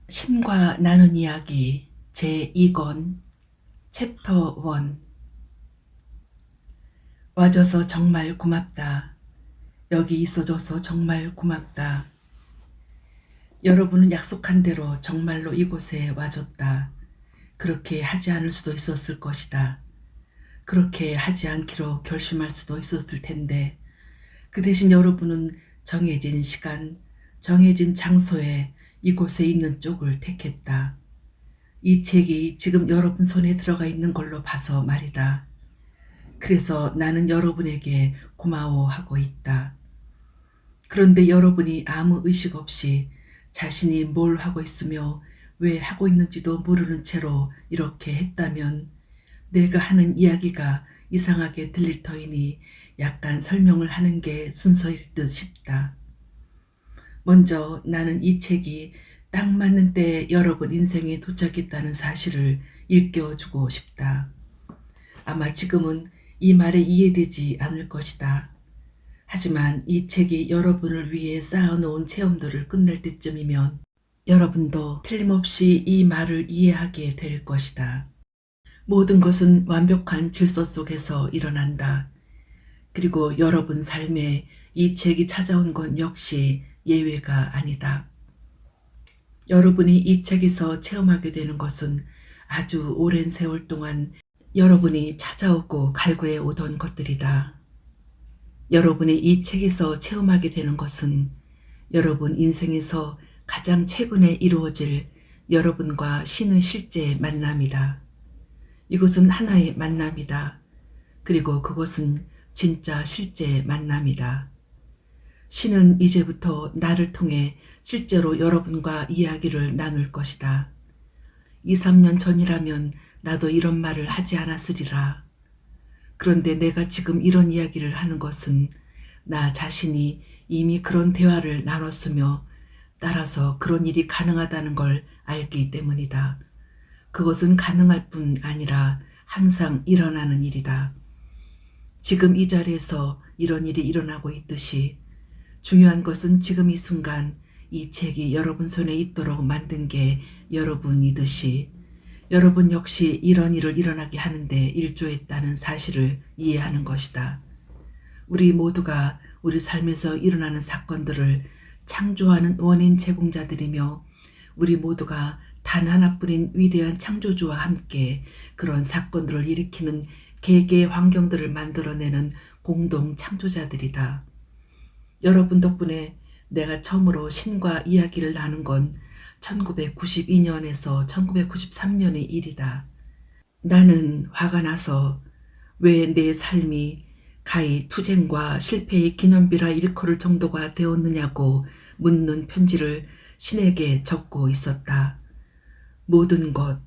신과 나눈 이야기 제2권 챕터 1. 와줘서 정말 고맙다. 여기 있어줘서 정말 고맙다. 여러분은 약속한 대로 정말로 이곳에 와줬다. 그렇게 하지 않을 수도 있었을 것이다. 그렇게 하지 않기로 결심할 수도 있었을 텐데 그 대신 여러분은 정해진 시간, 정해진 장소에 이곳에 있는 쪽을 택했다. 이 책이 지금 여러분 손에 들어가 있는 걸로 봐서 말이다. 그래서 나는 여러분에게 고마워하고 있다. 그런데 여러분이 아무 의식 없이 자신이 뭘 하고 있으며 왜 하고 있는지도 모르는 채로 이렇게 했다면 내가 하는 이야기가 이상하게 들릴 터이니 약간 설명을 하는 게 순서일 듯 싶다. 먼저 나는 이 책이 딱 맞는 때에 여러분 인생에 도착했다는 사실을 일깨워주고 싶다. 아마 지금은 이 말에 이해되지 않을 것이다. 하지만 이 책이 여러분을 위해 쌓아놓은 체험들을 끝낼 때쯤이면 여러분도 틀림없이 이 말을 이해하게 될 것이다. 모든 것은 완벽한 질서 속에서 일어난다. 그리고 여러분 삶에 이 책이 찾아온 건 역시 예외가 아니다. 여러분이 이 책에서 체험하게 되는 것은 아주 오랜 세월 동안 여러분이 찾아오고 갈구해 오던 것들이다. 여러분이 이 책에서 체험하게 되는 것은 여러분 인생에서 가장 최근에 이루어질 여러분과 신의 실제 만남이다. 이것은 하나의 만남이다. 그리고 그것은 진짜 실제 만남이다. 신은 이제부터 나를 통해 실제로 여러분과 이야기를 나눌 것이다. 2, 3년 전이라면 나도 이런 말을 하지 않았으리라. 그런데 내가 지금 이런 이야기를 하는 것은 나 자신이 이미 그런 대화를 나눴으며 따라서 그런 일이 가능하다는 걸 알기 때문이다. 그것은 가능할 뿐 아니라 항상 일어나는 일이다. 지금 이 자리에서 이런 일이 일어나고 있듯이 중요한 것은 지금 이 순간 이 책이 여러분 손에 있도록 만든 게 여러분이듯이 여러분 역시 이런 일을 일어나게 하는데 일조했다는 사실을 이해하는 것이다. 우리 모두가 우리 삶에서 일어나는 사건들을 창조하는 원인 제공자들이며 우리 모두가 단 하나뿐인 위대한 창조주와 함께 그런 사건들을 일으키는 개개의 환경들을 만들어내는 공동 창조자들이다. 여러분 덕분에 내가 처음으로 신과 이야기를 나눈 건 1992년에서 1993년의 일이다. 나는 화가 나서 왜 내 삶이 가히 투쟁과 실패의 기념비라 일컬을 정도가 되었느냐고 묻는 편지를 신에게 적고 있었다. 모든 것,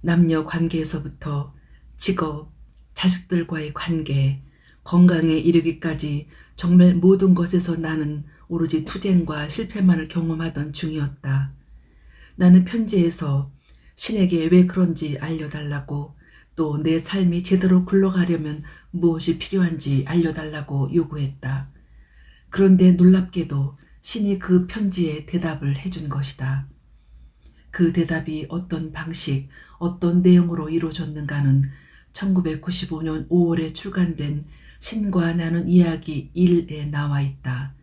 남녀 관계에서부터 직업, 자식들과의 관계, 건강에 이르기까지 정말 모든 것에서 나는 오로지 투쟁과 실패만을 경험하던 중이었다. 나는 편지에서 신에게 왜 그런지 알려달라고 또 내 삶이 제대로 굴러가려면 무엇이 필요한지 알려달라고 요구했다. 그런데 놀랍게도 신이 그 편지에 대답을 해준 것이다. 그 대답이 어떤 방식, 어떤 내용으로 이루어졌는가는 1995년 5월에 출간된 신과 나눈 이야기 1에 나와 있다.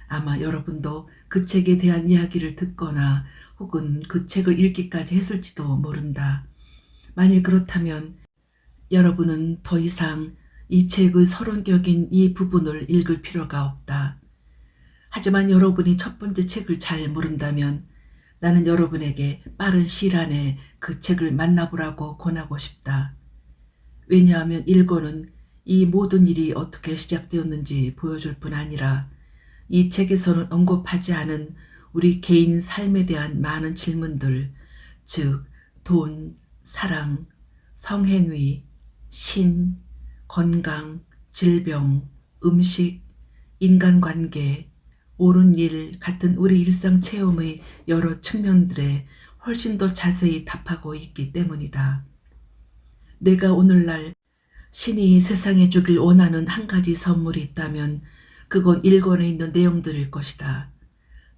아마 여러분도 그 책에 대한 이야기를 듣거나 혹은 그 책을 읽기까지 했을지도 모른다. 만일 그렇다면 여러분은 더 이상 이 책의 서론격인 이 부분을 읽을 필요가 없다. 하지만 여러분이 첫 번째 책을 잘 모른다면 나는 여러분에게 빠른 시일 안에 그 책을 만나보라고 권하고 싶다. 왜냐하면 1권은 이 모든 일이 어떻게 시작되었는지 보여줄 뿐 아니라 이 책에서는 언급하지 않은 우리 개인 삶에 대한 많은 질문들, 즉 돈, 사랑, 성행위, 신, 건강, 질병, 음식, 인간관계, 옳은 일 같은 우리 일상 체험의 여러 측면들에 훨씬 더 자세히 답하고 있기 때문이다. 내가 오늘날 신이 세상에 주길 원하는 한 가지 선물이 있다면 그건 1권에 있는 내용들일 것이다.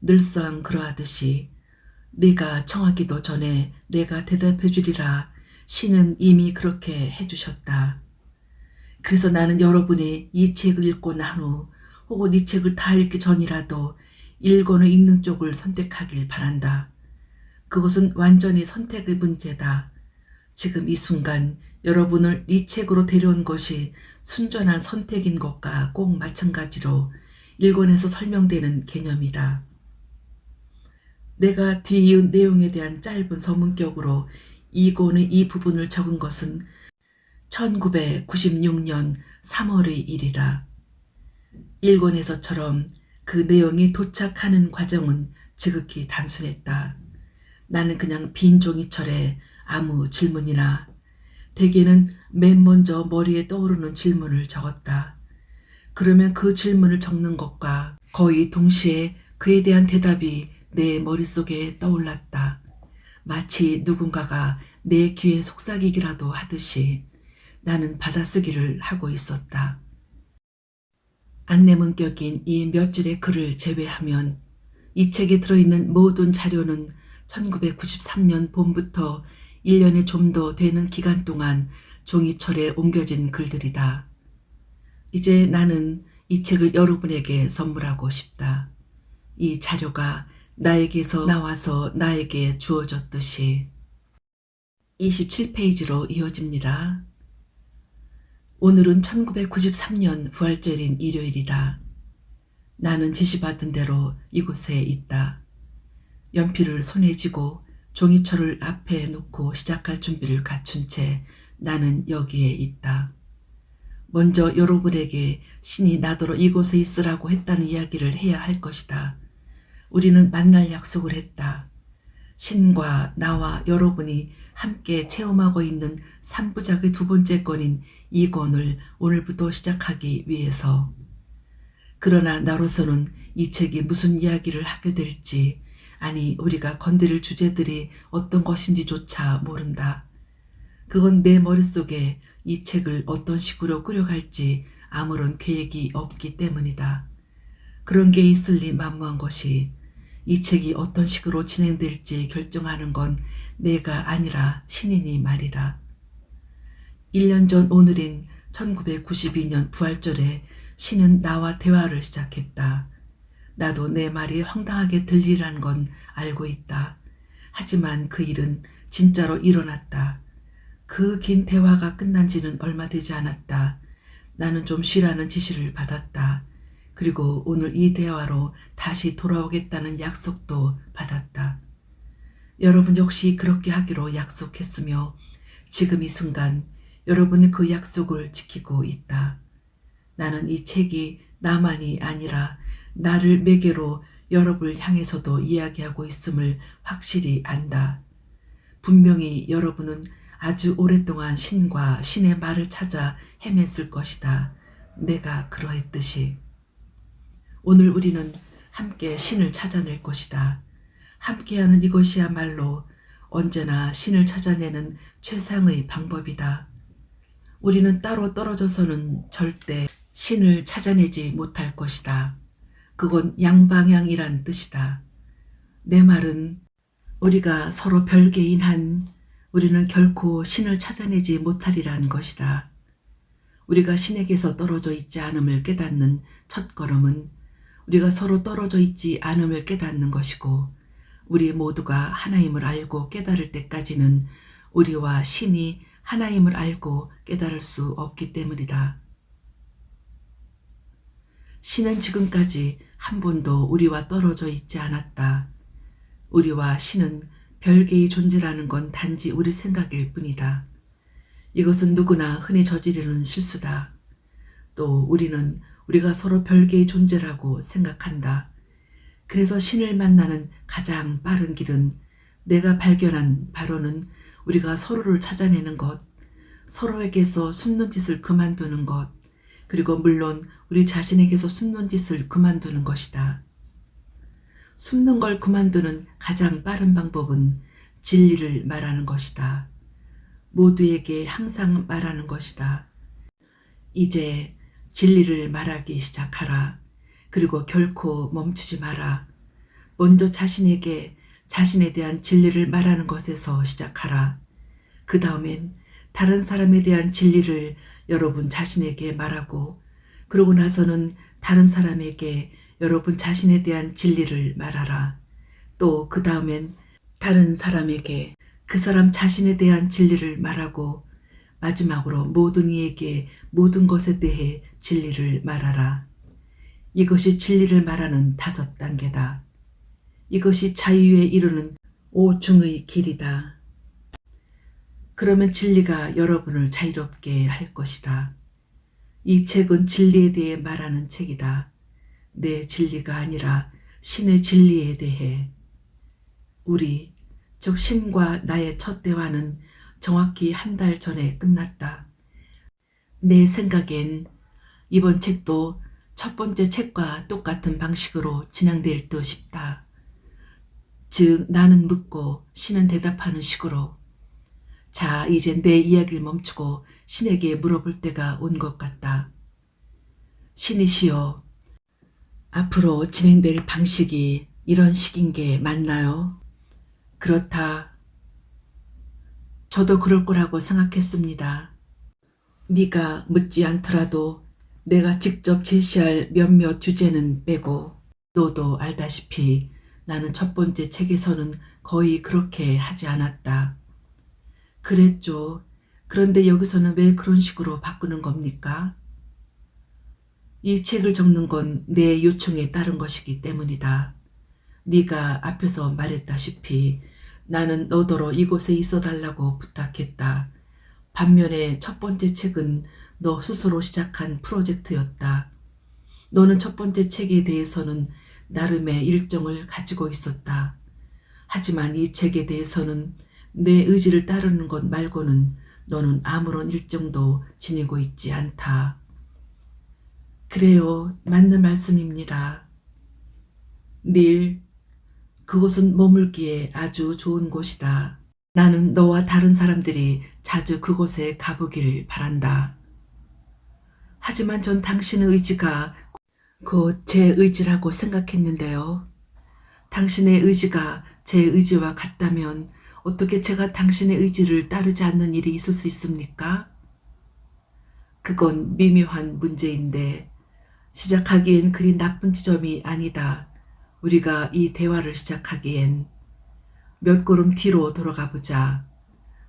늘상 그러하듯이 네가 청하기도 전에 내가 대답해 주리라. 신은 이미 그렇게 해주셨다. 그래서 나는 여러분이 이 책을 읽고 난 후 혹은 이 책을 다 읽기 전이라도 읽고는 읽는 쪽을 선택하길 바란다. 그것은 완전히 선택의 문제다. 지금 이 순간 여러분을 이 책으로 데려온 것이 순전한 선택인 것과 꼭 마찬가지로 일권에서 설명되는 개념이다. 내가 뒤이은 내용에 대한 짧은 서문격으로 이 권의 이 부분을 적은 것은 1996년 3월의 일이다. 일권에서처럼 그 내용이 도착하는 과정은 지극히 단순했다. 나는 그냥 빈 종이철에 아무 질문이나 대개는 맨 먼저 머리에 떠오르는 질문을 적었다. 그러면 그 질문을 적는 것과 거의 동시에 그에 대한 대답이 내 머릿속에 떠올랐다. 마치 누군가가 내 귀에 속삭이기라도 하듯이 나는 받아쓰기를 하고 있었다. 안내문격인 이 몇 줄의 글을 제외하면 이 책에 들어있는 모든 자료는 1993년 봄부터 1년에 좀 더 되는 기간 동안 종이철에 옮겨진 글들이다. 이제 나는 이 책을 여러분에게 선물하고 싶다. 이 자료가 나에게서 나와서 나에게 주어졌듯이. 27페이지로 이어집니다. 오늘은 1993년 부활절인 일요일이다. 나는 지시받은 대로 이곳에 있다. 연필을 손에 쥐고 종이철을 앞에 놓고 시작할 준비를 갖춘 채 나는 여기에 있다. 먼저 여러분에게 신이 나더러 이곳에 있으라고 했다는 이야기를 해야 할 것이다. 우리는 만날 약속을 했다. 신과 나와 여러분이 함께 체험하고 있는 3부작의 두 번째 권인 이 권을 오늘부터 시작하기 위해서. 그러나 나로서는 이 책이 무슨 이야기를 하게 될지, 아니 우리가 건드릴 주제들이 어떤 것인지조차 모른다. 그건 내 머릿속에 이 책을 어떤 식으로 꾸려갈지 아무런 계획이 없기 때문이다. 그런 게 있을 리 만무한 것이 이 책이 어떤 식으로 진행될지 결정하는 건 내가 아니라 신이니 말이다. 1년 전 오늘인 1992년 부활절에 신은 나와 대화를 시작했다. 나도 내 말이 황당하게 들리라는 건 알고 있다. 하지만 그 일은 진짜로 일어났다. 그 긴 대화가 끝난 지는 얼마 되지 않았다. 나는 좀 쉬라는 지시를 받았다. 그리고 오늘 이 대화로 다시 돌아오겠다는 약속도 받았다. 여러분 역시 그렇게 하기로 약속했으며 지금 이 순간 여러분은 그 약속을 지키고 있다. 나는 이 책이 나만이 아니라 나를 매개로 여러분을 향해서도 이야기하고 있음을 확실히 안다. 분명히 여러분은 아주 오랫동안 신과 신의 말을 찾아 헤맸을 것이다. 내가 그러했듯이. 오늘 우리는 함께 신을 찾아낼 것이다. 함께하는 이것이야말로 언제나 신을 찾아내는 최상의 방법이다. 우리는 따로 떨어져서는 절대 신을 찾아내지 못할 것이다. 그건 양방향이란 뜻이다. 내 말은 우리가 서로 별개인 한 우리는 결코 신을 찾아내지 못하리란 것이다. 우리가 신에게서 떨어져 있지 않음을 깨닫는 첫걸음은 우리가 서로 떨어져 있지 않음을 깨닫는 것이고 우리 모두가 하나임을 알고 깨달을 때까지는 우리와 신이 하나임을 알고 깨달을 수 없기 때문이다. 신은 지금까지 한 번도 우리와 떨어져 있지 않았다. 우리와 신은 별개의 존재라는 건 단지 우리 생각일 뿐이다. 이것은 누구나 흔히 저지르는 실수다. 또 우리는 우리가 서로 별개의 존재라고 생각한다. 그래서 신을 만나는 가장 빠른 길은 내가 발견한 바로는 우리가 서로를 찾아내는 것, 서로에게서 숨는 짓을 그만두는 것, 그리고 물론 우리 자신에게서 숨는 짓을 그만두는 것이다. 숨는 걸 그만두는 가장 빠른 방법은 진리를 말하는 것이다. 모두에게 항상 말하는 것이다. 이제 진리를 말하기 시작하라. 그리고 결코 멈추지 마라. 먼저 자신에게 자신에 대한 진리를 말하는 것에서 시작하라. 그 다음엔 다른 사람에 대한 진리를 여러분 자신에게 말하고, 그러고 나서는 다른 사람에게 여러분 자신에 대한 진리를 말하라. 또 그 다음엔 다른 사람에게 그 사람 자신에 대한 진리를 말하고, 마지막으로 모든 이에게 모든 것에 대해 진리를 말하라. 이것이 진리를 말하는 5단계다. 이것이 자유에 이르는 5중의 길이다. 그러면 진리가 여러분을 자유롭게 할 것이다. 이 책은 진리에 대해 말하는 책이다. 내 진리가 아니라 신의 진리에 대해. 우리, 즉 신과 나의 첫 대화는 정확히 1달 전에 끝났다. 내 생각엔 이번 책도 첫 번째 책과 똑같은 방식으로 진행될 듯 싶다. 즉 나는 묻고 신은 대답하는 식으로. 자, 이제 내 이야기를 멈추고 신에게 물어볼 때가 온 것 같다. 신이시여, 앞으로 진행될 방식이 이런 식인 게 맞나요? 그렇다. 저도 그럴 거라고 생각했습니다. 네가 묻지 않더라도 내가 직접 제시할 몇몇 주제는 빼고, 너도 알다시피 나는 첫 번째 책에서는 거의 그렇게 하지 않았다. 그랬죠. 그런데 여기서는 왜 그런 식으로 바꾸는 겁니까? 이 책을 적는 건 내 요청에 따른 것이기 때문이다. 네가 앞에서 말했다시피 나는 너더러 이곳에 있어달라고 부탁했다. 반면에 첫 번째 책은 너 스스로 시작한 프로젝트였다. 너는 첫 번째 책에 대해서는 나름의 일정을 가지고 있었다. 하지만 이 책에 대해서는 내 의지를 따르는 것 말고는 너는 아무런 일정도 지니고 있지 않다. 그래요. 맞는 말씀입니다. 닐, 그곳은 머물기에 아주 좋은 곳이다. 나는 너와 다른 사람들이 자주 그곳에 가보길 바란다. 하지만 전 당신의 의지가 곧 제 의지라고 생각했는데요. 당신의 의지가 제 의지와 같다면 어떻게 제가 당신의 의지를 따르지 않는 일이 있을 수 있습니까? 그건 미묘한 문제인데 시작하기엔 그리 나쁜 지점이 아니다. 우리가 이 대화를 시작하기엔 몇 걸음 뒤로 돌아가 보자.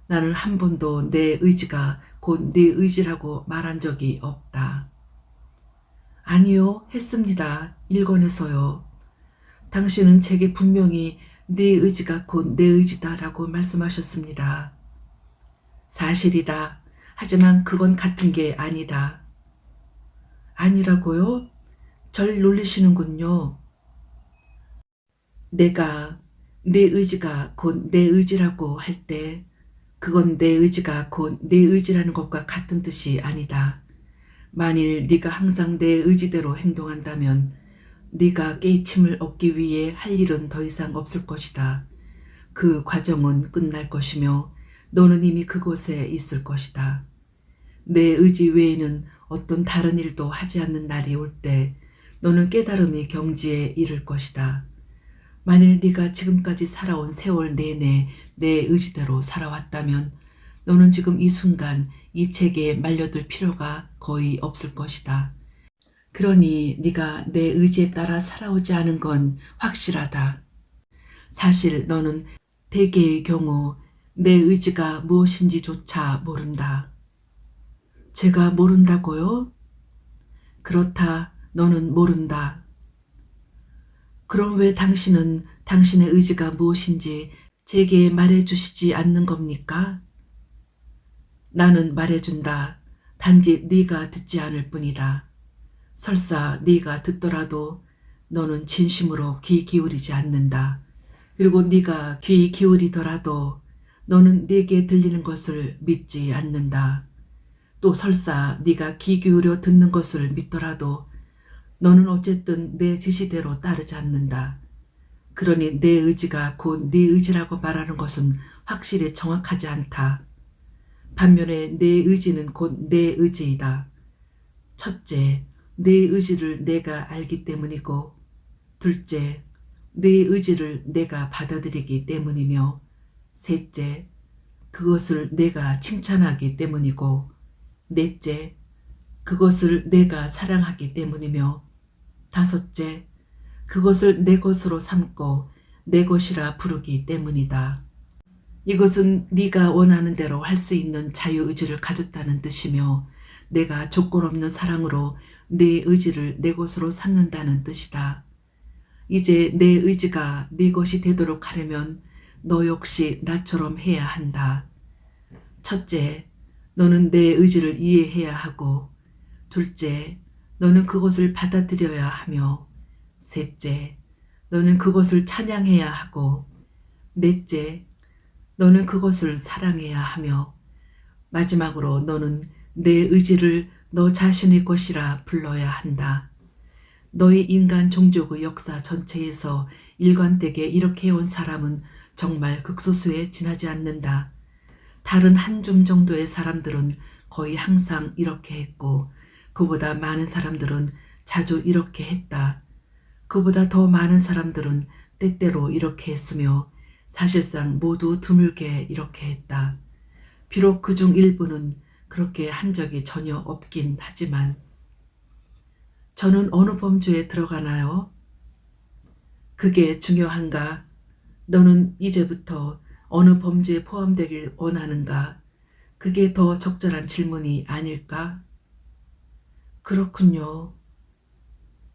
나는 한 번도 내 의지가 곧 네 의지라고 말한 적이 없다. 아니요, 했습니다. 1권에서요. 당신은 제게 분명히 네 의지가 곧 내 의지다라고 말씀하셨습니다. 사실이다. 하지만 그건 같은 게 아니다. 아니라고요? 절 놀리시는군요. 내가 내 의지가 곧 내 의지라고 할 때 그건 내 의지가 곧 내 의지라는 것과 같은 뜻이 아니다. 만일 네가 항상 내 의지대로 행동한다면 네가 깨이침을 얻기 위해 할 일은 더 이상 없을 것이다. 그 과정은 끝날 것이며 너는 이미 그곳에 있을 것이다. 내 의지 외에는 어떤 다른 일도 하지 않는 날이 올 때 너는 깨달음의 경지에 이를 것이다. 만일 네가 지금까지 살아온 세월 내내 내 의지대로 살아왔다면 너는 지금 이 순간 이 책에 말려들 필요가 거의 없을 것이다. 그러니 네가 내 의지에 따라 살아오지 않은 건 확실하다. 사실 너는 대개의 경우 내 의지가 무엇인지조차 모른다. 제가 모른다고요? 그렇다. 너는 모른다. 그럼 왜 당신은 당신의 의지가 무엇인지 제게 말해주시지 않는 겁니까? 나는 말해준다. 단지 네가 듣지 않을 뿐이다. 설사 네가 듣더라도 너는 진심으로 귀 기울이지 않는다. 그리고 네가 귀 기울이더라도 너는 네게 들리는 것을 믿지 않는다. 또 설사 네가 귀 기울여 듣는 것을 믿더라도 너는 어쨌든 내 지시대로 따르지 않는다. 그러니 내 의지가 곧 네 의지라고 말하는 것은 확실히 정확하지 않다. 반면에 내 의지는 곧 내 의지이다. 첫째, 내 의지를 내가 알기 때문이고, 둘째, 내 의지를 내가 받아들이기 때문이며, 셋째, 그것을 내가 칭찬하기 때문이고, 넷째, 그것을 내가 사랑하기 때문이며, 다섯째, 그것을 내 것으로 삼고 내 것이라 부르기 때문이다. 이것은 네가 원하는 대로 할 수 있는 자유의지를 가졌다는 뜻이며, 내가 조건 없는 사랑으로 네 의지를 내 것으로 삼는다는 뜻이다. 이제 내 의지가 네 것이 되도록 하려면 너 역시 나처럼 해야 한다. 첫째, 너는 내 의지를 이해해야 하고, 둘째, 너는 그것을 받아들여야 하며, 셋째, 너는 그것을 찬양해야 하고, 넷째, 너는 그것을 사랑해야 하며, 마지막으로 너는 내 의지를 너 자신의 것이라 불러야 한다. 너희 인간 종족의 역사 전체에서 일관되게 이렇게 해온 사람은 정말 극소수에 지나지 않는다. 다른 한 줌 정도의 사람들은 거의 항상 이렇게 했고, 그보다 많은 사람들은 자주 이렇게 했다. 그보다 더 많은 사람들은 때때로 이렇게 했으며, 사실상 모두 드물게 이렇게 했다. 비록 그중 일부는 그렇게 한 적이 전혀 없긴 하지만, 저는 어느 범주에 들어가나요? 그게 중요한가? 너는 이제부터 어느 범주에 포함되길 원하는가? 그게 더 적절한 질문이 아닐까? 그렇군요.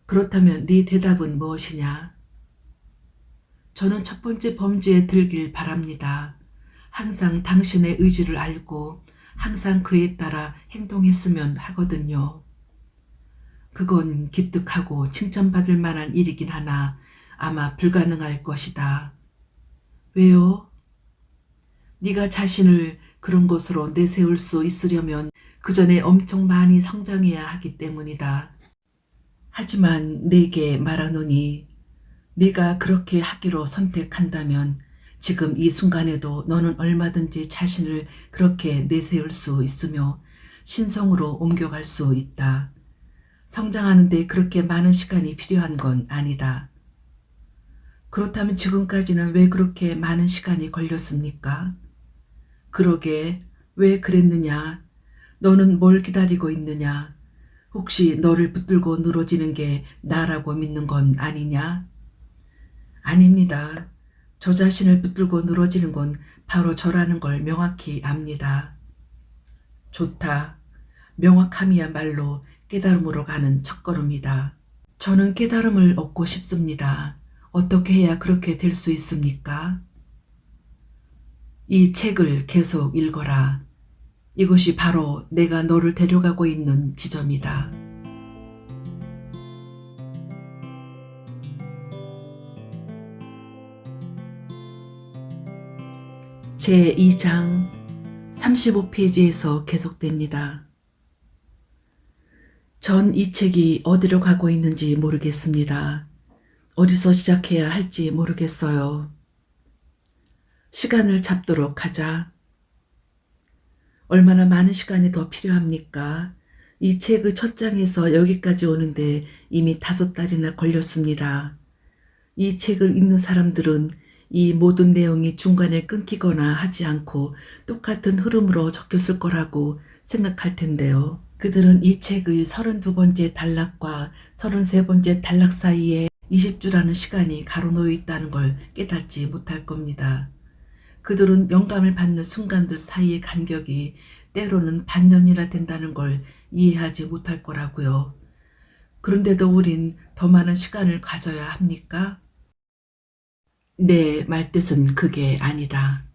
그렇다면 네 대답은 무엇이냐? 저는 첫 번째 범주에 들길 바랍니다. 항상 당신의 의지를 알고 항상 그에 따라 행동했으면 하거든요. 그건 기특하고 칭찬받을 만한 일이긴 하나 아마 불가능할 것이다. 왜요? 네가 자신을 그런 것으로 내세울 수 있으려면 그 전에 엄청 많이 성장해야 하기 때문이다. 하지만 내게 말하노니, 네가 그렇게 하기로 선택한다면 지금 이 순간에도 너는 얼마든지 자신을 그렇게 내세울 수 있으며 신성으로 옮겨갈 수 있다. 성장하는 데 그렇게 많은 시간이 필요한 건 아니다. 그렇다면 지금까지는 왜 그렇게 많은 시간이 걸렸습니까? 그러게, 왜 그랬느냐? 너는 뭘 기다리고 있느냐? 혹시 너를 붙들고 늘어지는 게 나라고 믿는 건 아니냐? 아닙니다. 저 자신을 붙들고 늘어지는 건 바로 저라는 걸 명확히 압니다. 좋다. 명확함이야말로 깨달음으로 가는 첫걸음이다. 저는 깨달음을 얻고 싶습니다. 어떻게 해야 그렇게 될 수 있습니까? 이 책을 계속 읽어라. 이것이 바로 내가 너를 데려가고 있는 지점이다. 제2장 35페이지에서 계속됩니다. 전 이 책이 어디로 가고 있는지 모르겠습니다. 어디서 시작해야 할지 모르겠어요. 시간을 잡도록 하자. 얼마나 많은 시간이 더 필요합니까? 이 책의 첫 장에서 여기까지 오는데 이미 5달이나 걸렸습니다. 이 책을 읽는 사람들은 이 모든 내용이 중간에 끊기거나 하지 않고 똑같은 흐름으로 적혔을 거라고 생각할 텐데요. 그들은 이 책의 32번째 단락과 33번째 단락 사이에 20주라는 시간이 가로놓여 있다는 걸 깨닫지 못할 겁니다. 그들은 영감을 받는 순간들 사이의 간격이 때로는 반년이나 된다는 걸 이해하지 못할 거라고요. 그런데도 우린 더 많은 시간을 가져야 합니까? 내 말뜻은 그게 아니다.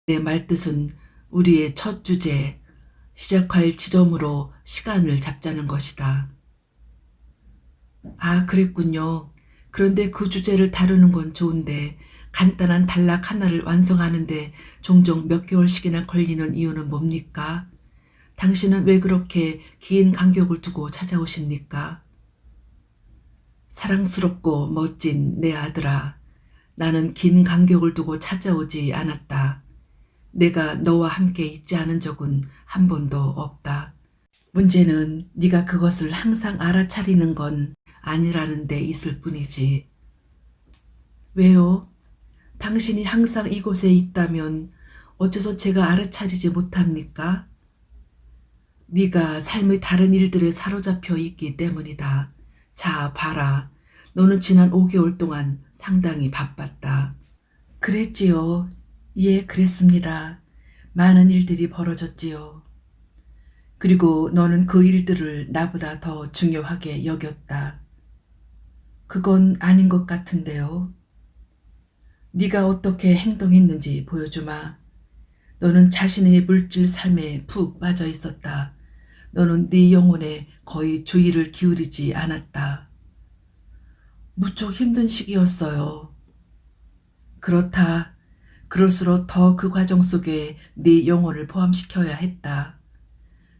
내 말뜻은 우리의 첫 주제, 시작할 지점으로 시간을 잡자는 것이다. 아, 그랬군요. 그런데 그 주제를 다루는 건 좋은데 간단한 단락 하나를 완성하는데 종종 몇 개월씩이나 걸리는 이유는 뭡니까? 당신은 왜 그렇게 긴 간격을 두고 찾아오십니까? 사랑스럽고 멋진 내 아들아, 나는 긴 간격을 두고 찾아오지 않았다. 내가 너와 함께 있지 않은 적은 한 번도 없다. 문제는 네가 그것을 항상 알아차리는 건 아니라는 데 있을 뿐이지. 왜요? 당신이 항상 이곳에 있다면 어째서 제가 알아차리지 못합니까? 네가 삶의 다른 일들에 사로잡혀 있기 때문이다. 자, 봐라. 너는 지난 5개월 동안 상당히 바빴다. 그랬지요. 예, 그랬습니다. 많은 일들이 벌어졌지요. 그리고 너는 그 일들을 나보다 더 중요하게 여겼다. 그건 아닌 것 같은데요. 네가 어떻게 행동했는지 보여주마. 너는 자신의 물질 삶에 푹 빠져 있었다. 너는 네 영혼에 거의 주의를 기울이지 않았다. 무척 힘든 시기였어요. 그렇다. 그럴수록 더 그 과정 속에 네 영혼을 포함시켜야 했다.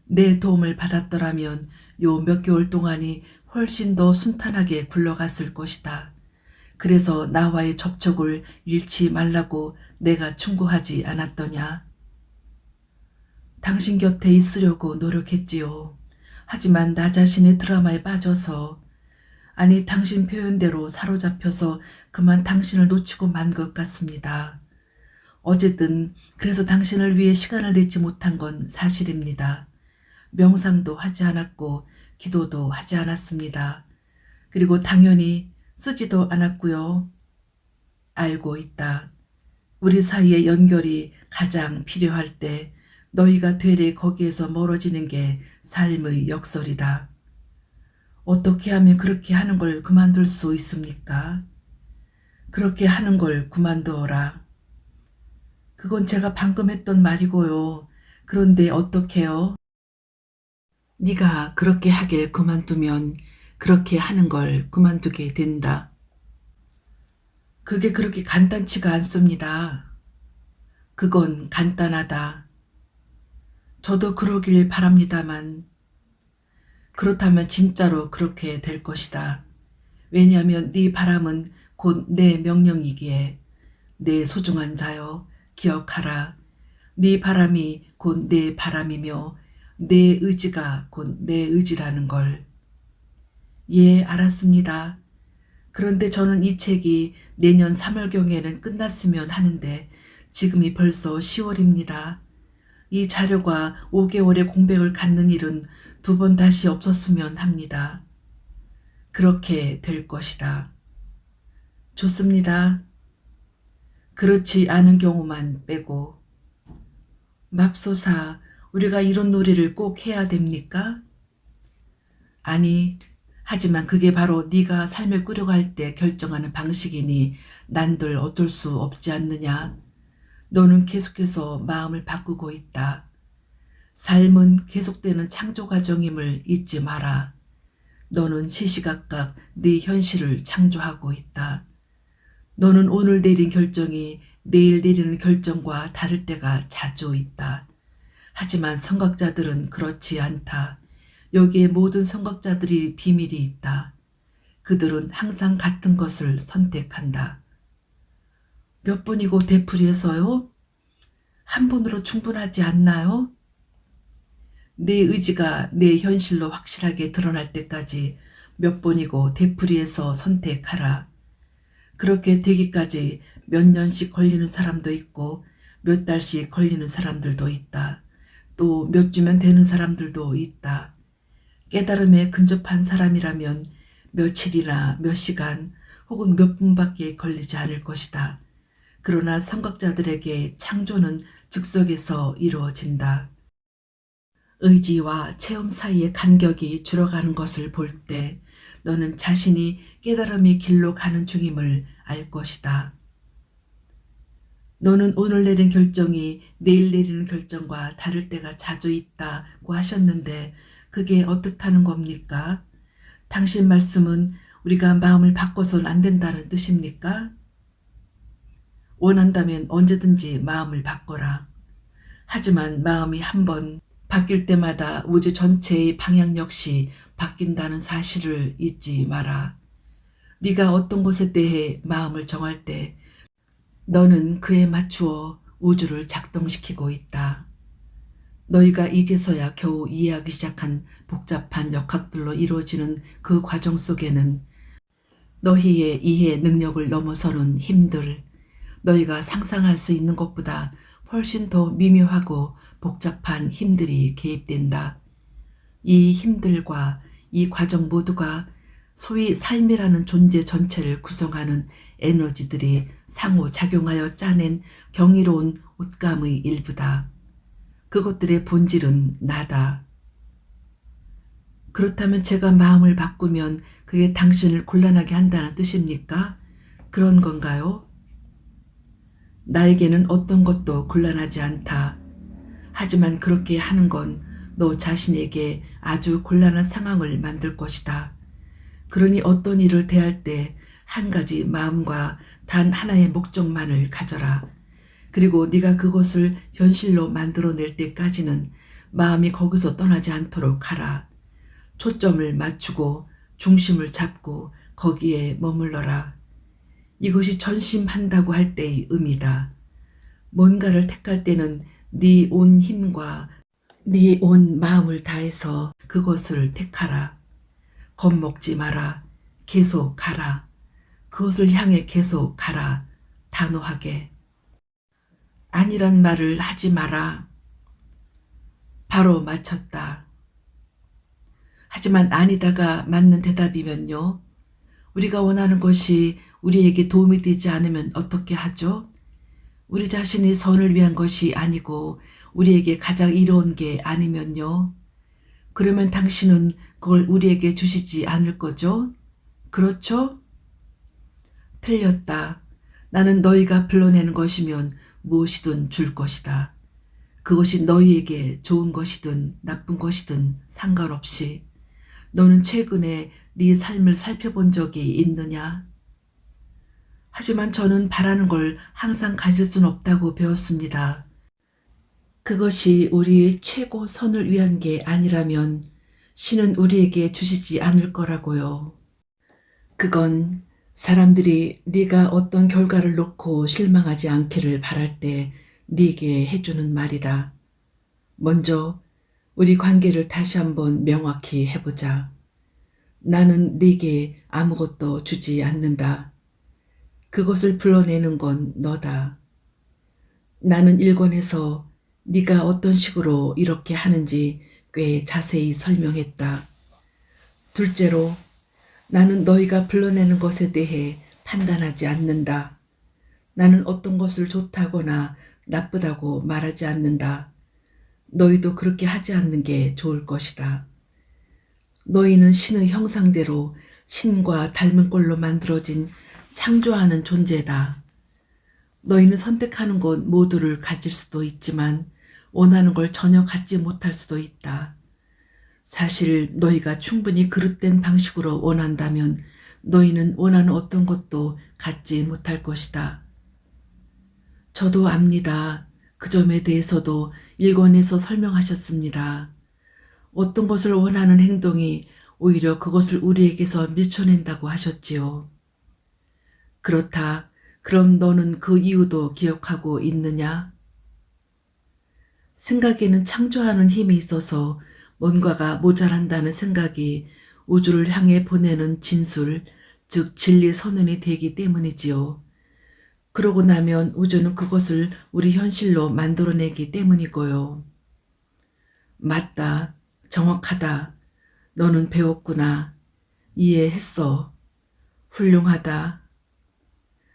내 도움을 받았더라면 요 몇 개월 동안이 훨씬 더 순탄하게 굴러갔을 것이다. 그래서 나와의 접촉을 잃지 말라고 내가 충고하지 않았더냐. 당신 곁에 있으려고 노력했지요. 하지만 나 자신의 드라마에 빠져서, 아니 당신 표현대로 사로잡혀서 그만 당신을 놓치고 만 것 같습니다. 어쨌든 그래서 당신을 위해 시간을 내지 못한 건 사실입니다. 명상도 하지 않았고 기도도 하지 않았습니다. 그리고 당연히 쓰지도 않았고요. 알고 있다. 우리 사이의 연결이 가장 필요할 때 너희가 되레 거기에서 멀어지는 게 삶의 역설이다. 어떻게 하면 그렇게 하는 걸 그만둘 수 있습니까? 그렇게 하는 걸 그만두어라. 그건 제가 방금 했던 말이고요. 그런데 어떡해요? 네가 그렇게 하길 그만두면 그렇게 하는 걸 그만두게 된다. 그게 그렇게 간단치가 않습니다. 그건 간단하다. 저도 그러길 바랍니다만 그렇다면 진짜로 그렇게 될 것이다. 왜냐하면 네 바람은 곧 내 명령이기에. 내 소중한 자여 기억하라. 네 바람이 곧 내 바람이며 내 의지가 곧 내 의지라는 걸. 예, 알았습니다. 그런데 저는 이 책이 내년 3월경에는 끝났으면 하는데 지금이 벌써 10월입니다. 이 자료가 5개월의 공백을 갖는 일은 2번 다시 없었으면 합니다. 그렇게 될 것이다. 좋습니다. 그렇지 않은 경우만 빼고. 맙소사, 우리가 이런 놀이를 꼭 해야 됩니까? 아니, 하지만 그게 바로 네가 삶을 꾸려갈 때 결정하는 방식이니 난들 어쩔 수 없지 않느냐. 너는 계속해서 마음을 바꾸고 있다. 삶은 계속되는 창조 과정임을 잊지 마라. 너는 시시각각 네 현실을 창조하고 있다. 너는 오늘 내린 결정이 내일 내리는 결정과 다를 때가 자주 있다. 하지만 선각자들은 그렇지 않다. 여기에 모든 선각자들이 비밀이 있다. 그들은 항상 같은 것을 선택한다. 몇 번이고 되풀이해서요? 한 번으로 충분하지 않나요? 내 의지가 내 현실로 확실하게 드러날 때까지 몇 번이고 되풀이해서 선택하라. 그렇게 되기까지 몇 년씩 걸리는 사람도 있고 몇 달씩 걸리는 사람들도 있다. 또 몇 주면 되는 사람들도 있다. 깨달음에 근접한 사람이라면 며칠이나 몇 시간 혹은 몇 분밖에 걸리지 않을 것이다. 그러나 선각자들에게 창조는 즉석에서 이루어진다. 의지와 체험 사이의 간격이 줄어가는 것을 볼 때 너는 자신이 깨달음의 길로 가는 중임을 알 것이다. 너는 오늘 내린 결정이 내일 내리는 결정과 다를 때가 자주 있다고 하셨는데 그게 어떻다는 겁니까? 당신 말씀은 우리가 마음을 바꿔서는 안 된다는 뜻입니까? 원한다면 언제든지 마음을 바꿔라. 하지만 마음이 한번 바뀔 때마다 우주 전체의 방향 역시 바뀐다는 사실을 잊지 마라. 네가 어떤 것에 대해 마음을 정할 때 너는 그에 맞추어 우주를 작동시키고 있다. 너희가 이제서야 겨우 이해하기 시작한 복잡한 역학들로 이루어지는 그 과정 속에는 너희의 이해 능력을 넘어서는 힘들, 너희가 상상할 수 있는 것보다 훨씬 더 미묘하고 복잡한 힘들이 개입된다. 이 힘들과 이 과정 모두가 소위 삶이라는 존재 전체를 구성하는 에너지들이 상호작용하여 짜낸 경이로운 옷감의 일부다. 그것들의 본질은 나다. 그렇다면 제가 마음을 바꾸면 그게 당신을 곤란하게 한다는 뜻입니까? 그런 건가요? 나에게는 어떤 것도 곤란하지 않다. 하지만 그렇게 하는 건 너 자신에게 아주 곤란한 상황을 만들 것이다. 그러니 어떤 일을 대할 때 한 가지 마음과 단 하나의 목적만을 가져라. 그리고 네가 그것을 현실로 만들어낼 때까지는 마음이 거기서 떠나지 않도록 하라. 초점을 맞추고 중심을 잡고 거기에 머물러라. 이것이 전심한다고 할 때의 의미다. 뭔가를 택할 때는 네 온 힘과 네 온 마음을 다해서 그것을 택하라. 겁먹지 마라. 계속 가라. 그것을 향해 계속 가라. 단호하게. 아니란 말을 하지 마라. 바로 맞췄다. 하지만 아니다가 맞는 대답이면요. 우리가 원하는 것이 우리에게 도움이 되지 않으면 어떻게 하죠? 우리 자신이 선을 위한 것이 아니고 우리에게 가장 이로운 게 아니면요. 그러면 당신은 그걸 우리에게 주시지 않을 거죠? 그렇죠? 틀렸다. 나는 너희가 불러내는 것이면 무엇이든 줄 것이다. 그것이 너희에게 좋은 것이든 나쁜 것이든 상관없이. 너는 최근에 네 삶을 살펴본 적이 있느냐? 하지만 저는 바라는 걸 항상 가질 수는 없다고 배웠습니다. 그것이 우리의 최고 선을 위한 게 아니라면 신은 우리에게 주시지 않을 거라고요. 그건 사람들이 네가 어떤 결과를 놓고 실망하지 않기를 바랄 때 네게 해주는 말이다. 먼저 우리 관계를 다시 한번 명확히 해보자. 나는 네게 아무것도 주지 않는다. 그것을 불러내는 건 너다. 나는 일권에서 네가 어떤 식으로 이렇게 하는지 꽤 자세히 설명했다. 둘째로, 나는 너희가 불러내는 것에 대해 판단하지 않는다. 나는 어떤 것을 좋다거나 나쁘다고 말하지 않는다. 너희도 그렇게 하지 않는 게 좋을 것이다. 너희는 신의 형상대로 신과 닮은 꼴로 만들어진 창조하는 존재다. 너희는 선택하는 것 모두를 가질 수도 있지만 원하는 걸 전혀 갖지 못할 수도 있다. 사실 너희가 충분히 그릇된 방식으로 원한다면 너희는 원하는 어떤 것도 갖지 못할 것이다. 저도 압니다. 그 점에 대해서도 일권에서 설명하셨습니다. 어떤 것을 원하는 행동이 오히려 그것을 우리에게서 밀쳐낸다고 하셨지요. 그렇다. 그럼 너는 그 이유도 기억하고 있느냐? 생각에는 창조하는 힘이 있어서 뭔가가 모자란다는 생각이 우주를 향해 보내는 진술, 즉 진리 선언이 되기 때문이지요. 그러고 나면 우주는 그것을 우리 현실로 만들어내기 때문이고요. 맞다. 정확하다. 너는 배웠구나. 이해했어. 훌륭하다.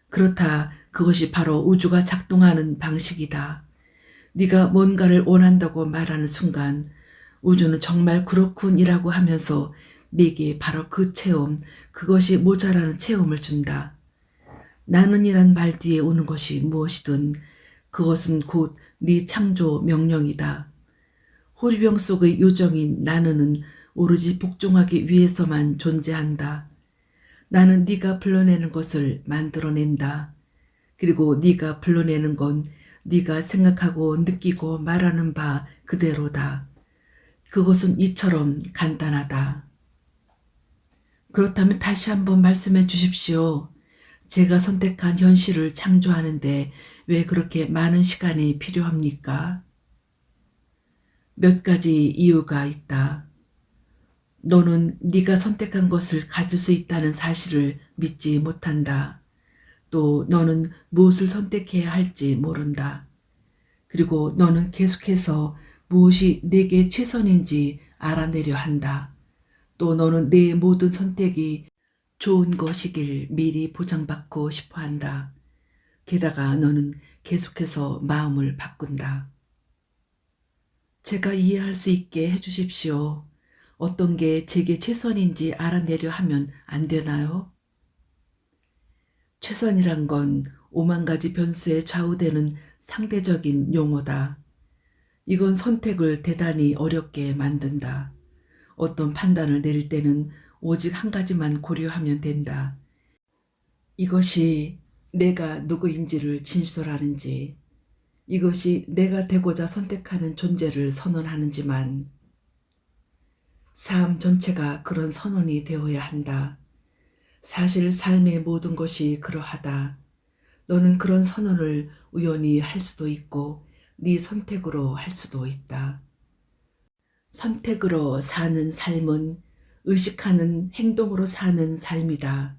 그렇다. 그것이 바로 우주가 작동하는 방식이다. 네가 뭔가를 원한다고 말하는 순간 우주는 정말 그렇군이라고 하면서 네게 바로 그 체험, 그것이 모자라는 체험을 준다. 나는이란 말 뒤에 오는 것이 무엇이든 그것은 곧 네 창조 명령이다. 호리병 속의 요정인 나는은 오로지 복종하기 위해서만 존재한다. 나는 네가 불러내는 것을 만들어낸다. 그리고 네가 불러내는 건 네가 생각하고 느끼고 말하는 바 그대로다. 그것은 이처럼 간단하다. 그렇다면 다시 한번 말씀해 주십시오. 제가 선택한 현실을 창조하는데 왜 그렇게 많은 시간이 필요합니까? 몇 가지 이유가 있다. 너는 네가 선택한 것을 가질 수 있다는 사실을 믿지 못한다. 또 너는 무엇을 선택해야 할지 모른다. 그리고 너는 계속해서 무엇이 내게 최선인지 알아내려 한다. 또 너는 내 모든 선택이 좋은 것이길 미리 보장받고 싶어 한다. 게다가 너는 계속해서 마음을 바꾼다. 제가 이해할 수 있게 해주십시오. 어떤 게 제게 최선인지 알아내려 하면 안 되나요? 최선이란 건 오만 가지 변수에 좌우되는 상대적인 용어다. 이건 선택을 대단히 어렵게 만든다. 어떤 판단을 내릴 때는 오직 한 가지만 고려하면 된다. 이것이 내가 누구인지를 진술하는지, 이것이 내가 되고자 선택하는 존재를 선언하는지만, 삶 전체가 그런 선언이 되어야 한다. 사실 삶의 모든 것이 그러하다. 너는 그런 선언을 우연히 할 수도 있고 네 선택으로 할 수도 있다. 선택으로 사는 삶은 의식하는 행동으로 사는 삶이다.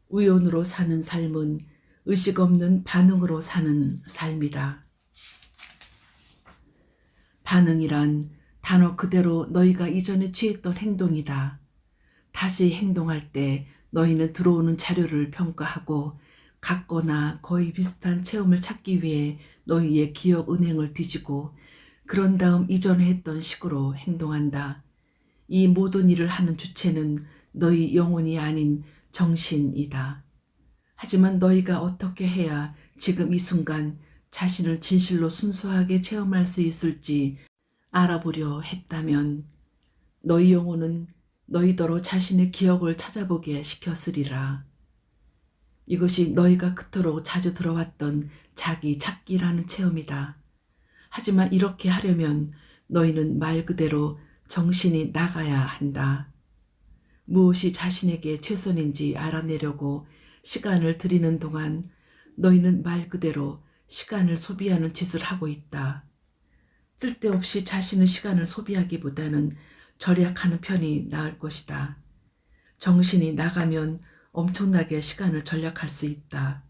우연으로 사는 삶은 의식 없는 반응으로 사는 삶이다. 반응이란 단어 그대로 너희가 이전에 취했던 행동이다. 다시 행동할 때 너희는 들어오는 자료를 평가하고 같거나 거의 비슷한 체험을 찾기 위해 너희의 기억 은행을 뒤지고 그런 다음 이전에 했던 식으로 행동한다. 이 모든 일을 하는 주체는 너희 영혼이 아닌 정신이다. 하지만 너희가 어떻게 해야 지금 이 순간 자신을 진실로 순수하게 체험할 수 있을지 알아보려 했다면 너희 영혼은 너희더러 자신의 기억을 찾아보게 시켰으리라. 이것이 너희가 그토록 자주 들어왔던 자기 찾기라는 체험이다. 하지만 이렇게 하려면 너희는 말 그대로 정신이 나가야 한다. 무엇이 자신에게 최선인지 알아내려고 시간을 들이는 동안 너희는 말 그대로 시간을 소비하는 짓을 하고 있다. 쓸데없이 자신의 시간을 소비하기보다는 절약하는 편이 나을 것이다. 정신이 나가면 엄청나게 시간을 절약할 수 있다.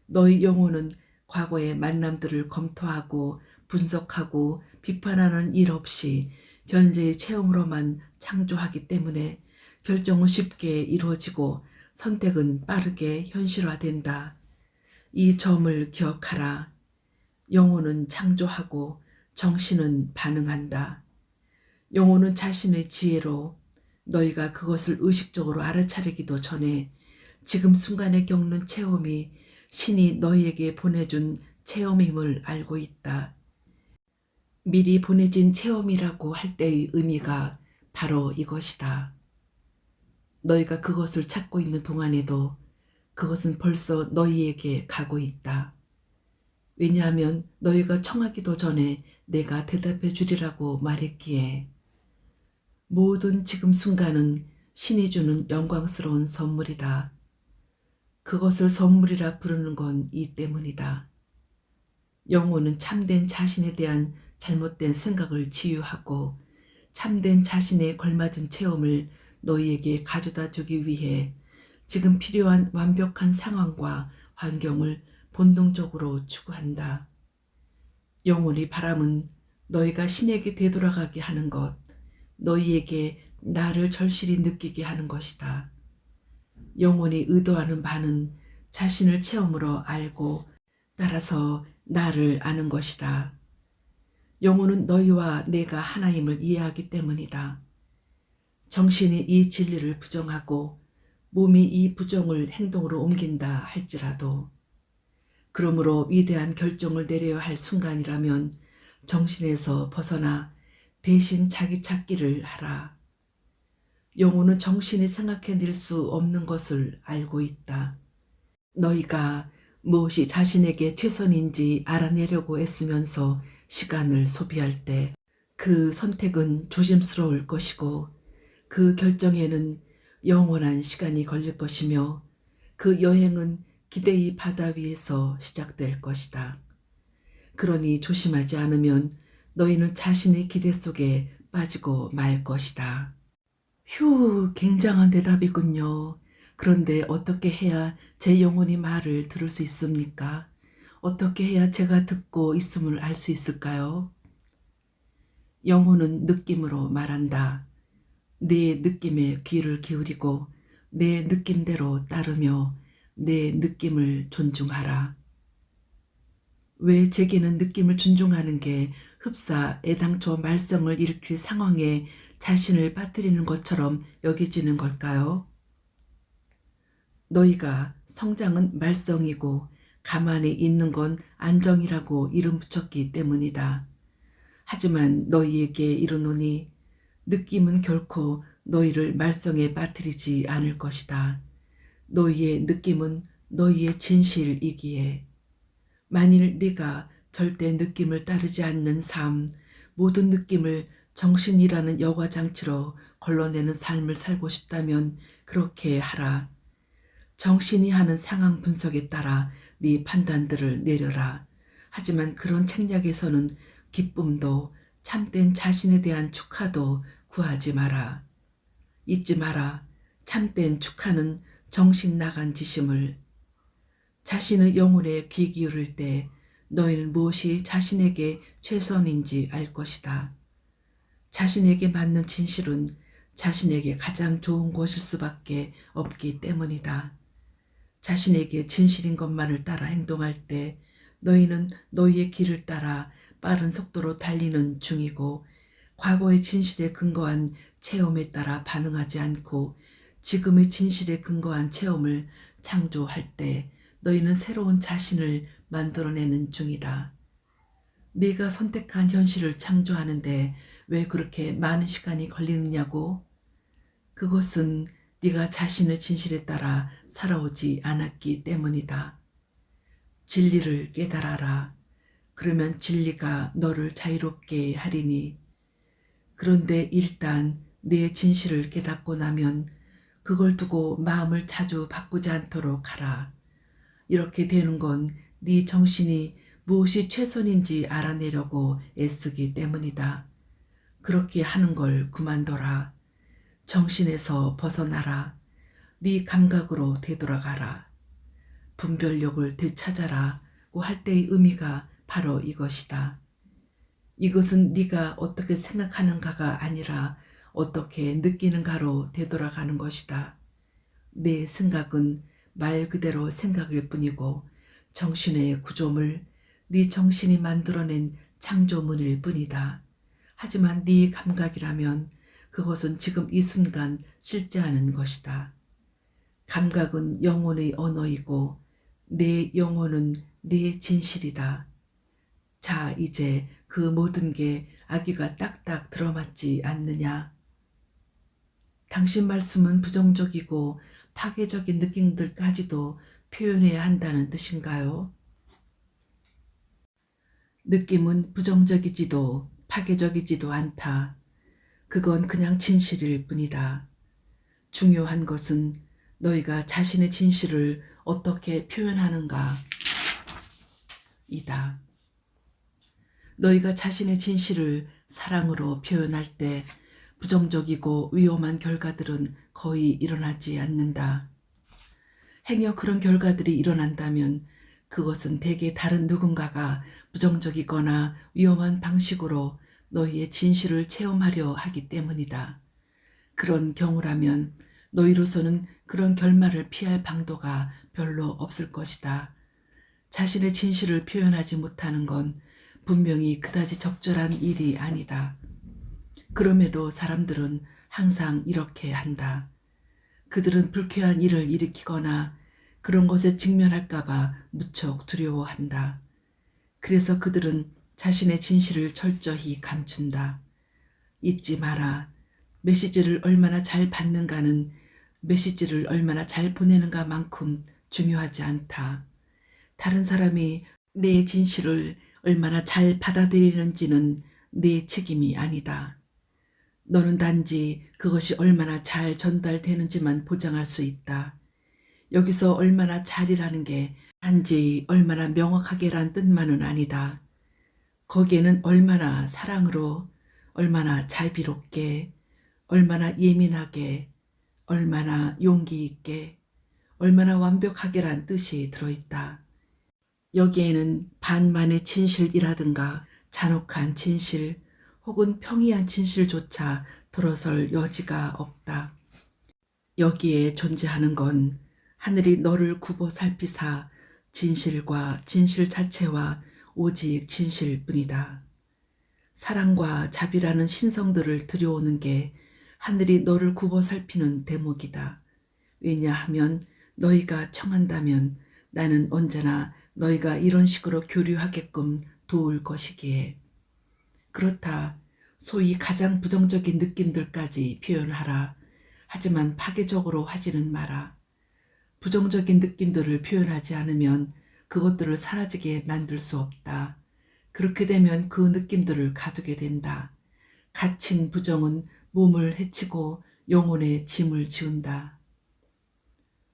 너희 영혼은 과거의 만남들을 검토하고 분석하고 비판하는 일 없이 현재의 체험으로만 창조하기 때문에 결정은 쉽게 이루어지고 선택은 빠르게 현실화된다. 이 점을 기억하라. 영혼은 창조하고 정신은 반응한다. 영혼은 자신의 지혜로 너희가 그것을 의식적으로 알아차리기도 전에 지금 순간에 겪는 체험이 신이 너희에게 보내준 체험임을 알고 있다. 미리 보내진 체험이라고 할 때의 의미가 바로 이것이다. 너희가 그것을 찾고 있는 동안에도 그것은 벌써 너희에게 가고 있다. 왜냐하면 너희가 청하기도 전에 내가 대답해 주리라고 말했기에. 모든 지금 순간은 신이 주는 영광스러운 선물이다. 그것을 선물이라 부르는 건 이 때문이다. 영혼은 참된 자신에 대한 잘못된 생각을 치유하고 참된 자신에 걸맞은 체험을 너희에게 가져다 주기 위해 지금 필요한 완벽한 상황과 환경을 본능적으로 추구한다. 영혼의 바람은 너희가 신에게 되돌아가게 하는 것, 너희에게 나를 절실히 느끼게 하는 것이다. 영혼이 의도하는 바는 자신을 체험으로 알고 따라서 나를 아는 것이다. 영혼은 너희와 내가 하나임을 이해하기 때문이다. 정신이 이 진리를 부정하고 몸이 이 부정을 행동으로 옮긴다 할지라도 그러므로 위대한 결정을 내려야 할 순간이라면 정신에서 벗어나 대신 자기 찾기를 하라. 영혼은 정신이 생각해낼 수 없는 것을 알고 있다. 너희가 무엇이 자신에게 최선인지 알아내려고 애쓰면서 시간을 소비할 때 그 선택은 조심스러울 것이고 그 결정에는 영원한 시간이 걸릴 것이며 그 여행은 기대의 바다 위에서 시작될 것이다. 그러니 조심하지 않으면 너희는 자신의 기대 속에 빠지고 말 것이다. 휴, 굉장한 대답이군요. 그런데 어떻게 해야 제 영혼이 말을 들을 수 있습니까? 어떻게 해야 제가 듣고 있음을 알 수 있을까요? 영혼은 느낌으로 말한다. 내 느낌에 귀를 기울이고 내 느낌대로 따르며 내 느낌을 존중하라. 왜 제게는 느낌을 존중하는 게 흡사 애당초 말썽을 일으킬 상황에 자신을 빠뜨리는 것처럼 여겨지는 걸까요? 너희가 성장은 말썽이고 가만히 있는 건 안정이라고 이름 붙였기 때문이다. 하지만 너희에게 이르노니 느낌은 결코 너희를 말썽에 빠뜨리지 않을 것이다. 너희의 느낌은 너희의 진실이기에. 만일 네가 절대 느낌을 따르지 않는 삶, 모든 느낌을 정신이라는 여과장치로 걸러내는 삶을 살고 싶다면 그렇게 하라. 정신이 하는 상황 분석에 따라 네 판단들을 내려라. 하지만 그런 책략에서는 기쁨도 참된 자신에 대한 축하도 구하지 마라. 잊지 마라. 참된 축하는 정신 나간 지심을. 자신의 영혼에 귀 기울일 때 너희는 무엇이 자신에게 최선인지 알 것이다. 자신에게 맞는 진실은 자신에게 가장 좋은 것일 수밖에 없기 때문이다. 자신에게 진실인 것만을 따라 행동할 때 너희는 너희의 길을 따라 빠른 속도로 달리는 중이고 과거의 진실에 근거한 체험에 따라 반응하지 않고 지금의 진실에 근거한 체험을 창조할 때 너희는 새로운 자신을 만들어내는 중이다. 네가 선택한 현실을 창조하는데 왜 그렇게 많은 시간이 걸리느냐고? 그것은 네가 자신의 진실에 따라 살아오지 않았기 때문이다. 진리를 깨달아라. 그러면 진리가 너를 자유롭게 하리니. 그런데 일단 내 진실을 깨닫고 나면 그걸 두고 마음을 자주 바꾸지 않도록 하라. 이렇게 되는 건 네 정신이 무엇이 최선인지 알아내려고 애쓰기 때문이다. 그렇게 하는 걸 그만둬라. 정신에서 벗어나라. 네 감각으로 되돌아가라. 분별력을 되찾아라고 할 때의 의미가 바로 이것이다. 이것은 네가 어떻게 생각하는가가 아니라 어떻게 느끼는가로 되돌아가는 것이다. 내 생각은 말 그대로 생각일 뿐이고 정신의 구조물, 네 정신이 만들어낸 창조물일 뿐이다. 하지만 네 감각이라면 그것은 지금 이 순간 실제하는 것이다. 감각은 영혼의 언어이고 내 영혼은 내 진실이다. 자, 이제 그 모든 게 아귀가 딱딱 들어맞지 않느냐? 당신 말씀은 부정적이고 파괴적인 느낌들까지도 표현해야 한다는 뜻인가요? 느낌은 부정적이지도 파괴적이지도 않다. 그건 그냥 진실일 뿐이다. 중요한 것은 너희가 자신의 진실을 어떻게 표현하는가 이다. 너희가 자신의 진실을 사랑으로 표현할 때 부정적이고 위험한 결과들은 거의 일어나지 않는다. 행여 그런 결과들이 일어난다면 그것은 대개 다른 누군가가 부정적이거나 위험한 방식으로 너희의 진실을 체험하려 하기 때문이다. 그런 경우라면 너희로서는 그런 결말을 피할 방도가 별로 없을 것이다. 자신의 진실을 표현하지 못하는 건 분명히 그다지 적절한 일이 아니다. 그럼에도 사람들은 항상 이렇게 한다. 그들은 불쾌한 일을 일으키거나 그런 것에 직면할까봐 무척 두려워한다. 그래서 그들은 자신의 진실을 철저히 감춘다. 잊지 마라. 메시지를 얼마나 잘 받는가는 메시지를 얼마나 잘 보내는가만큼 중요하지 않다. 다른 사람이 내 진실을 얼마나 잘 받아들이는지는 내 책임이 아니다. 너는 단지 그것이 얼마나 잘 전달되는지만 보장할 수 있다. 여기서 얼마나 잘이라는 게 단지 얼마나 명확하게란 뜻만은 아니다. 거기에는 얼마나 사랑으로, 얼마나 자비롭게, 얼마나 예민하게, 얼마나 용기 있게, 얼마나 완벽하게란 뜻이 들어있다. 여기에는 반만의 진실이라든가 잔혹한 진실 혹은 평이한 진실조차 들어설 여지가 없다. 여기에 존재하는 건 하늘이 너를 굽어 살피사 진실과 진실 자체와 오직 진실뿐이다. 사랑과 자비라는 신성들을 들여오는 게 하늘이 너를 굽어 살피는 대목이다. 왜냐하면 너희가 청한다면 나는 언제나 너희가 이런 식으로 교류하게끔 도울 것이기에. 그렇다. 소위 가장 부정적인 느낌들까지 표현하라. 하지만 파괴적으로 하지는 마라. 부정적인 느낌들을 표현하지 않으면 그것들을 사라지게 만들 수 없다. 그렇게 되면 그 느낌들을 가두게 된다. 갇힌 부정은 몸을 해치고 영혼에 짐을 지운다.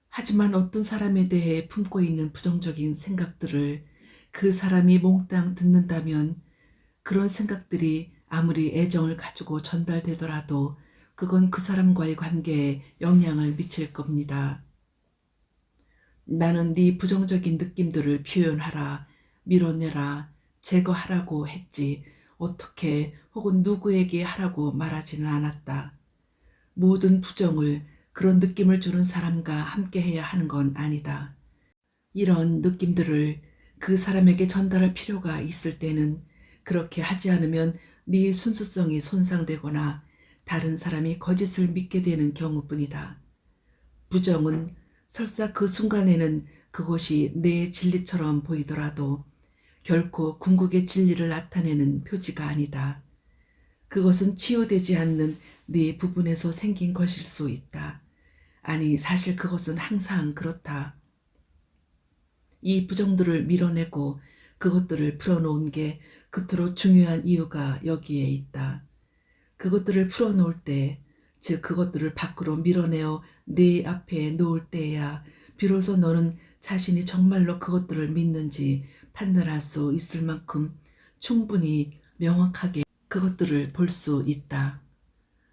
하지만 어떤 사람에 대해 품고 있는 부정적인 생각들을 그 사람이 몽땅 듣는다면 그런 생각들이 아무리 애정을 가지고 전달되더라도 그건 그 사람과의 관계에 영향을 미칠 겁니다. 나는 네 부정적인 느낌들을 표현하라, 밀어내라, 제거하라고 했지 어떻게 혹은 누구에게 하라고 말하지는 않았다. 모든 부정을 그런 느낌을 주는 사람과 함께 해야 하는 건 아니다. 이런 느낌들을 그 사람에게 전달할 필요가 있을 때는 그렇게 하지 않으면 네 순수성이 손상되거나 다른 사람이 거짓을 믿게 되는 경우뿐이다. 부정은 설사 그 순간에는 그것이 내 진리처럼 보이더라도 결코 궁극의 진리를 나타내는 표지가 아니다. 그것은 치유되지 않는 네 부분에서 생긴 것일 수 있다. 아니, 사실 그것은 항상 그렇다. 이 부정들을 밀어내고 그것들을 풀어놓은 게 그토록 중요한 이유가 여기에 있다. 그것들을 풀어놓을 때, 즉 그것들을 밖으로 밀어내어 네 앞에 놓을 때야 비로소 너는 자신이 정말로 그것들을 믿는지 판단할 수 있을 만큼 충분히 명확하게 그것들을 볼 수 있다.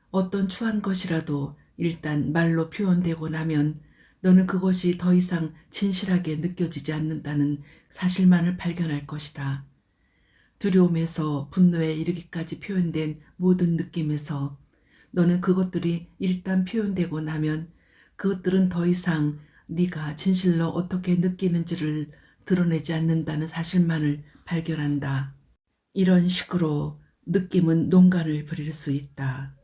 어떤 추한 것이라도 일단 말로 표현되고 나면 너는 그것이 더 이상 진실하게 느껴지지 않는다는 사실만을 발견할 것이다. 두려움에서 분노에 이르기까지 표현된 모든 느낌에서 너는 그것들이 일단 표현되고 나면 그것들은 더 이상 네가 진실로 어떻게 느끼는지를 드러내지 않는다는 사실만을 발견한다. 이런 식으로 느낌은 농간을 부릴 수 있다.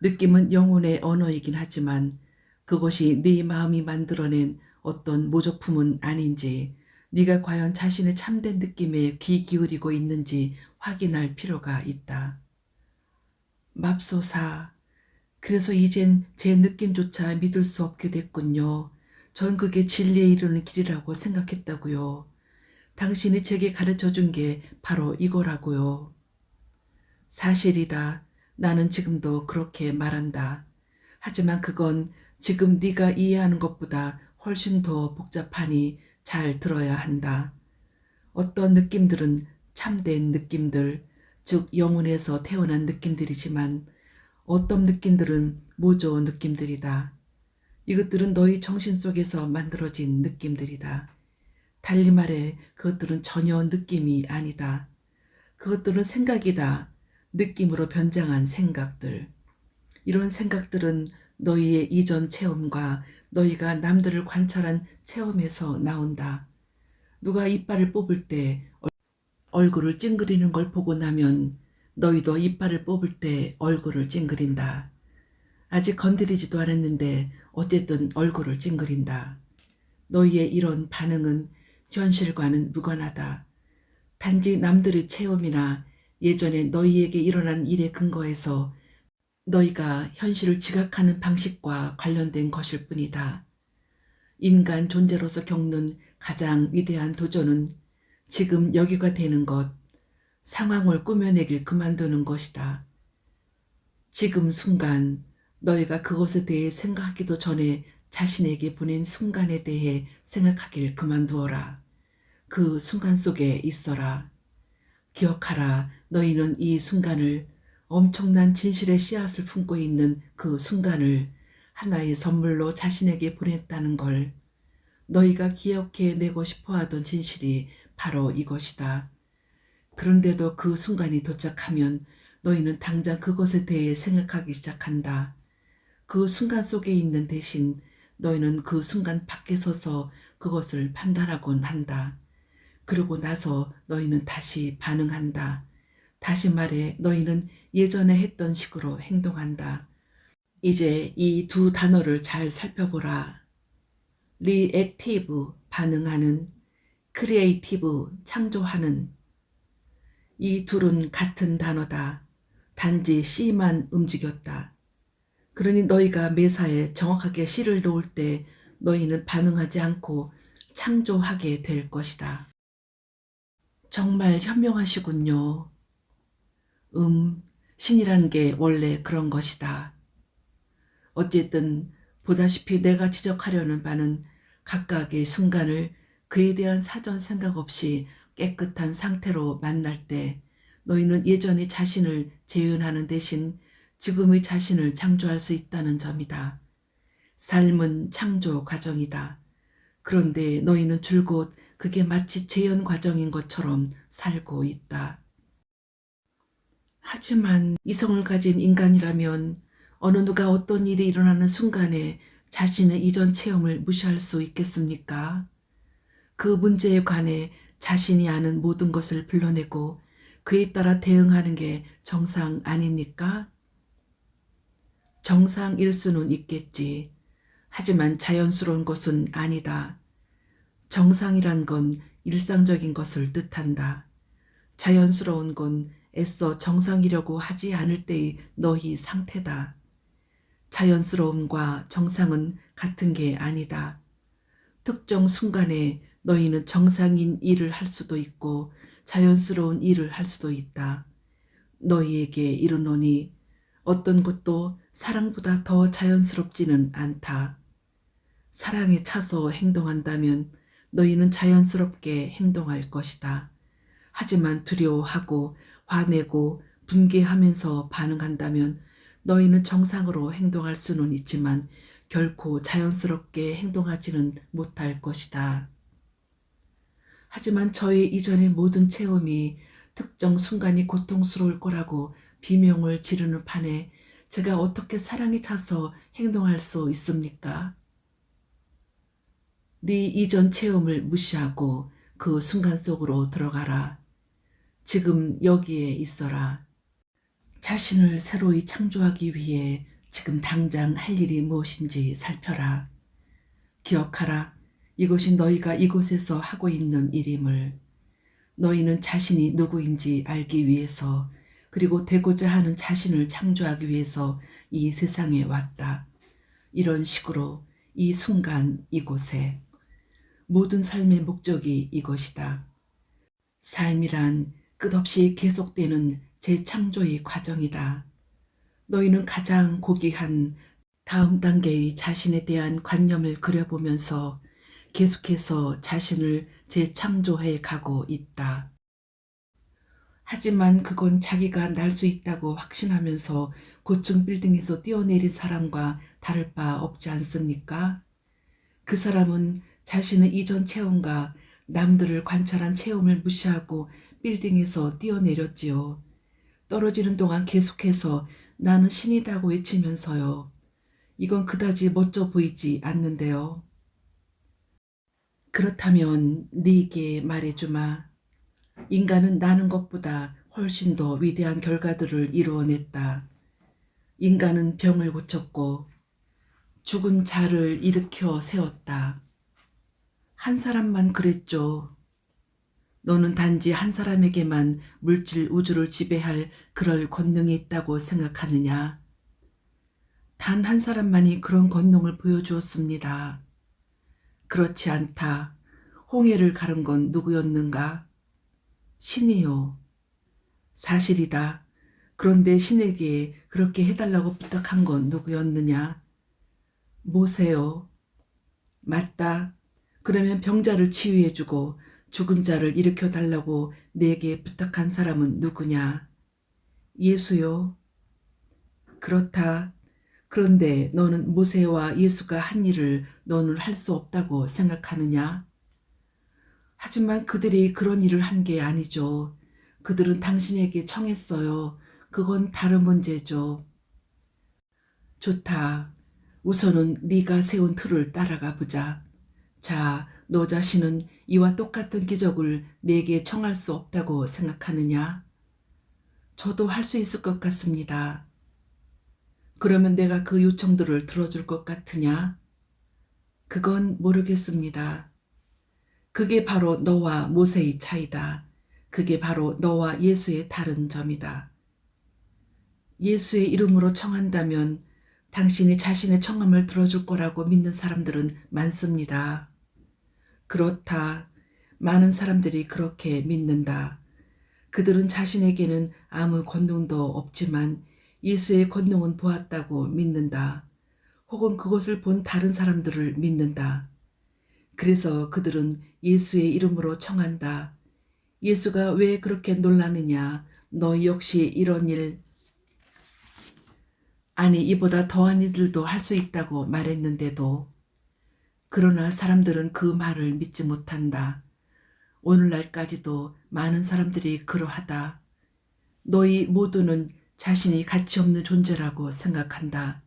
느낌은 영혼의 언어이긴 하지만 그것이 네 마음이 만들어낸 어떤 모조품은 아닌지 네가 과연 자신의 참된 느낌에 귀 기울이고 있는지 확인할 필요가 있다. 맙소사, 그래서 이젠 제 느낌조차 믿을 수 없게 됐군요. 전 그게 진리에 이르는 길이라고 생각했다고요. 당신이 제게 가르쳐준 게 바로 이거라고요. 사실이다. 나는 지금도 그렇게 말한다. 하지만 그건 지금 네가 이해하는 것보다 훨씬 더 복잡하니 잘 들어야 한다. 어떤 느낌들은 참된 느낌들, 즉 영혼에서 태어난 느낌들이지만 어떤 느낌들은 모조 느낌들이다. 이것들은 너희 정신 속에서 만들어진 느낌들이다. 달리 말해 그것들은 전혀 느낌이 아니다. 그것들은 생각이다. 느낌으로 변장한 생각들. 이런 생각들은 너희의 이전 체험과 너희가 남들을 관찰한 체험에서 나온다. 누가 이빨을 뽑을 때 얼굴을 찡그리는 걸 보고 나면 너희도 이빨을 뽑을 때 얼굴을 찡그린다. 아직 건드리지도 않았는데 어쨌든 얼굴을 찡그린다. 너희의 이런 반응은 현실과는 무관하다. 단지 남들의 체험이나 예전에 너희에게 일어난 일에 근거해서 너희가 현실을 지각하는 방식과 관련된 것일 뿐이다. 인간 존재로서 겪는 가장 위대한 도전은 지금 여기가 되는 것, 상황을 꾸며내길 그만두는 것이다. 지금 순간 너희가 그것에 대해 생각하기도 전에 자신에게 보낸 순간에 대해 생각하길 그만두어라. 그 순간 속에 있어라. 기억하라. 너희는 이 순간을 엄청난 진실의 씨앗을 품고 있는 그 순간을 하나의 선물로 자신에게 보냈다는 걸 너희가 기억해내고 싶어하던 진실이 바로 이것이다. 그런데도 그 순간이 도착하면 너희는 당장 그것에 대해 생각하기 시작한다. 그 순간 속에 있는 대신 너희는 그 순간 밖에 서서 그것을 판단하곤 한다. 그러고 나서 너희는 다시 반응한다. 다시 말해 너희는 예전에 했던 식으로 행동한다. 이제 이 두 단어를 잘 살펴보라. 리액티브, 반응하는, 크리에이티브, 창조하는. 이 둘은 같은 단어다. 단지 C만 움직였다. 그러니 너희가 매사에 정확하게 C를 놓을 때 너희는 반응하지 않고 창조하게 될 것이다. 정말 현명하시군요. 신이란 게 원래 그런 것이다. 어쨌든 보다시피 내가 지적하려는 바는 각각의 순간을 그에 대한 사전 생각 없이 깨끗한 상태로 만날 때 너희는 예전의 자신을 재현하는 대신 지금의 자신을 창조할 수 있다는 점이다. 삶은 창조 과정이다. 그런데 너희는 줄곧 그게 마치 재현 과정인 것처럼 살고 있다. 하지만 이성을 가진 인간이라면 어느 누가 어떤 일이 일어나는 순간에 자신의 이전 체험을 무시할 수 있겠습니까? 그 문제에 관해 자신이 아는 모든 것을 불러내고 그에 따라 대응하는 게 정상 아닙니까? 정상일 수는 있겠지. 하지만 자연스러운 것은 아니다. 정상이란 건 일상적인 것을 뜻한다. 자연스러운 건 애써 정상이려고 하지 않을 때의 너희 상태다. 자연스러움과 정상은 같은 게 아니다. 특정 순간에 너희는 정상인 일을 할 수도 있고 자연스러운 일을 할 수도 있다. 너희에게 이르노니 어떤 것도 사랑보다 더 자연스럽지는 않다. 사랑에 차서 행동한다면 너희는 자연스럽게 행동할 것이다. 하지만 두려워하고 화내고 분개하면서 반응한다면 너희는 정상으로 행동할 수는 있지만 결코 자연스럽게 행동하지는 못할 것이다. 하지만 저의 이전의 모든 체험이 특정 순간이 고통스러울 거라고 비명을 지르는 판에 제가 어떻게 사랑에 차서 행동할 수 있습니까? 네 이전 체험을 무시하고 그 순간 속으로 들어가라. 지금 여기에 있어라. 자신을 새로이 창조하기 위해 지금 당장 할 일이 무엇인지 살펴라. 기억하라. 이것이 너희가 이곳에서 하고 있는 일임을. 너희는 자신이 누구인지 알기 위해서 그리고 되고자 하는 자신을 창조하기 위해서 이 세상에 왔다. 이런 식으로 이 순간 이곳에 모든 삶의 목적이 이것이다. 삶이란 끝없이 계속되는 재창조의 과정이다. 너희는 가장 고귀한 다음 단계의 자신에 대한 관념을 그려보면서 계속해서 자신을 재창조해 가고 있다. 하지만 그건 자기가 날 수 있다고 확신하면서 고층 빌딩에서 뛰어내린 사람과 다를 바 없지 않습니까? 그 사람은 자신의 이전 체험과 남들을 관찰한 체험을 무시하고 빌딩에서 뛰어내렸지요. 떨어지는 동안 계속해서 나는 신이다고 외치면서요. 이건 그다지 멋져 보이지 않는데요. 그렇다면 네게 말해주마. 인간은 나는 것보다 훨씬 더 위대한 결과들을 이루어냈다. 인간은 병을 고쳤고 죽은 자를 일으켜 세웠다. 한 사람만 그랬죠. 너는 단지 한 사람에게만 물질 우주를 지배할 그럴 권능이 있다고 생각하느냐? 단 한 사람만이 그런 권능을 보여주었습니다. 그렇지 않다. 홍해를 가른 건 누구였는가? 신이요. 사실이다. 그런데 신에게 그렇게 해달라고 부탁한 건 누구였느냐? 모세요. 맞다. 그러면 병자를 치유해주고 죽은 자를 일으켜달라고 내게 부탁한 사람은 누구냐? 예수요. 그렇다. 그런데 너는 모세와 예수가 한 일을 너는 할 수 없다고 생각하느냐? 하지만 그들이 그런 일을 한 게 아니죠. 그들은 당신에게 청했어요. 그건 다른 문제죠. 좋다. 우선은 네가 세운 틀을 따라가 보자. 자, 너 자신은 이와 똑같은 기적을 내게 청할 수 없다고 생각하느냐? 저도 할 수 있을 것 같습니다. 그러면 내가 그 요청들을 들어줄 것 같으냐? 그건 모르겠습니다. 그게 바로 너와 모세의 차이다. 그게 바로 너와 예수의 다른 점이다. 예수의 이름으로 청한다면 당신이 자신의 청함을 들어줄 거라고 믿는 사람들은 많습니다. 그렇다. 많은 사람들이 그렇게 믿는다. 그들은 자신에게는 아무 권능도 없지만 예수의 권능은 보았다고 믿는다. 혹은 그것을 본 다른 사람들을 믿는다. 그래서 그들은 예수의 이름으로 청한다. 예수가 왜 그렇게 놀라느냐? 너 역시 이런 일, 아니 이보다 더한 일들도 할 수 있다고 말했는데도. 그러나 사람들은 그 말을 믿지 못한다. 오늘날까지도 많은 사람들이 그러하다. 너희 모두는 자신이 가치 없는 존재라고 생각한다.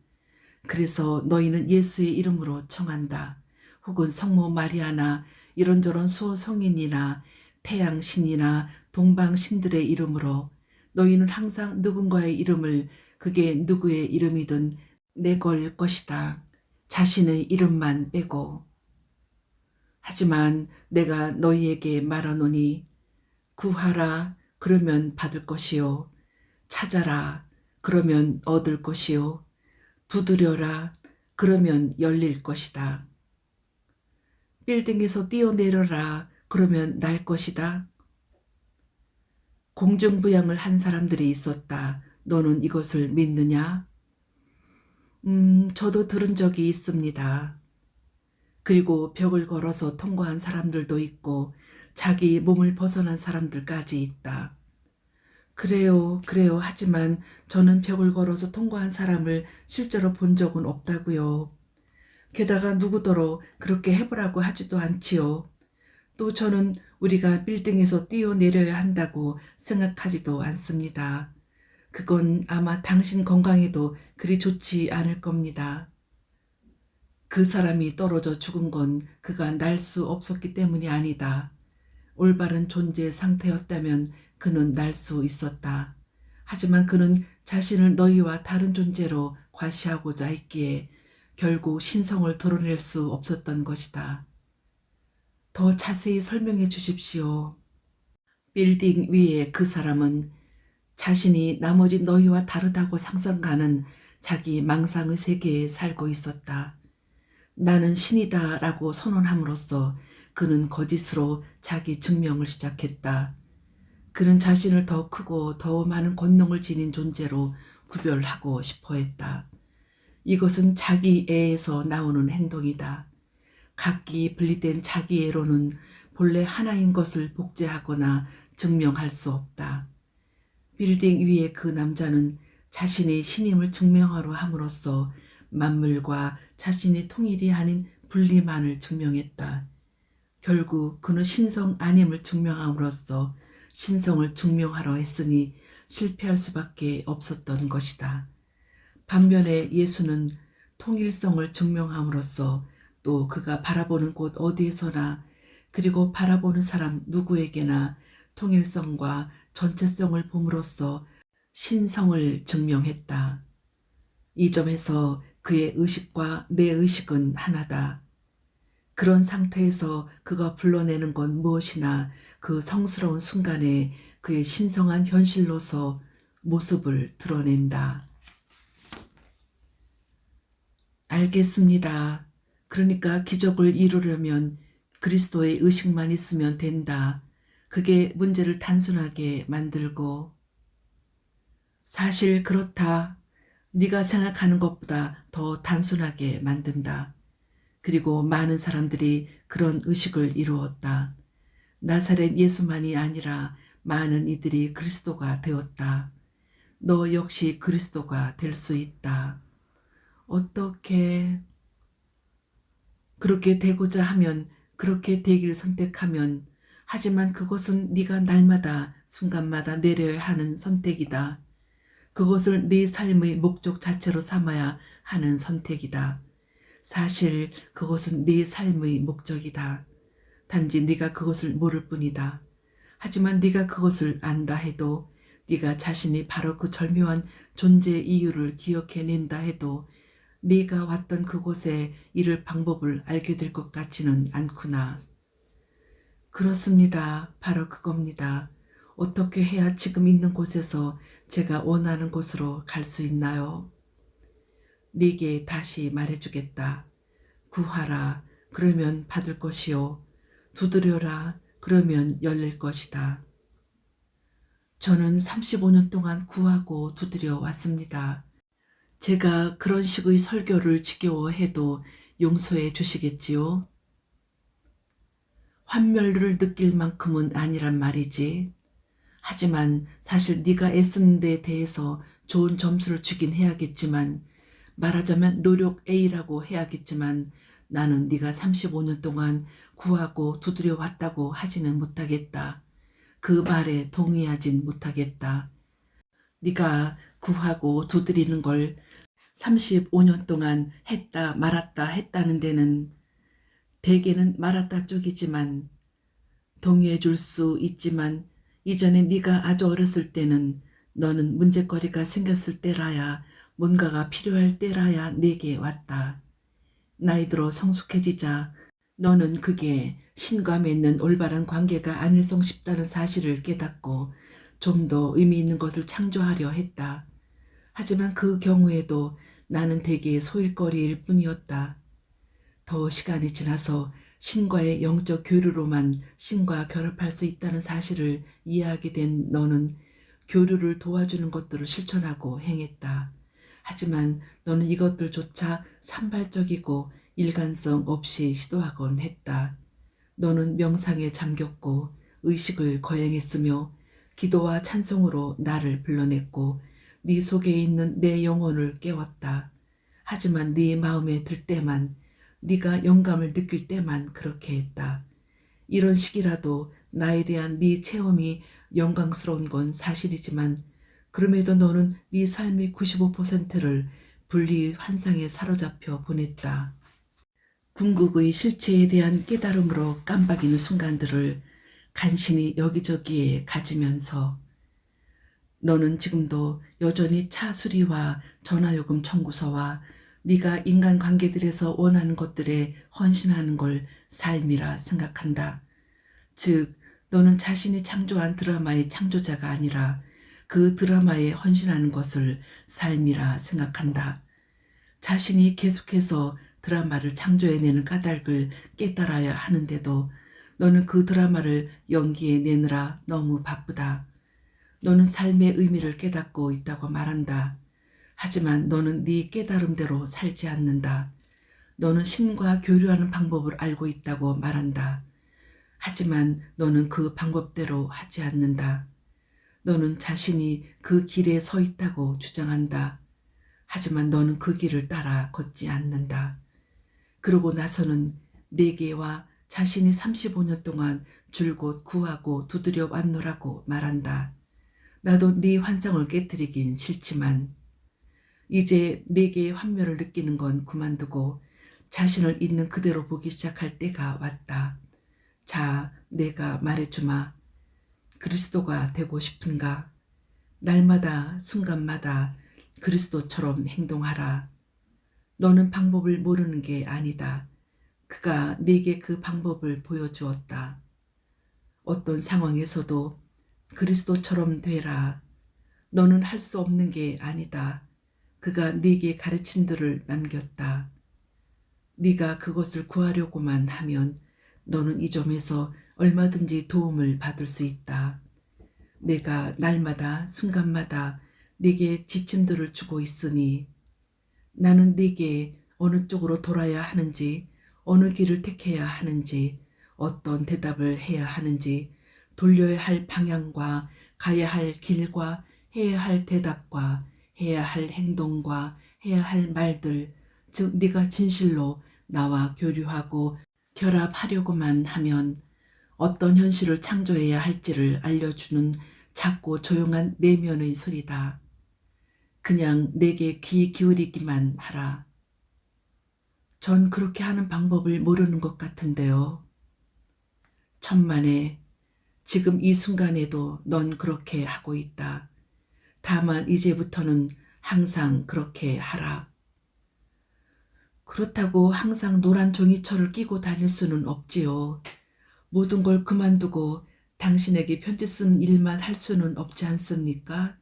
그래서 너희는 예수의 이름으로 청한다. 혹은 성모 마리아나 이런저런 수호 성인이나 태양신이나 동방신들의 이름으로 너희는 항상 누군가의 이름을 그게 누구의 이름이든 내걸 것이다. 자신의 이름만 빼고. 하지만 내가 너희에게 말하노니 구하라 그러면 받을 것이요. 찾아라 그러면 얻을 것이요. 두드려라 그러면 열릴 것이다. 빌딩에서 뛰어내려라 그러면 날 것이다. 공중부양을 한 사람들이 있었다. 너는 이것을 믿느냐? 저도 들은 적이 있습니다. 그리고 벽을 걸어서 통과한 사람들도 있고 자기 몸을 벗어난 사람들까지 있다. 그래요, 그래요. 하지만 저는 벽을 걸어서 통과한 사람을 실제로 본 적은 없다고요. 게다가 누구더러 그렇게 해보라고 하지도 않지요. 또 저는 우리가 빌딩에서 뛰어내려야 한다고 생각하지도 않습니다. 그건 아마 당신 건강에도 그리 좋지 않을 겁니다. 그 사람이 떨어져 죽은 건 그가 날 수 없었기 때문이 아니다. 올바른 존재 상태였다면 그는 날 수 있었다. 하지만 그는 자신을 너희와 다른 존재로 과시하고자 했기에 결국 신성을 드러낼 수 없었던 것이다. 더 자세히 설명해 주십시오. 빌딩 위에 그 사람은 자신이 나머지 너희와 다르다고 상상하는 자기 망상의 세계에 살고 있었다. 나는 신이다 라고 선언함으로써 그는 거짓으로 자기 증명을 시작했다. 그는 자신을 더 크고 더 많은 권능을 지닌 존재로 구별하고 싶어 했다. 이것은 자기애에서 나오는 행동이다. 각기 분리된 자기애로는 본래 하나인 것을 복제하거나 증명할 수 없다. 빌딩 위에 그 남자는 자신의 신임을 증명하려 함으로써 만물과 자신이 통일이 아닌 분리만을 증명했다. 결국 그는 신성 아님을 증명함으로써 신성을 증명하려 했으니 실패할 수밖에 없었던 것이다. 반면에 예수는 통일성을 증명함으로써 또 그가 바라보는 곳 어디에서나 그리고 바라보는 사람 누구에게나 통일성과 전체성을 봄으로써 신성을 증명했다. 이 점에서 그의 의식과 내 의식은 하나다. 그런 상태에서 그가 불러내는 건 무엇이나 그 성스러운 순간에 그의 신성한 현실로서 모습을 드러낸다. 알겠습니다. 그러니까 기적을 이루려면 그리스도의 의식만 있으면 된다. 그게 문제를 단순하게 만들고. 사실 그렇다. 네가 생각하는 것보다 더 단순하게 만든다. 그리고 많은 사람들이 그런 의식을 이루었다. 나사렛 예수만이 아니라 많은 이들이 그리스도가 되었다. 너 역시 그리스도가 될 수 있다. 어떻게 그렇게 되고자 하면 그렇게 되기를 선택하면 하지만 그것은 네가 날마다 순간마다 내려야 하는 선택이다. 그것을 네 삶의 목적 자체로 삼아야 하는 선택이다. 사실 그것은 네 삶의 목적이다. 단지 네가 그것을 모를 뿐이다. 하지만 네가 그것을 안다 해도 네가 자신이 바로 그 절묘한 존재 이유를 기억해낸다 해도 네가 왔던 그곳에 이를 방법을 알게 될 것 같지는 않구나. 그렇습니다. 바로 그겁니다. 어떻게 해야 지금 있는 곳에서 제가 원하는 곳으로 갈 수 있나요? 네게 다시 말해주겠다. 구하라. 그러면 받을 것이요. 두드려라. 그러면 열릴 것이다. 저는 35년 동안 구하고 두드려 왔습니다. 제가 그런 식의 설교를 지겨워해도 용서해 주시겠지요? 환멸을 느낄 만큼은 아니란 말이지. 하지만 사실 네가 애쓰는 데 대해서 좋은 점수를 주긴 해야겠지만 말하자면 노력 A라고 해야겠지만 나는 네가 35년 동안 구하고 두드려 왔다고 하지는 못하겠다. 그 말에 동의하진 못하겠다. 네가 구하고 두드리는 걸 35년 동안 했다 말았다 했다는 데는 대개는 말았다 쪽이지만 동의해 줄 수 있지만 이전에 네가 아주 어렸을 때는 너는 문제거리가 생겼을 때라야 뭔가가 필요할 때라야 내게 왔다. 나이 들어 성숙해지자 너는 그게 신과 맺는 올바른 관계가 아닐성 싶다는 사실을 깨닫고 좀 더 의미 있는 것을 창조하려 했다. 하지만 그 경우에도 나는 대개 소일거리일 뿐이었다. 더 시간이 지나서 신과의 영적 교류로만 신과 결합할 수 있다는 사실을 이해하게 된 너는 교류를 도와주는 것들을 실천하고 행했다. 하지만 너는 이것들조차 산발적이고 일관성 없이 시도하곤 했다. 너는 명상에 잠겼고 의식을 거행했으며 기도와 찬송으로 나를 불러냈고 네 속에 있는 내 영혼을 깨웠다. 하지만 네 마음에 들 때만 네가 영감을 느낄 때만 그렇게 했다. 이런 식이라도 나에 대한 네 체험이 영광스러운 건 사실이지만 그럼에도 너는 네 삶의 95%를 분리의 환상에 사로잡혀 보냈다. 궁극의 실체에 대한 깨달음으로 깜박이는 순간들을 간신히 여기저기에 가지면서 너는 지금도 여전히 차 수리와 전화요금 청구서와 네가 인간관계들에서 원하는 것들에 헌신하는 걸 삶이라 생각한다. 즉 너는 자신이 창조한 드라마의 창조자가 아니라 그 드라마에 헌신하는 것을 삶이라 생각한다. 자신이 계속해서 드라마를 창조해내는 까닭을 깨달아야 하는데도 너는 그 드라마를 연기해내느라 너무 바쁘다. 너는 삶의 의미를 깨닫고 있다고 말한다. 하지만 너는 네 깨달음대로 살지 않는다. 너는 신과 교류하는 방법을 알고 있다고 말한다. 하지만 너는 그 방법대로 하지 않는다. 너는 자신이 그 길에 서 있다고 주장한다. 하지만 너는 그 길을 따라 걷지 않는다. 그러고 나서는 내게와 자신이 35년 동안 줄곧 구하고 두드려 왔노라고 말한다. 나도 네 환상을 깨뜨리긴 싫지만 이제 내게 환멸을 느끼는 건 그만두고 자신을 있는 그대로 보기 시작할 때가 왔다. 자, 내가 말해주마. 그리스도가 되고 싶은가? 날마다 순간마다 그리스도처럼 행동하라. 너는 방법을 모르는 게 아니다. 그가 네게 그 방법을 보여주었다. 어떤 상황에서도 그리스도처럼 되라. 너는 할 수 없는 게 아니다. 그가 네게 가르침들을 남겼다. 네가 그것을 구하려고만 하면 너는 이 점에서 얼마든지 도움을 받을 수 있다. 내가 날마다 순간마다 네게 지침들을 주고 있으니 나는 네게 어느 쪽으로 돌아야 하는지 어느 길을 택해야 하는지 어떤 대답을 해야 하는지 돌려야 할 방향과 가야 할 길과 해야 할 대답과 해야 할 행동과 해야 할 말들, 즉 네가 진실로 나와 교류하고 결합하려고만 하면 어떤 현실을 창조해야 할지를 알려주는 작고 조용한 내면의 소리다. 그냥 내게 귀 기울이기만 하라. 전 그렇게 하는 방법을 모르는 것 같은데요. 천만에 지금 이 순간에도 넌 그렇게 하고 있다. 다만 이제부터는 항상 그렇게 하라. 그렇다고 항상 노란 종이철을 끼고 다닐 수는 없지요. 모든 걸 그만두고 당신에게 편지 쓰는 일만 할 수는 없지 않습니까?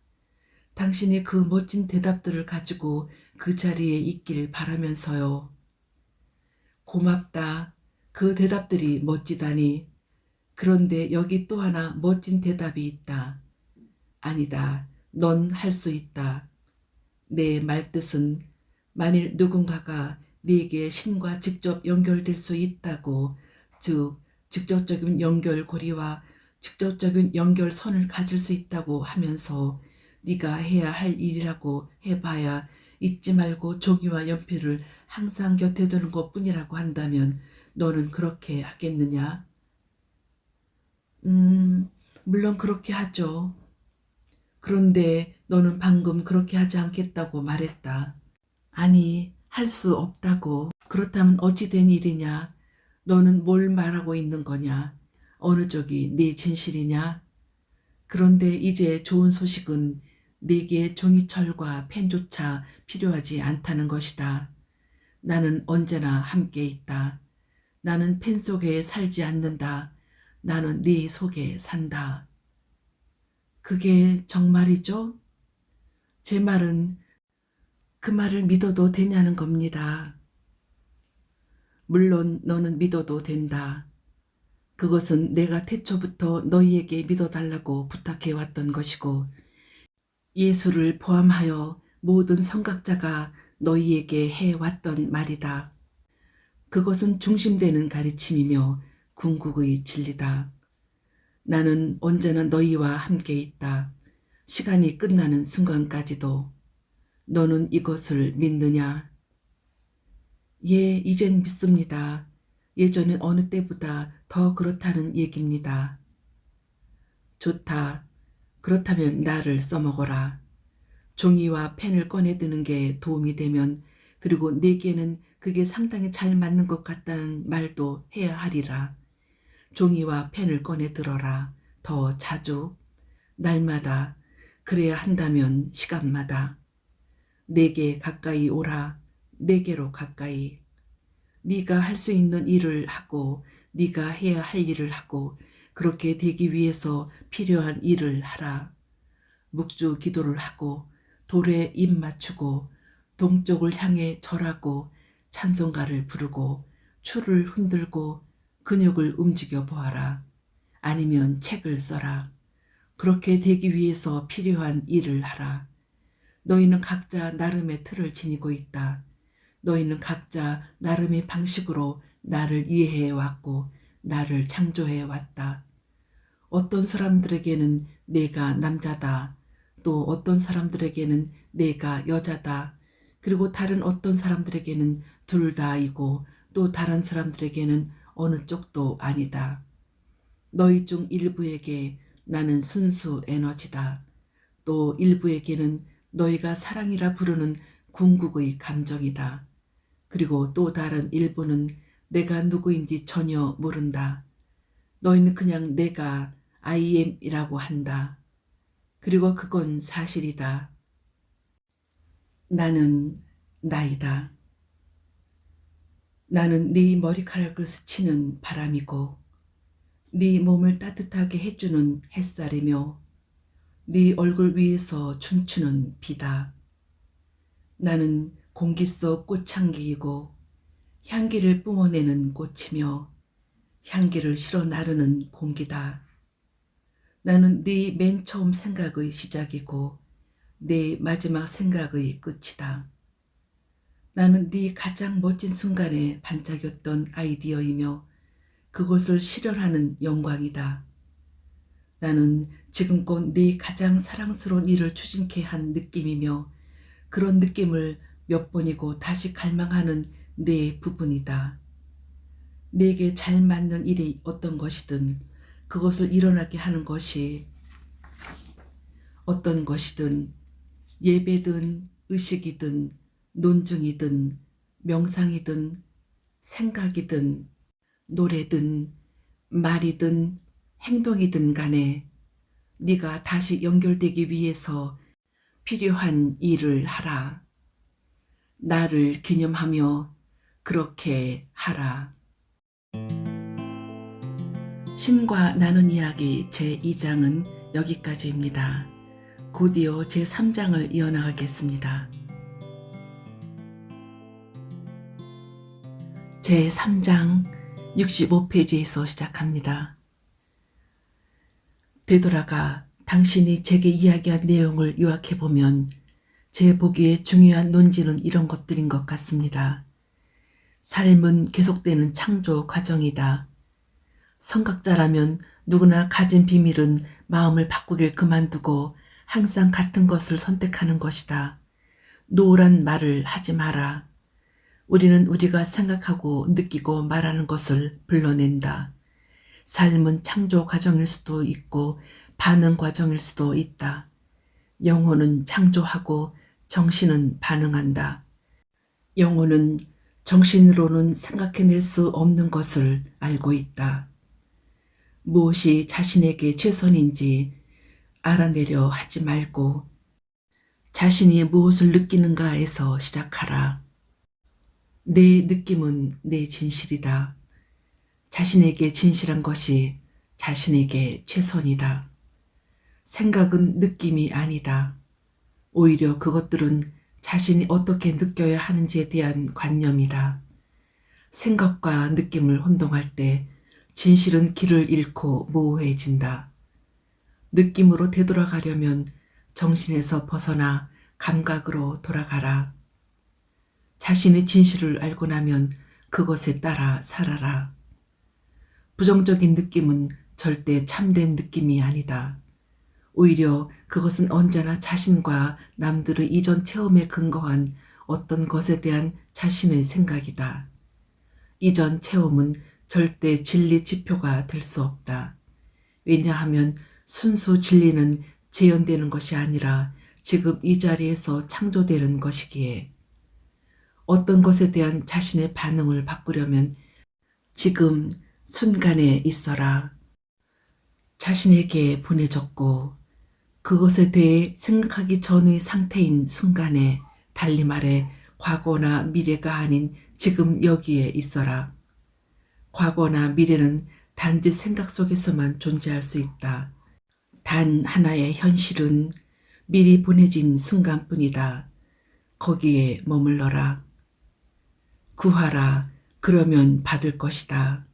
당신이 그 멋진 대답들을 가지고 그 자리에 있길 바라면서요. 고맙다. 그 대답들이 멋지다니. 그런데 여기 또 하나 멋진 대답이 있다. 아니다. 넌 할 수 있다. 내 말뜻은 만일 누군가가 네게 신과 직접 연결될 수 있다고, 즉 직접적인 연결고리와 직접적인 연결선을 가질 수 있다고 하면서 네가 해야 할 일이라고 해봐야 잊지 말고 종이와 연필을 항상 곁에 두는 것뿐이라고 한다면 너는 그렇게 하겠느냐? 물론 그렇게 하죠. 그런데 너는 방금 그렇게 하지 않겠다고 말했다. 아니, 할 수 없다고. 그렇다면 어찌 된 일이냐? 너는 뭘 말하고 있는 거냐? 어느 쪽이 네 진실이냐? 그런데 이제 좋은 소식은 네게 종이철과 펜조차 필요하지 않다는 것이다. 나는 언제나 함께 있다. 나는 펜 속에 살지 않는다. 나는 네 속에 산다. 그게 정말이죠? 제 말은 그 말을 믿어도 되냐는 겁니다. 물론 너는 믿어도 된다. 그것은 내가 태초부터 너희에게 믿어달라고 부탁해왔던 것이고 예수를 포함하여 모든 선각자가 너희에게 해왔던 말이다. 그것은 중심되는 가르침이며 궁극의 진리다. 나는 언제나 너희와 함께 있다. 시간이 끝나는 순간까지도. 너는 이것을 믿느냐? 예, 이젠 믿습니다. 예전에 어느 때보다 더 그렇다는 얘기입니다. 좋다. 그렇다면 나를 써먹어라. 종이와 펜을 꺼내드는 게 도움이 되면 그리고 내게는 그게 상당히 잘 맞는 것 같다는 말도 해야 하리라. 종이와 펜을 꺼내들어라. 더 자주. 날마다. 그래야 한다면 시간마다. 내게 가까이 오라. 내게로 가까이. 네가 할 수 있는 일을 하고 네가 해야 할 일을 하고 그렇게 되기 위해서 필요한 일을 하라. 묵주 기도를 하고 돌에 입 맞추고 동쪽을 향해 절하고 찬송가를 부르고 추를 흔들고 근육을 움직여 보아라. 아니면 책을 써라. 그렇게 되기 위해서 필요한 일을 하라. 너희는 각자 나름의 틀을 지니고 있다. 너희는 각자 나름의 방식으로 나를 이해해 왔고 나를 창조해 왔다. 어떤 사람들에게는 내가 남자다. 또 어떤 사람들에게는 내가 여자다. 그리고 다른 어떤 사람들에게는 둘 다이고 또 다른 사람들에게는 어느 쪽도 아니다. 너희 중 일부에게 나는 순수 에너지다. 또 일부에게는 너희가 사랑이라 부르는 궁극의 감정이다. 그리고 또 다른 일부는 내가 누구인지 전혀 모른다. 너희는 그냥 내가 I am이라고 한다. 그리고 그건 사실이다. 나는 나이다. 나는 네 머리카락을 스치는 바람이고 네 몸을 따뜻하게 해주는 햇살이며 네 얼굴 위에서 춤추는 비다. 나는 공기 속 꽃향기이고 향기를 뿜어내는 꽃이며 향기를 실어 나르는 공기다. 나는 네 맨 처음 생각의 시작이고 네 마지막 생각의 끝이다. 나는 네 가장 멋진 순간에 반짝였던 아이디어이며 그것을 실현하는 영광이다. 나는 지금껏 네 가장 사랑스러운 일을 추진케 한 느낌이며 그런 느낌을 몇 번이고 다시 갈망하는 내 부분이다. 내게 잘 맞는 일이 어떤 것이든 그것을 일어나게 하는 것이 어떤 것이든 예배든 의식이든 논증이든 명상이든 생각이든 노래든 말이든 행동이든 간에 네가 다시 연결되기 위해서 필요한 일을 하라. 나를 기념하며 그렇게 하라. 신과 나눈 이야기 제2장은 여기까지입니다. 곧이어 제3장을 이어나가겠습니다. 제3장 65페이지에서 시작합니다. 되돌아가 당신이 제게 이야기한 내용을 요약해보면 제 보기에 중요한 논지는 이런 것들인 것 같습니다. 삶은 계속되는 창조 과정이다. 성각자라면 누구나 가진 비밀은 마음을 바꾸길 그만두고 항상 같은 것을 선택하는 것이다. 노란 말을 하지 마라. 우리는 우리가 생각하고 느끼고 말하는 것을 불러낸다. 삶은 창조 과정일 수도 있고 반응 과정일 수도 있다. 영혼은 창조하고 정신은 반응한다. 영혼은 정신으로는 생각해낼 수 없는 것을 알고 있다. 무엇이 자신에게 최선인지 알아내려 하지 말고 자신이 무엇을 느끼는가에서 시작하라. 내 느낌은 내 진실이다. 자신에게 진실한 것이 자신에게 최선이다. 생각은 느낌이 아니다. 오히려 그것들은 자신이 어떻게 느껴야 하는지에 대한 관념이다. 생각과 느낌을 혼동할 때 진실은 길을 잃고 모호해진다. 느낌으로 되돌아가려면 정신에서 벗어나 감각으로 돌아가라. 자신의 진실을 알고 나면 그것에 따라 살아라. 부정적인 느낌은 절대 참된 느낌이 아니다. 오히려 그것은 언제나 자신과 남들의 이전 체험에 근거한 어떤 것에 대한 자신의 생각이다. 이전 체험은 절대 진리 지표가 될 수 없다. 왜냐하면 순수 진리는 재현되는 것이 아니라 지금 이 자리에서 창조되는 것이기에 어떤 것에 대한 자신의 반응을 바꾸려면 지금 순간에 있어라. 자신에게 보내졌고 그것에 대해 생각하기 전의 상태인 순간에 달리 말해 과거나 미래가 아닌 지금 여기에 있어라. 과거나 미래는 단지 생각 속에서만 존재할 수 있다. 단 하나의 현실은 미리 보내진 순간뿐이다. 거기에 머물러라. 구하라. 그러면 받을 것이다.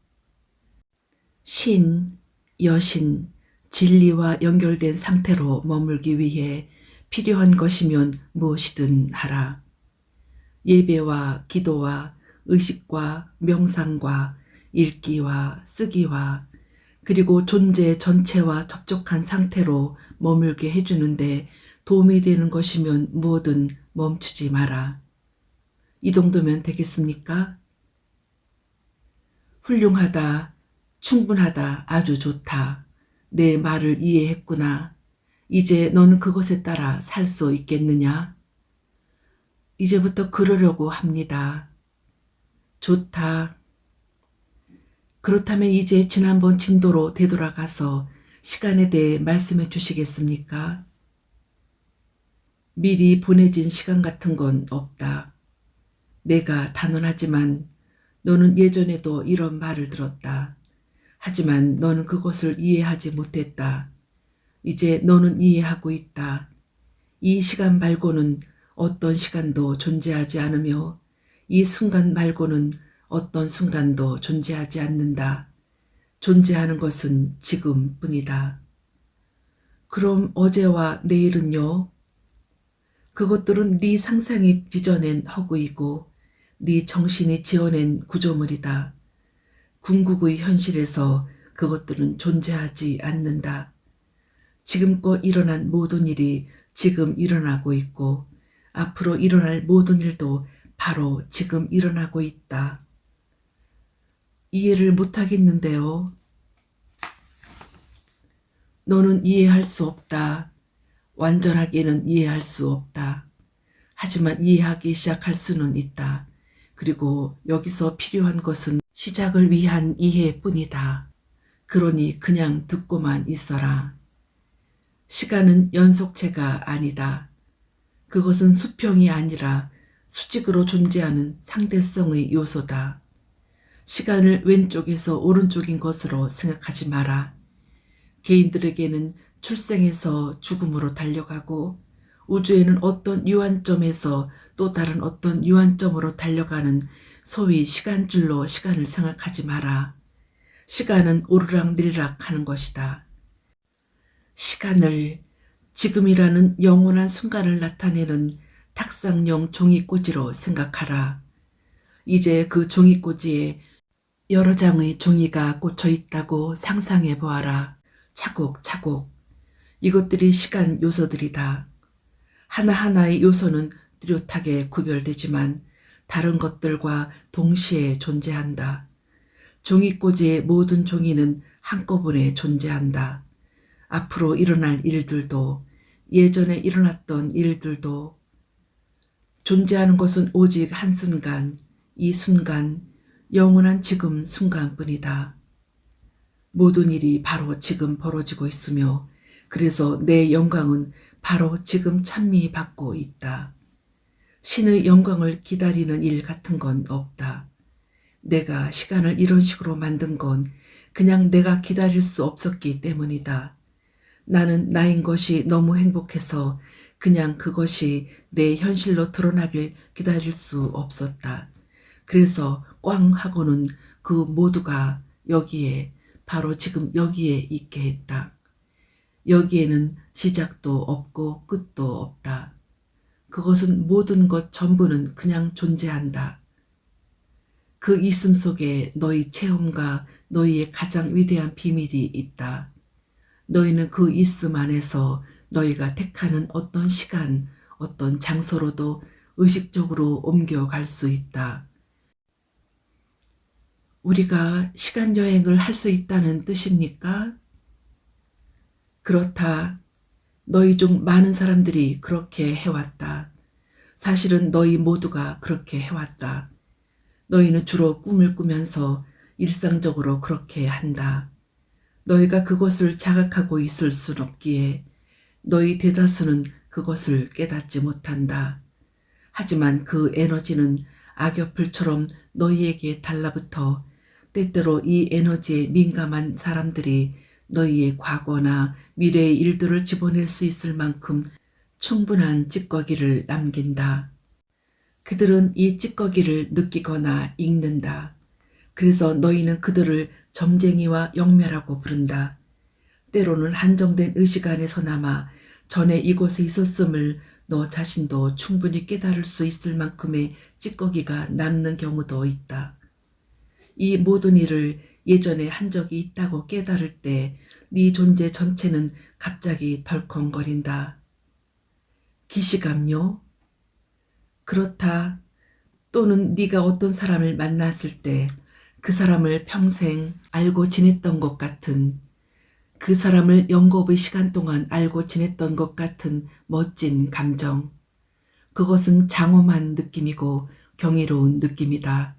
신, 여신, 진리와 연결된 상태로 머물기 위해 필요한 것이면 무엇이든 하라. 예배와 기도와 의식과 명상과 읽기와 쓰기와 그리고 존재 전체와 접촉한 상태로 머물게 해주는데 도움이 되는 것이면 뭐든 멈추지 마라. 이 정도면 되겠습니까? 훌륭하다, 충분하다, 아주 좋다. 내 말을 이해했구나. 이제 너는 그것에 따라 살 수 있겠느냐? 이제부터 그러려고 합니다. 좋다. 그렇다면 이제 지난번 진도로 되돌아가서 시간에 대해 말씀해 주시겠습니까? 미리 보내진 시간 같은 건 없다. 내가 단언하지만 너는 예전에도 이런 말을 들었다. 하지만 너는 그것을 이해하지 못했다. 이제 너는 이해하고 있다. 이 시간 말고는 어떤 시간도 존재하지 않으며 이 순간 말고는 어떤 순간도 존재하지 않는다. 존재하는 것은 지금뿐이다. 그럼 어제와 내일은요? 그것들은 네 상상이 빚어낸 허구이고 네 정신이 지어낸 구조물이다. 궁극의 현실에서 그것들은 존재하지 않는다. 지금껏 일어난 모든 일이 지금 일어나고 있고 앞으로 일어날 모든 일도 바로 지금 일어나고 있다. 이해를 못하겠는데요. 너는 이해할 수 없다. 완전하게는 이해할 수 없다. 하지만 이해하기 시작할 수는 있다. 그리고 여기서 필요한 것은 시작을 위한 이해뿐이다. 그러니 그냥 듣고만 있어라. 시간은 연속체가 아니다. 그것은 수평이 아니라 수직으로 존재하는 상대성의 요소다. 시간을 왼쪽에서 오른쪽인 것으로 생각하지 마라. 개인들에게는 출생에서 죽음으로 달려가고 우주에는 어떤 유한점에서 또 다른 어떤 유한점으로 달려가는 소위 시간줄로 시간을 생각하지 마라. 시간은 오르락내리락 하는 것이다. 시간을 지금이라는 영원한 순간을 나타내는 탁상용 종이꽂이로 생각하라. 이제 그 종이꽂이에 여러 장의 종이가 꽂혀 있다고 상상해 보아라. 차곡차곡. 이것들이 시간 요소들이다. 하나하나의 요소는 뚜렷하게 구별되지만 다른 것들과 동시에 존재한다. 종이꽂이의 모든 종이는 한꺼번에 존재한다. 앞으로 일어날 일들도 예전에 일어났던 일들도 존재하는 것은 오직 한순간, 이 순간, 영원한 지금 순간뿐이다. 모든 일이 바로 지금 벌어지고 있으며 그래서 내 영광은 바로 지금 찬미 받고 있다. 신의 영광을 기다리는 일 같은 건 없다. 내가 시간을 이런 식으로 만든 건 그냥 내가 기다릴 수 없었기 때문이다. 나는 나인 것이 너무 행복해서 그냥 그것이 내 현실로 드러나길 기다릴 수 없었다. 그래서 꽝 하고는 그 모두가 여기에 바로 지금 여기에 있게 했다. 여기에는 시작도 없고 끝도 없다. 그것은 모든 것 전부는 그냥 존재한다. 그 있음 속에 너희 체험과 너희의 가장 위대한 비밀이 있다. 너희는 그 있음 안에서 너희가 택하는 어떤 시간, 어떤 장소로도 의식적으로 옮겨갈 수 있다. 우리가 시간 여행을 할 수 있다는 뜻입니까? 그렇다. 너희 중 많은 사람들이 그렇게 해왔다. 사실은 너희 모두가 그렇게 해왔다. 너희는 주로 꿈을 꾸면서 일상적으로 그렇게 한다. 너희가 그것을 자각하고 있을 순 없기에 너희 대다수는 그것을 깨닫지 못한다. 하지만 그 에너지는 악엽불처럼 너희에게 달라붙어 때때로 이 에너지에 민감한 사람들이 너희의 과거나 미래의 일들을 집어낼 수 있을 만큼 충분한 찌꺼기를 남긴다. 그들은 이 찌꺼기를 느끼거나 읽는다. 그래서 너희는 그들을 점쟁이와 영매라고 부른다. 때로는 한정된 의식 안에서나마 전에 이곳에 있었음을 너 자신도 충분히 깨달을 수 있을 만큼의 찌꺼기가 남는 경우도 있다. 이 모든 일을 예전에 한 적이 있다고 깨달을 때 네 존재 전체는 갑자기 덜컹거린다. 기시감요? 그렇다. 또는 네가 어떤 사람을 만났을 때 그 사람을 평생 알고 지냈던 것 같은, 그 사람을 영겁의 시간 동안 알고 지냈던 것 같은 멋진 감정. 그것은 장엄한 느낌이고 경이로운 느낌이다.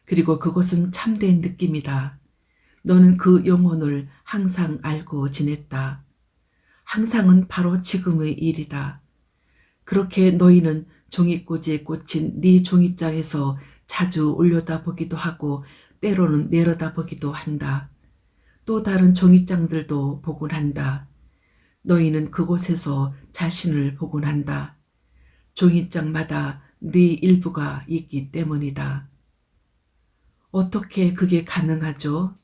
그리고 그것은 참된 느낌이다. 너는 그 영혼을 항상 알고 지냈다. 항상은 바로 지금의 일이다. 그렇게 너희는 종이꽂이에 꽂힌 네 종이장에서 자주 올려다보기도 하고 때로는 내려다보기도 한다. 또 다른 종이장들도 보곤 한다. 너희는 그곳에서 자신을 보곤 한다. 종이장마다 네 일부가 있기 때문이다. 어떻게 그게 가능하죠?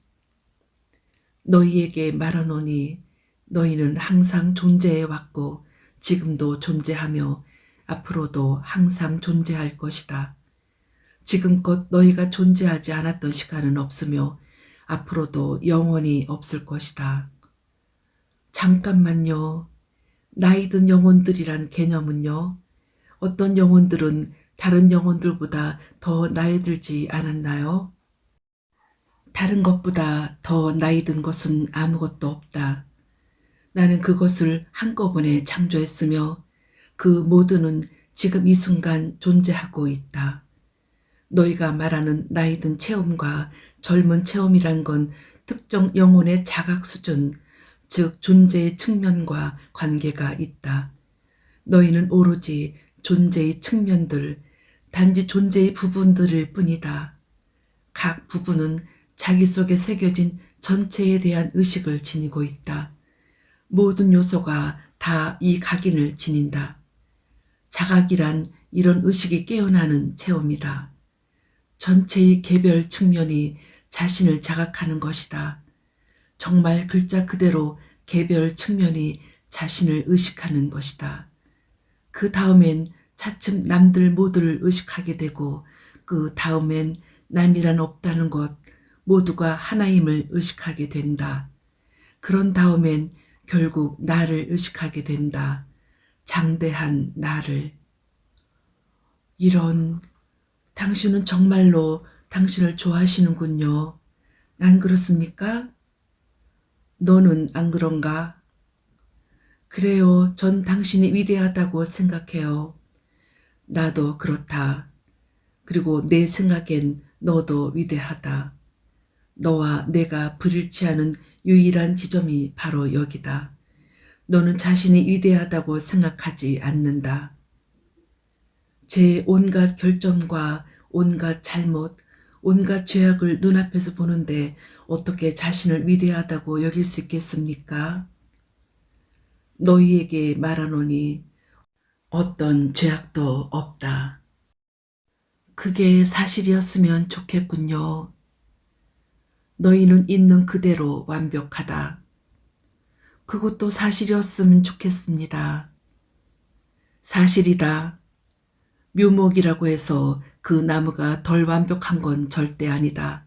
너희에게 말하노니 너희는 항상 존재해왔고 지금도 존재하며 앞으로도 항상 존재할 것이다. 지금껏 너희가 존재하지 않았던 시간은 없으며 앞으로도 영원히 없을 것이다. 잠깐만요. 나이 든 영혼들이란 개념은요? 어떤 영혼들은 다른 영혼들보다 더 나이 들지 않았나요? 다른 것보다 더 나이 든 것은 아무것도 없다. 나는 그것을 한꺼번에 창조했으며 그 모두는 지금 이 순간 존재하고 있다. 너희가 말하는 나이 든 체험과 젊은 체험이란 건 특정 영혼의 자각 수준, 즉 존재의 측면과 관계가 있다. 너희는 오로지 존재의 측면들, 단지 존재의 부분들일 뿐이다. 각 부분은 자기 속에 새겨진 전체에 대한 의식을 지니고 있다. 모든 요소가 다 이 각인을 지닌다. 자각이란 이런 의식이 깨어나는 체험이다. 전체의 개별 측면이 자신을 자각하는 것이다. 정말 글자 그대로 개별 측면이 자신을 의식하는 것이다. 그 다음엔 차츰 남들 모두를 의식하게 되고 그 다음엔 남이란 없다는 것 모두가 하나임을 의식하게 된다. 그런 다음엔 결국 나를 의식하게 된다. 장대한 나를. 이런, 당신은 정말로 당신을 좋아하시는군요. 안 그렇습니까? 너는 안 그런가? 그래요. 전 당신이 위대하다고 생각해요. 나도 그렇다. 그리고 내 생각엔 너도 위대하다. 너와 내가 불일치하는 유일한 지점이 바로 여기다. 너는 자신이 위대하다고 생각하지 않는다. 제 온갖 결점과 온갖 잘못, 온갖 죄악을 눈앞에서 보는데 어떻게 자신을 위대하다고 여길 수 있겠습니까? 너희에게 말하노니 어떤 죄악도 없다. 그게 사실이었으면 좋겠군요. 너희는 있는 그대로 완벽하다. 그것도 사실이었으면 좋겠습니다. 사실이다. 묘목이라고 해서 그 나무가 덜 완벽한 건 절대 아니다.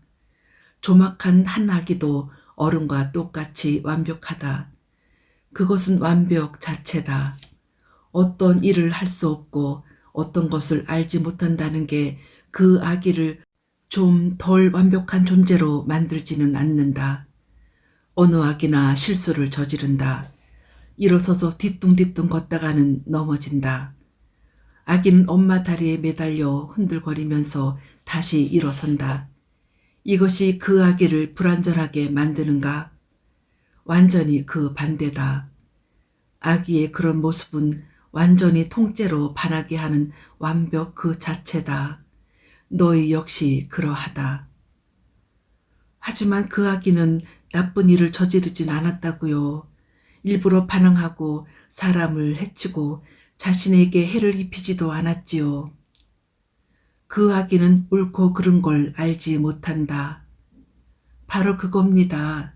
조막한 한 아기도 어른과 똑같이 완벽하다. 그것은 완벽 자체다. 어떤 일을 할 수 없고 어떤 것을 알지 못한다는 게 그 아기를 좀 덜 완벽한 존재로 만들지는 않는다. 어느 아기나 실수를 저지른다. 일어서서 뒤뚱뒤뚱 걷다가는 넘어진다. 아기는 엄마 다리에 매달려 흔들거리면서 다시 일어선다. 이것이 그 아기를 불완전하게 만드는가? 완전히 그 반대다. 아기의 그런 모습은 완전히 통째로 반하게 하는 완벽 그 자체다. 너희 역시 그러하다. 하지만 그 아기는 나쁜 일을 저지르진 않았다고요. 일부러 반항하고 사람을 해치고 자신에게 해를 입히지도 않았지요. 그 아기는 옳고 그른 걸 알지 못한다. 바로 그겁니다.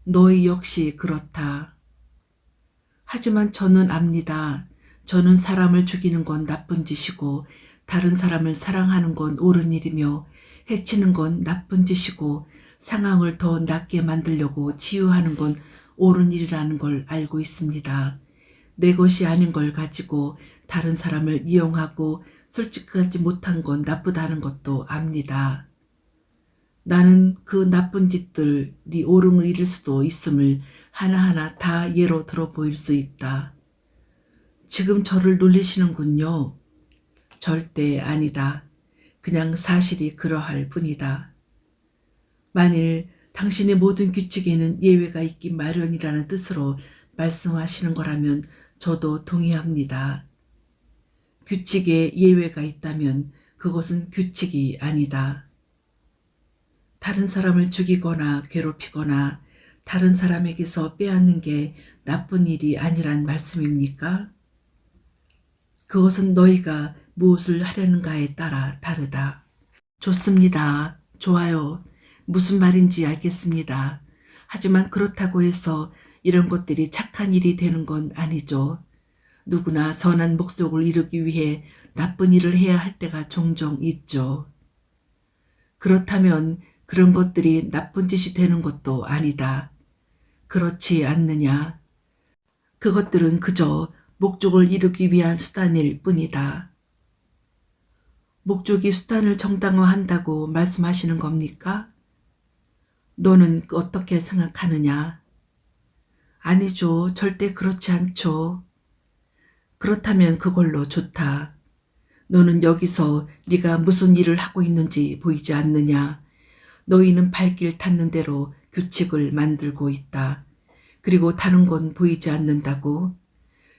너희 역시 그렇다. 하지만 저는 압니다. 저는 사람을 죽이는 건 나쁜 짓이고 다른 사람을 사랑하는 건 옳은 일이며 해치는 건 나쁜 짓이고 상황을 더 낫게 만들려고 치유하는 건 옳은 일이라는 걸 알고 있습니다. 내 것이 아닌 걸 가지고 다른 사람을 이용하고 솔직하지 못한 건 나쁘다는 것도 압니다. 나는 그 나쁜 짓들이 옳은 일일 수도 있음을 하나하나 다 예로 들어 보일 수 있다. 지금 저를 놀리시는군요. 절대 아니다. 그냥 사실이 그러할 뿐이다. 만일 당신의 모든 규칙에는 예외가 있기 마련이라는 뜻으로 말씀하시는 거라면 저도 동의합니다. 규칙에 예외가 있다면 그것은 규칙이 아니다. 다른 사람을 죽이거나 괴롭히거나 다른 사람에게서 빼앗는 게 나쁜 일이 아니란 말씀입니까? 그것은 너희가 무엇을 하려는가에 따라 다르다. 좋습니다. 좋아요. 무슨 말인지 알겠습니다. 하지만 그렇다고 해서 이런 것들이 착한 일이 되는 건 아니죠. 누구나 선한 목적을 이루기 위해 나쁜 일을 해야 할 때가 종종 있죠. 그렇다면 그런 것들이 나쁜 짓이 되는 것도 아니다. 그렇지 않느냐? 그것들은 그저 목적을 이루기 위한 수단일 뿐이다. 목적이 수단을 정당화한다고 말씀하시는 겁니까? 너는 어떻게 생각하느냐? 아니죠. 절대 그렇지 않죠. 그렇다면 그걸로 좋다. 너는 여기서 네가 무슨 일을 하고 있는지 보이지 않느냐? 너희는 발길 닿는 대로 규칙을 만들고 있다. 그리고 다른 건 보이지 않는다고?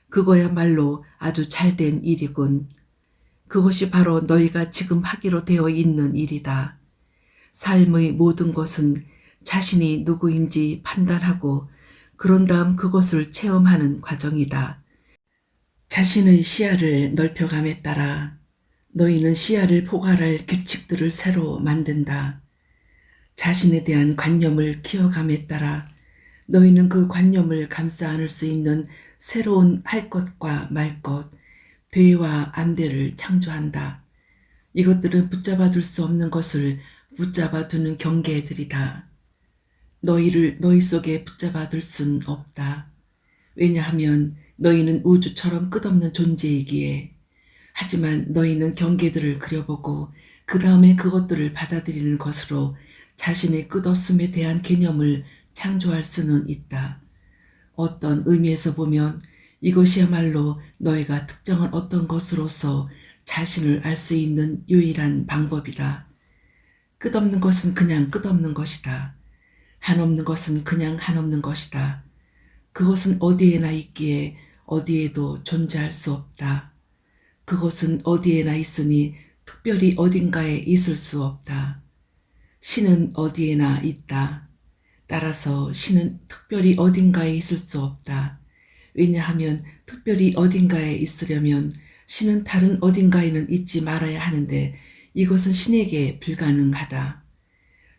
그거야말로 아주 잘된 일이군. 그것이 바로 너희가 지금 하기로 되어 있는 일이다. 삶의 모든 것은 자신이 누구인지 판단하고 그런 다음 그것을 체험하는 과정이다. 자신의 시야를 넓혀감에 따라 너희는 시야를 포괄할 규칙들을 새로 만든다. 자신에 대한 관념을 키워감에 따라 너희는 그 관념을 감싸 안을 수 있는 새로운 할 것과 말 것, 돼와 안 돼를 창조한다. 이것들은 붙잡아 둘 수 없는 것을 붙잡아 두는 경계들이다. 너희를 너희 속에 붙잡아 둘 순 없다. 왜냐하면 너희는 우주처럼 끝없는 존재이기에. 하지만 너희는 경계들을 그려보고 그 다음에 그것들을 받아들이는 것으로 자신의 끝없음에 대한 개념을 창조할 수는 있다. 어떤 의미에서 보면 이것이야말로 너희가 특정한 어떤 것으로서 자신을 알 수 있는 유일한 방법이다. 끝없는 것은 그냥 끝없는 것이다. 한없는 것은 그냥 한없는 것이다. 그것은 어디에나 있기에 어디에도 존재할 수 없다. 그것은 어디에나 있으니 특별히 어딘가에 있을 수 없다. 신은 어디에나 있다. 따라서 신은 특별히 어딘가에 있을 수 없다. 왜냐하면 특별히 어딘가에 있으려면 신은 다른 어딘가에는 있지 말아야 하는데 이것은 신에게 불가능하다.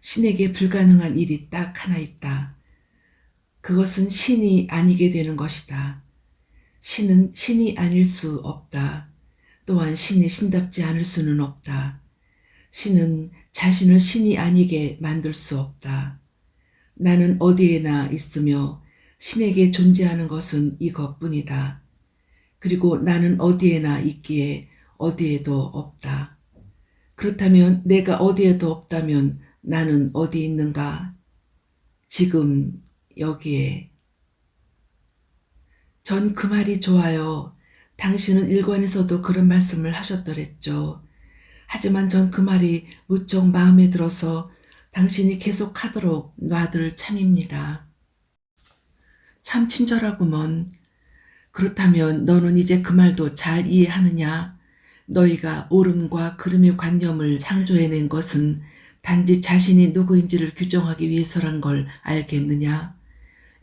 신에게 불가능한 일이 딱 하나 있다. 그것은 신이 아니게 되는 것이다. 신은 신이 아닐 수 없다. 또한 신이 신답지 않을 수는 없다. 신은 자신을 신이 아니게 만들 수 없다. 나는 어디에나 있으며 신에게 존재하는 것은 이것뿐이다. 그리고 나는 어디에나 있기에 어디에도 없다. 그렇다면 내가 어디에도 없다면 나는 어디 있는가? 지금 여기에. 전 그 말이 좋아요. 당신은 일권에서도 그런 말씀을 하셨더랬죠. 하지만 전 그 말이 무척 마음에 들어서 당신이 계속하도록 놔둘 참입니다. 참 친절하구먼. 그렇다면 너는 이제 그 말도 잘 이해하느냐? 너희가 옳음과 그름의 관념을 창조해낸 것은 단지 자신이 누구인지를 규정하기 위해서란 걸 알겠느냐?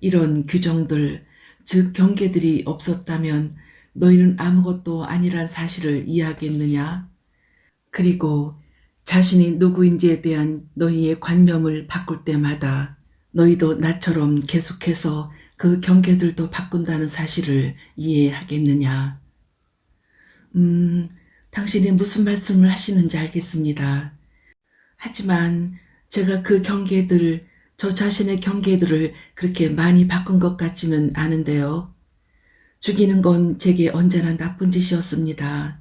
이런 규정들, 즉 경계들이 없었다면 너희는 아무것도 아니란 사실을 이해하겠느냐? 그리고 자신이 누구인지에 대한 너희의 관념을 바꿀 때마다 너희도 나처럼 계속해서 그 경계들도 바꾼다는 사실을 이해하겠느냐? 당신이 무슨 말씀을 하시는지 알겠습니다. 하지만 제가 그 경계들, 저 자신의 경계들을 그렇게 많이 바꾼 것 같지는 않은데요. 죽이는 건 제게 언제나 나쁜 짓이었습니다.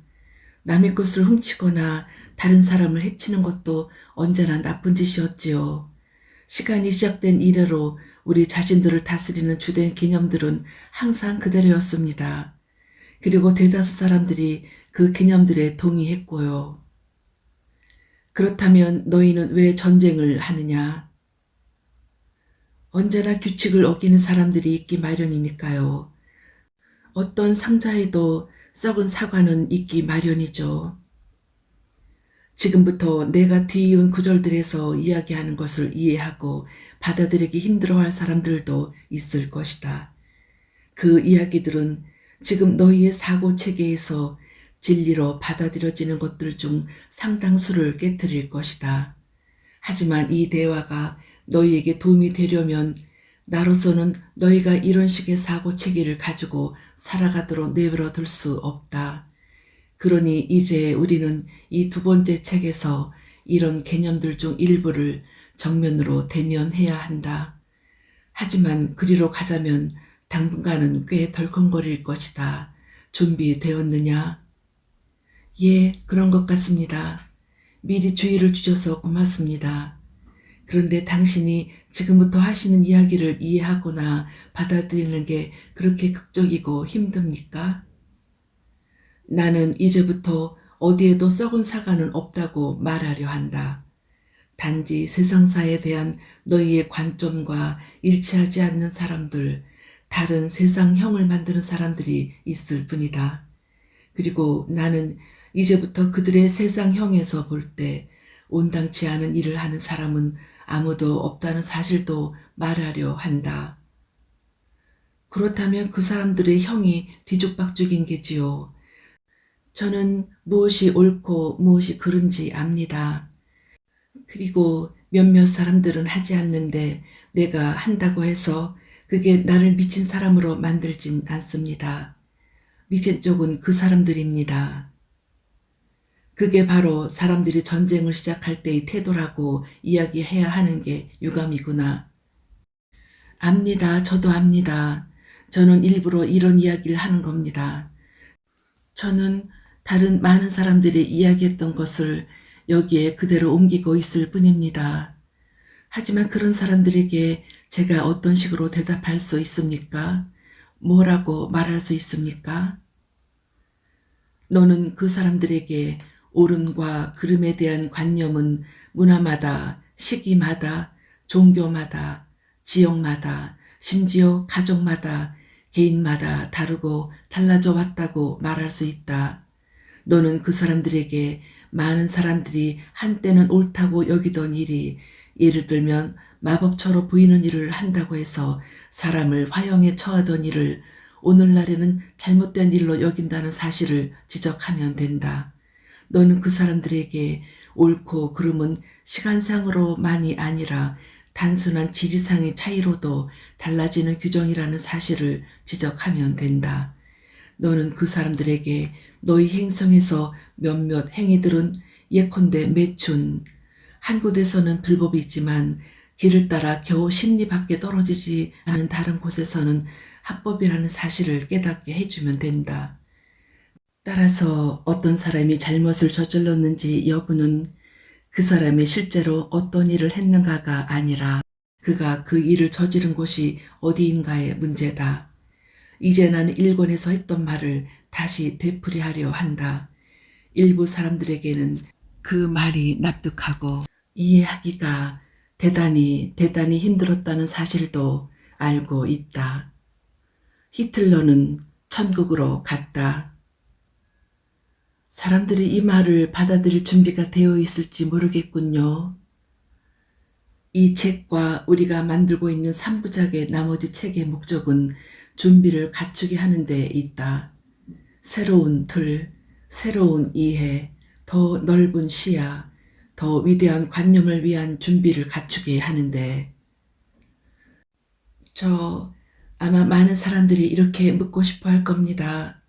남의 것을 훔치거나 다른 사람을 해치는 것도 언제나 나쁜 짓이었지요. 시간이 시작된 이래로 우리 자신들을 다스리는 주된 개념들은 항상 그대로였습니다. 그리고 대다수 사람들이 그 개념들에 동의했고요. 그렇다면 너희는 왜 전쟁을 하느냐? 언제나 규칙을 어기는 사람들이 있기 마련이니까요. 어떤 상자에도 썩은 사과는 있기 마련이죠. 지금부터 내가 뒤이은 구절들에서 이야기하는 것을 이해하고 받아들이기 힘들어할 사람들도 있을 것이다. 그 이야기들은 지금 너희의 사고체계에서 진리로 받아들여지는 것들 중 상당수를 깨트릴 것이다. 하지만 이 대화가 너희에게 도움이 되려면 나로서는 너희가 이런 식의 사고체계를 가지고 살아가도록 내버려 둘 수 없다. 그러니 이제 우리는 이 두 번째 책에서 이런 개념들 중 일부를 정면으로 대면해야 한다. 하지만 그리로 가자면 당분간은 꽤 덜컹거릴 것이다. 준비되었느냐? 예, 그런 것 같습니다. 미리 주의를 주셔서 고맙습니다. 그런데 당신이 지금부터 하시는 이야기를 이해하거나 받아들이는 게 그렇게 극적이고 힘듭니까? 나는 이제부터 어디에도 썩은 사과는 없다고 말하려 한다. 단지 세상사에 대한 너희의 관점과 일치하지 않는 사람들, 다른 세상형을 만드는 사람들이 있을 뿐이다. 그리고 나는 이제부터 그들의 세상형에서 볼 때 온당치 않은 일을 하는 사람은 아무도 없다는 사실도 말하려 한다. 그렇다면 그 사람들의 형이 뒤죽박죽인 게지요. 저는 무엇이 옳고 무엇이 그른지 압니다. 그리고 몇몇 사람들은 하지 않는데 내가 한다고 해서 그게 나를 미친 사람으로 만들진 않습니다. 미친 쪽은 그 사람들입니다. 그게 바로 사람들이 전쟁을 시작할 때의 태도라고 이야기해야 하는 게 유감이구나. 압니다. 저도 압니다. 저는 일부러 이런 이야기를 하는 겁니다. 저는 다른 많은 사람들이 이야기했던 것을 여기에 그대로 옮기고 있을 뿐입니다. 하지만 그런 사람들에게 제가 어떤 식으로 대답할 수 있습니까? 뭐라고 말할 수 있습니까? 너는 그 사람들에게 옳음과 그름에 대한 관념은 문화마다, 시기마다, 종교마다, 지역마다, 심지어 가족마다, 개인마다 다르고 달라져 왔다고 말할 수 있다. 너는 그 사람들에게 많은 사람들이 한때는 옳다고 여기던 일이 예를 들면 마법처럼 보이는 일을 한다고 해서 사람을 화형에 처하던 일을 오늘날에는 잘못된 일로 여긴다는 사실을 지적하면 된다. 너는 그 사람들에게 옳고 그름은 시간상으로만이 아니라 단순한 지리상의 차이로도 달라지는 규정이라는 사실을 지적하면 된다. 너는 그 사람들에게 너희 행성에서 몇몇 행위들은 예컨대 매춘, 한 곳에서는 불법이 있지만 길을 따라 겨우 10리 밖에 떨어지지 않은 다른 곳에서는 합법이라는 사실을 깨닫게 해주면 된다. 따라서 어떤 사람이 잘못을 저질렀는지 여부는 그 사람이 실제로 어떤 일을 했는가가 아니라 그가 그 일을 저지른 곳이 어디인가의 문제다. 이제 나는 일본에서 했던 말을 다시 되풀이하려 한다. 일부 사람들에게는 그 말이 납득하고 이해하기가 대단히 힘들었다는 사실도 알고 있다. 히틀러는 천국으로 갔다. 사람들이 이 말을 받아들일 준비가 되어 있을지 모르겠군요. 이 책과 우리가 만들고 있는 3부작의 나머지 책의 목적은 준비를 갖추게 하는 데 있다. 새로운 틀, 새로운 이해, 더 넓은 시야, 더 위대한 관념을 위한 준비를 갖추게 하는데 아마 많은 사람들이 이렇게 묻고 싶어 할 겁니다.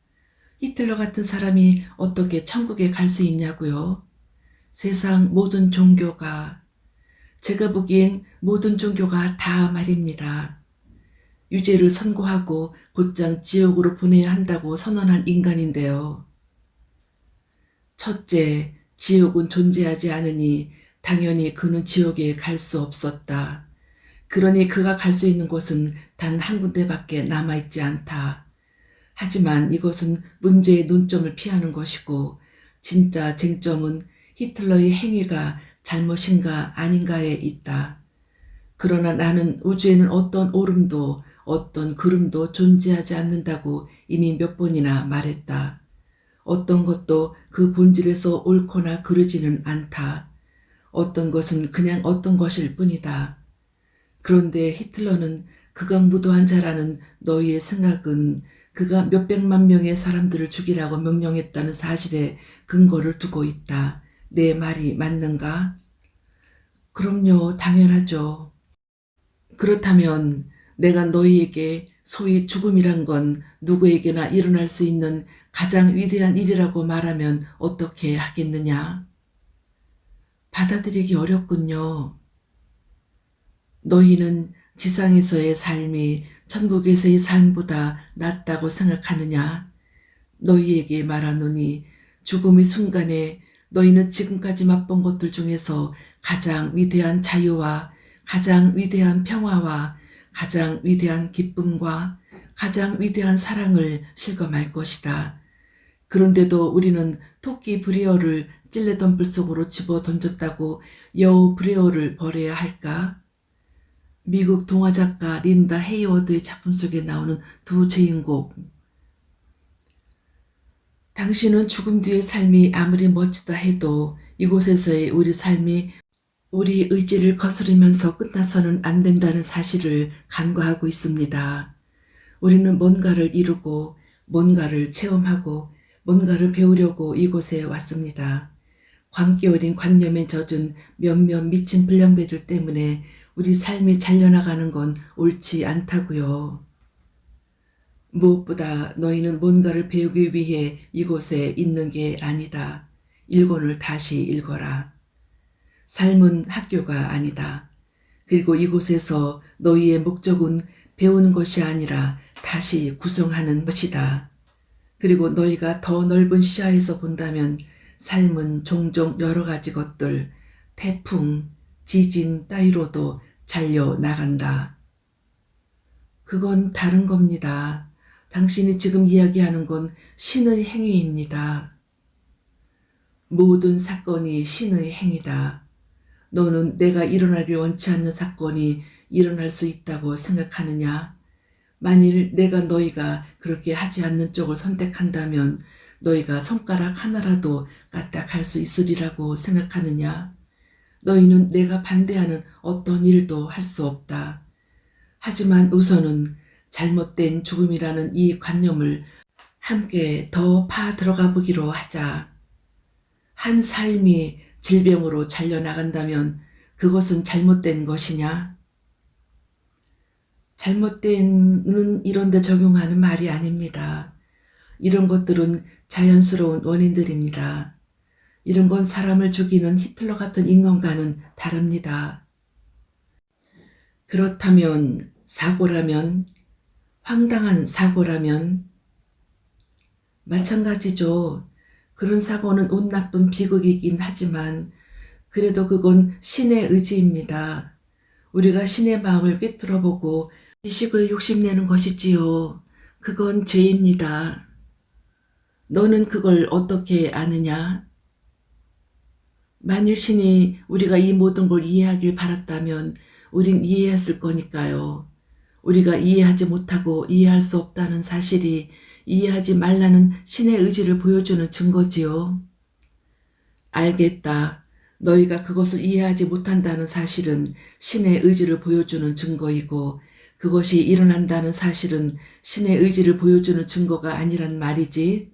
히틀러 같은 사람이 어떻게 천국에 갈 수 있냐고요? 세상 모든 종교가, 제가 보기엔 모든 종교가 다 말입니다. 유죄를 선고하고 곧장 지옥으로 보내야 한다고 선언한 인간인데요. 첫째, 지옥은 존재하지 않으니 당연히 그는 지옥에 갈 수 없었다. 그러니 그가 갈 수 있는 곳은 단 한 군데밖에 남아있지 않다. 하지만 이것은 문제의 논점을 피하는 것이고 진짜 쟁점은 히틀러의 행위가 잘못인가 아닌가에 있다. 그러나 나는 우주에는 어떤 옳음도 어떤 그름도 존재하지 않는다고 이미 몇 번이나 말했다. 어떤 것도 그 본질에서 옳거나 그르지는 않다. 어떤 것은 그냥 어떤 것일 뿐이다. 그런데 히틀러는 극악무도한 자라는 너희의 생각은 그가 몇백만 명의 사람들을 죽이라고 명령했다는 사실에 근거를 두고 있다. 내 말이 맞는가? 그럼요, 당연하죠. 그렇다면 내가 너희에게 소위 죽음이란 건 누구에게나 일어날 수 있는 가장 위대한 일이라고 말하면 어떻게 하겠느냐? 받아들이기 어렵군요. 너희는 지상에서의 삶이 천국에서의 삶보다 낫다고 생각하느냐? 너희에게 말하노니 죽음의 순간에 너희는 지금까지 맛본 것들 중에서 가장 위대한 자유와 가장 위대한 평화와 가장 위대한 기쁨과 가장 위대한 사랑을 실감할 것이다. 그런데도 우리는 토끼 브레어를 찔레던 불 속으로 집어 던졌다고 여우 브레어를 버려야 할까? 미국 동화작가 린다 헤이워드의 작품 속에 나오는 두 주인공. 당신은 죽음 뒤의 삶이 아무리 멋지다 해도 이곳에서의 우리 삶이 우리 의지를 거스르면서 끝나서는 안 된다는 사실을 간과하고 있습니다. 우리는 뭔가를 이루고 뭔가를 체험하고 뭔가를 배우려고 이곳에 왔습니다. 광기 어린 관념에 젖은 몇몇 미친 불량배들 때문에 우리 삶이 잘려나가는 건 옳지 않다고요. 무엇보다 너희는 뭔가를 배우기 위해 이곳에 있는 게 아니다. 일권을 다시 읽어라. 삶은 학교가 아니다. 그리고 이곳에서 너희의 목적은 배우는 것이 아니라 다시 구성하는 것이다. 그리고 너희가 더 넓은 시야에서 본다면 삶은 종종 여러 가지 것들, 태풍, 지진 따위로도 잘려 나간다. 그건 다른 겁니다. 당신이 지금 이야기하는 건 신의 행위입니다. 모든 사건이 신의 행위다. 너는 내가 일어나길 원치 않는 사건이 일어날 수 있다고 생각하느냐? 만일 내가 너희가 그렇게 하지 않는 쪽을 선택한다면 너희가 손가락 하나라도 까딱할 수 있으리라고 생각하느냐? 너희는 내가 반대하는 어떤 일도 할 수 없다. 하지만 우선은 잘못된 죽음이라는 이 관념을 함께 더 파 들어가 보기로 하자. 한 삶이 질병으로 잘려나간다면 그것은 잘못된 것이냐? 잘못된은 이런 데 적용하는 말이 아닙니다. 이런 것들은 자연스러운 원인들입니다. 이런 건 사람을 죽이는 히틀러 같은 인간과는 다릅니다. 그렇다면 사고라면, 황당한 사고라면 마찬가지죠. 그런 사고는 운 나쁜 비극이긴 하지만 그래도 그건 신의 의지입니다. 우리가 신의 마음을 꿰뚫어보고 지식을 욕심내는 것이지요. 그건 죄입니다. 너는 그걸 어떻게 아느냐? 만일 신이 우리가 이 모든 걸 이해하길 바랐다면 우린 이해했을 거니까요. 우리가 이해하지 못하고 이해할 수 없다는 사실이 이해하지 말라는 신의 의지를 보여주는 증거지요. 알겠다. 너희가 그것을 이해하지 못한다는 사실은 신의 의지를 보여주는 증거이고 그것이 일어난다는 사실은 신의 의지를 보여주는 증거가 아니란 말이지.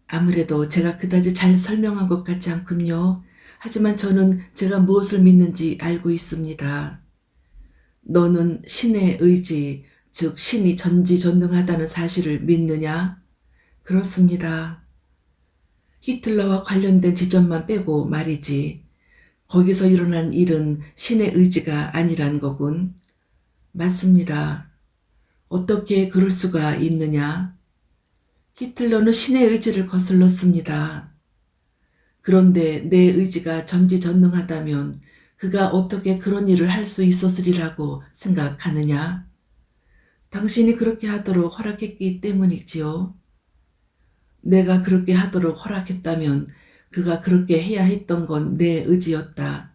아무래도 제가 그다지 잘 설명한 것 같지 않군요. 하지만 저는 제가 무엇을 믿는지 알고 있습니다. 너는 신의 의지, 즉 신이 전지전능하다는 사실을 믿느냐? 그렇습니다. 히틀러와 관련된 지점만 빼고 말이지. 거기서 일어난 일은 신의 의지가 아니란 거군. 맞습니다. 어떻게 그럴 수가 있느냐? 히틀러는 신의 의지를 거슬렀습니다. 그런데 내 의지가 전지전능하다면 그가 어떻게 그런 일을 할 수 있었으리라고 생각하느냐? 당신이 그렇게 하도록 허락했기 때문이지요. 내가 그렇게 하도록 허락했다면 그가 그렇게 해야 했던 건 내 의지였다.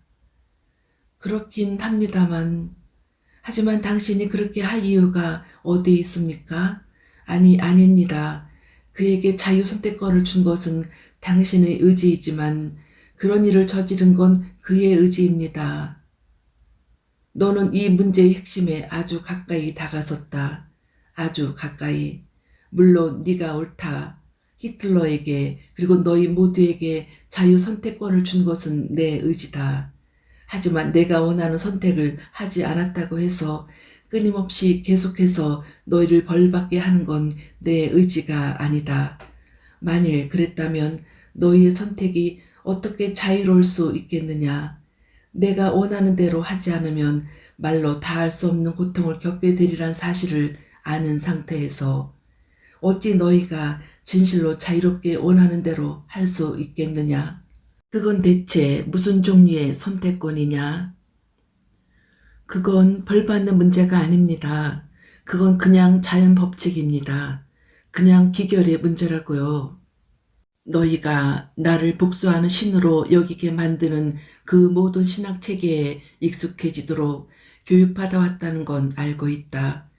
그렇긴 합니다만, 하지만 당신이 그렇게 할 이유가 어디 있습니까? 아닙니다. 그에게 자유선택권을 준 것은 당신의 의지이지만 그런 일을 저지른 건 그의 의지입니다. 너는 이 문제의 핵심에 아주 가까이 다가섰다. 아주 가까이. 물론 네가 옳다. 히틀러에게 그리고 너희 모두에게 자유선택권을 준 것은 내 의지다. 하지만 내가 원하는 선택을 하지 않았다고 해서 끊임없이 계속해서 너희를 벌받게 하는 건 내 의지가 아니다. 만일 그랬다면 너희의 선택이 어떻게 자유로울 수 있겠느냐? 내가 원하는 대로 하지 않으면 말로 다할 수 없는 고통을 겪게 되리란 사실을 아는 상태에서 어찌 너희가 진실로 자유롭게 원하는 대로 할 수 있겠느냐? 그건 대체 무슨 종류의 선택권이냐? 그건 벌 받는 문제가 아닙니다. 그건 그냥 자연 법칙입니다. 그냥 기결의 문제라고요. 너희가 나를 복수하는 신으로 여기게 만드는 그 모든 신학 체계에 익숙해지도록 교육받아 왔다는 건 알고 있다.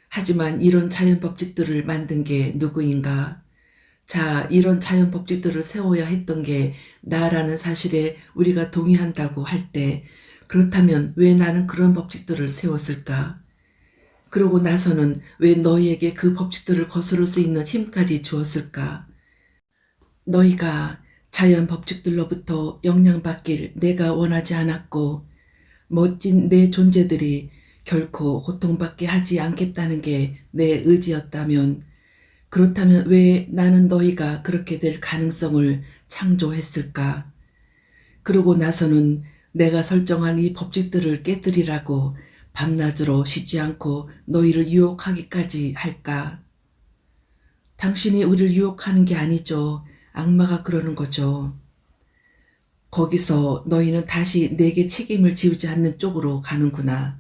하지만 이런 자연 법칙들을 만든 게 누구인가? 자, 이런 자연 법칙들을 세워야 했던 게 나라는 사실에 우리가 동의한다고 할 때, 그렇다면 왜 나는 그런 법칙들을 세웠을까? 그러고 나서는 왜 너희에게 그 법칙들을 거스를 수 있는 힘까지 주었을까? 너희가 자연 법칙들로부터 영향받길 내가 원하지 않았고, 멋진 내 존재들이 결코 고통받게 하지 않겠다는 게 내 의지였다면, 그렇다면 왜 나는 너희가 그렇게 될 가능성을 창조했을까? 그러고 나서는 내가 설정한 이 법칙들을 깨뜨리라고 밤낮으로 쉬지 않고 너희를 유혹하기까지 할까? 당신이 우리를 유혹하는 게 아니죠. 악마가 그러는 거죠. 거기서 너희는 다시 내게 책임을 지우지 않는 쪽으로 가는구나.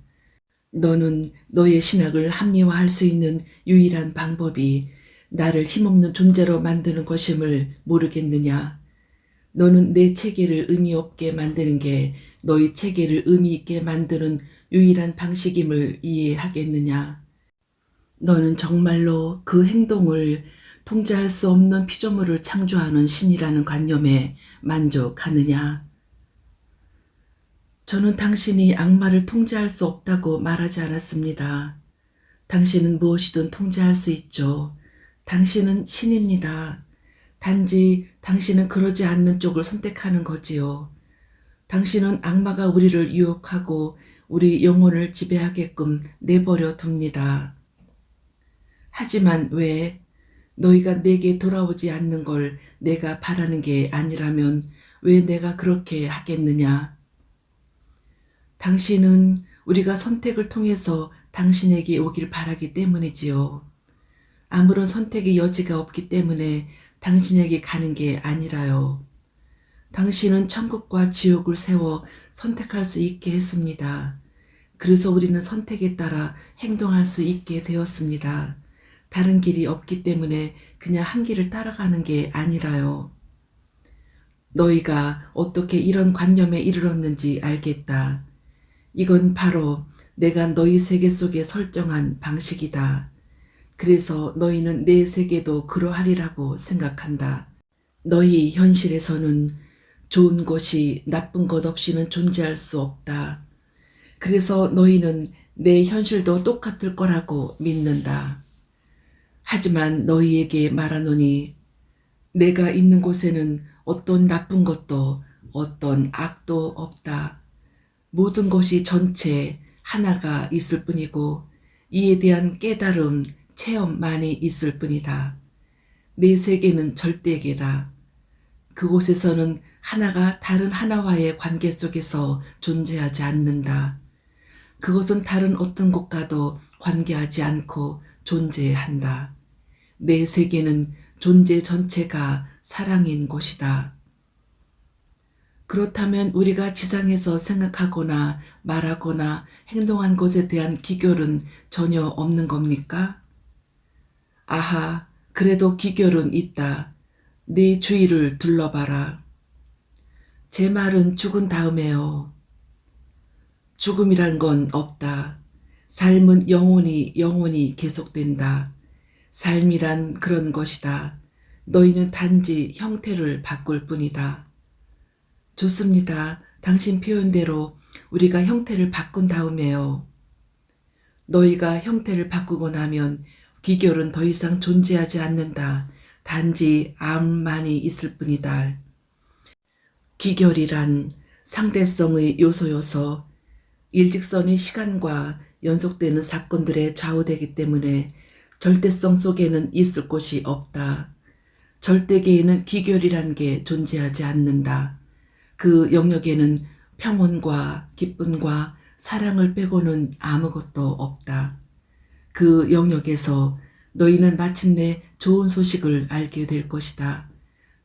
너는 너의 신학을 합리화할 수 있는 유일한 방법이 나를 힘없는 존재로 만드는 것임을 모르겠느냐. 너는 내 체계를 의미 없게 만드는 게 너희 체계를 의미 있게 만드는 유일한 방식임을 이해하겠느냐. 너는 정말로 그 행동을 통제할 수 없는 피조물을 창조하는 신이라는 관념에 만족하느냐. 저는 당신이 악마를 통제할 수 없다고 말하지 않았습니다. 당신은 무엇이든 통제할 수 있죠. 당신은 신입니다. 단지 당신은 그러지 않는 쪽을 선택하는 거지요. 당신은 악마가 우리를 유혹하고 우리 영혼을 지배하게끔 내버려 둡니다. 하지만 왜 너희가 내게 돌아오지 않는 걸 내가 바라는 게 아니라면 왜 내가 그렇게 하겠느냐? 당신은 우리가 선택을 통해서 당신에게 오길 바라기 때문이지요. 아무런 선택의 여지가 없기 때문에 당신에게 가는 게 아니라요. 당신은 천국과 지옥을 세워 선택할 수 있게 했습니다. 그래서 우리는 선택에 따라 행동할 수 있게 되었습니다. 다른 길이 없기 때문에 그냥 한 길을 따라가는 게 아니라요. 너희가 어떻게 이런 관념에 이르렀는지 알겠다. 이건 바로 내가 너희 세계 속에 설정한 방식이다. 그래서 너희는 내 세계도 그러하리라고 생각한다. 너희 현실에서는 좋은 것이 나쁜 것 없이는 존재할 수 없다. 그래서 너희는 내 현실도 똑같을 거라고 믿는다. 하지만 너희에게 말하노니 내가 있는 곳에는 어떤 나쁜 것도 어떤 악도 없다. 모든 것이 전체 하나가 있을 뿐이고 이에 대한 깨달음, 체험만이 있을 뿐이다. 내 세계는 절대계다. 그곳에서는 하나가 다른 하나와의 관계 속에서 존재하지 않는다. 그것은 다른 어떤 것과도 관계하지 않고 존재한다. 내 세계는 존재 전체가 사랑인 곳이다. 그렇다면 우리가 지상에서 생각하거나 말하거나 행동한 것에 대한 기결은 전혀 없는 겁니까? 아하, 그래도 기결은 있다. 네 주위를 둘러봐라. 제 말은 죽은 다음에요. 죽음이란 건 없다. 삶은 영원히 계속된다. 삶이란 그런 것이다. 너희는 단지 형태를 바꿀 뿐이다. 좋습니다. 당신 표현대로 우리가 형태를 바꾼 다음에요. 너희가 형태를 바꾸고 나면 기결은 더 이상 존재하지 않는다. 단지 암만이 있을 뿐이다. 기결이란 상대성의 요소여서 일직선이 시간과 연속되는 사건들에 좌우되기 때문에 절대성 속에는 있을 곳이 없다. 절대계에는 기결이란 게 존재하지 않는다. 그 영역에는 평온과 기쁨과 사랑을 빼고는 아무것도 없다. 그 영역에서 너희는 마침내 좋은 소식을 알게 될 것이다.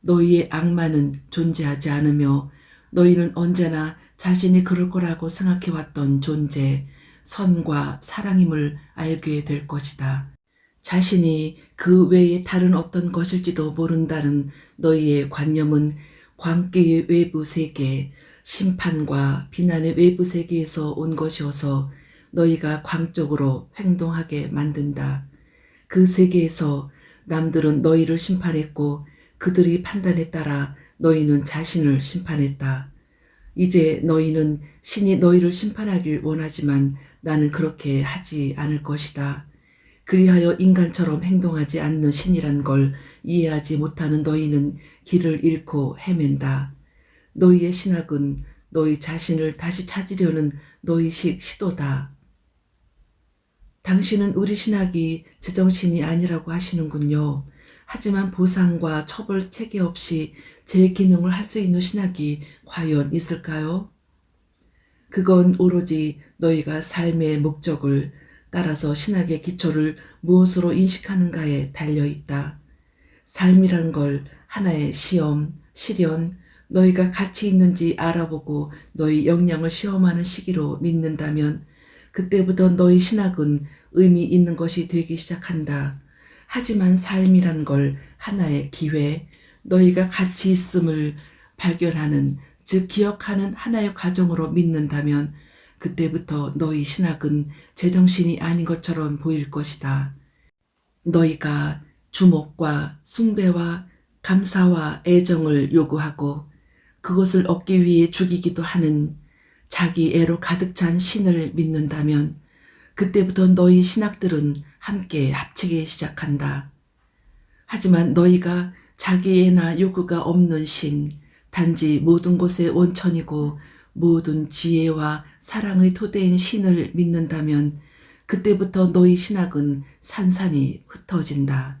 너희의 악마는 존재하지 않으며 너희는 언제나 자신이 그럴 거라고 생각해왔던 존재, 선과 사랑임을 알게 될 것이다. 자신이 그 외에 다른 어떤 것일지도 모른다는 너희의 관념은 광기의 외부 세계, 심판과 비난의 외부 세계에서 온 것이어서 너희가 광적으로 행동하게 만든다. 그 세계에서 남들은 너희를 심판했고 그들의 판단에 따라 너희는 자신을 심판했다. 이제 너희는 신이 너희를 심판하길 원하지만 나는 그렇게 하지 않을 것이다. 그리하여 인간처럼 행동하지 않는 신이란 걸 이해하지 못하는 너희는 길을 잃고 헤맨다. 너희의 신학은 너희 자신을 다시 찾으려는 너희식 시도다. 당신은 우리 신학이 제정신이 아니라고 하시는군요. 하지만 보상과 처벌 체계 없이 제 기능을 할 수 있는 신학이 과연 있을까요? 그건 오로지 너희가 삶의 목적을 따라서 신학의 기초를 무엇으로 인식하는가에 달려있다. 삶이란 걸 하나의 시험, 시련, 너희가 가치 있는지 알아보고 너희 역량을 시험하는 시기로 믿는다면 그때부터 너희 신학은 의미 있는 것이 되기 시작한다. 하지만 삶이란 걸 하나의 기회, 너희가 가치 있음을 발견하는, 즉 기억하는 하나의 과정으로 믿는다면 그때부터 너희 신학은 제정신이 아닌 것처럼 보일 것이다. 너희가 주목과 숭배와 감사와 애정을 요구하고 그것을 얻기 위해 죽이기도 하는 자기 애로 가득 찬 신을 믿는다면 그때부터 너희 신학들은 함께 합치기 시작한다. 하지만 너희가 자기 애나 요구가 없는 신, 단지 모든 곳의 원천이고 모든 지혜와 사랑의 토대인 신을 믿는다면 그때부터 너희 신학은 산산이 흩어진다.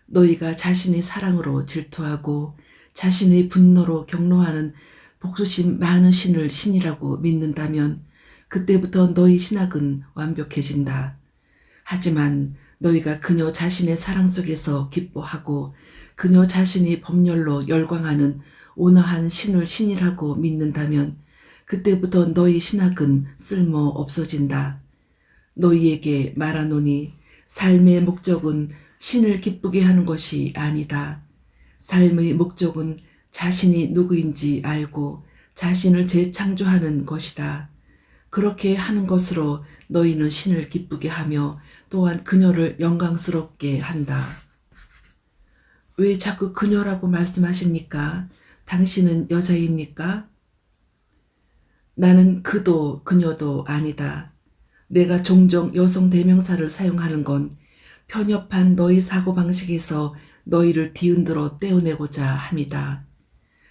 너희가 자신의 사랑으로 질투하고 자신의 분노로 경노하는 복수심 많은 신을 신이라고 믿는다면 그때부터 너희 신학은 완벽해진다. 하지만 너희가 그녀 자신의 사랑 속에서 기뻐하고 그녀 자신이 법렬로 열광하는 온화한 신을 신이라고 믿는다면 그때부터 너희 신학은 쓸모 없어진다. 너희에게 말하노니 삶의 목적은 신을 기쁘게 하는 것이 아니다. 삶의 목적은 자신이 누구인지 알고 자신을 재창조하는 것이다. 그렇게 하는 것으로 너희는 신을 기쁘게 하며 또한 그녀를 영광스럽게 한다. 왜 자꾸 그녀라고 말씀하십니까? 당신은 여자입니까? 나는 그도 그녀도 아니다. 내가 종종 여성 대명사를 사용하는 건 편협한 너희 사고방식에서 너희를 뒤흔들어 떼어내고자 함이다.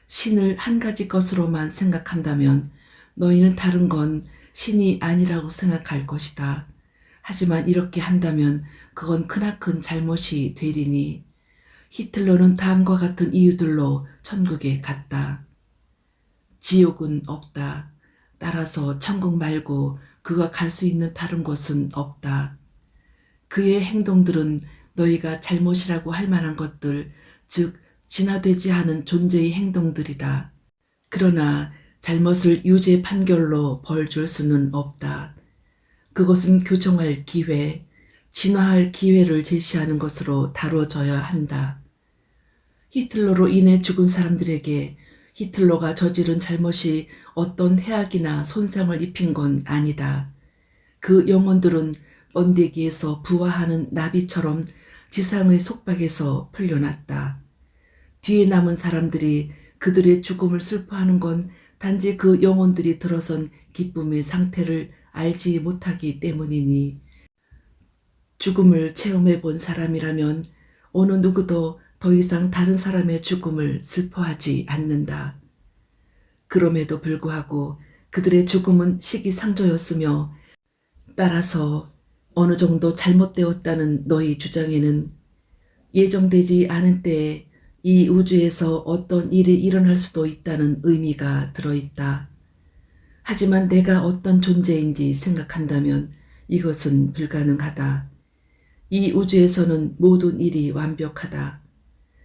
신을 한 가지 것으로만 생각한다면 너희는 다른 건 신이 아니라고 생각할 것이다. 하지만 이렇게 한다면 그건 크나큰 잘못이 되리니 히틀러는 다음과 같은 이유들로 천국에 갔다. 지옥은 없다. 따라서 천국 말고 그가 갈 수 있는 다른 곳은 없다. 그의 행동들은 너희가 잘못이라고 할 만한 것들, 즉 진화되지 않은 존재의 행동들이다. 그러나 잘못을 유죄 판결로 벌 줄 수는 없다. 그것은 교정할 기회, 진화할 기회를 제시하는 것으로 다뤄져야 한다. 히틀러로 인해 죽은 사람들에게 히틀러가 저지른 잘못이 어떤 해악이나 손상을 입힌 건 아니다. 그 영혼들은 번데기에서 부화하는 나비처럼 지상의 속박에서 풀려났다. 뒤에 남은 사람들이 그들의 죽음을 슬퍼하는 건 단지 그 영혼들이 들어선 기쁨의 상태를 알지 못하기 때문이니 죽음을 체험해 본 사람이라면 어느 누구도 더 이상 다른 사람의 죽음을 슬퍼하지 않는다. 그럼에도 불구하고 그들의 죽음은 시기상조였으며 따라서 어느 정도 잘못되었다는 너희 주장에는 예정되지 않은 때에 이 우주에서 어떤 일이 일어날 수도 있다는 의미가 들어있다. 하지만 내가 어떤 존재인지 생각한다면 이것은 불가능하다. 이 우주에서는 모든 일이 완벽하다.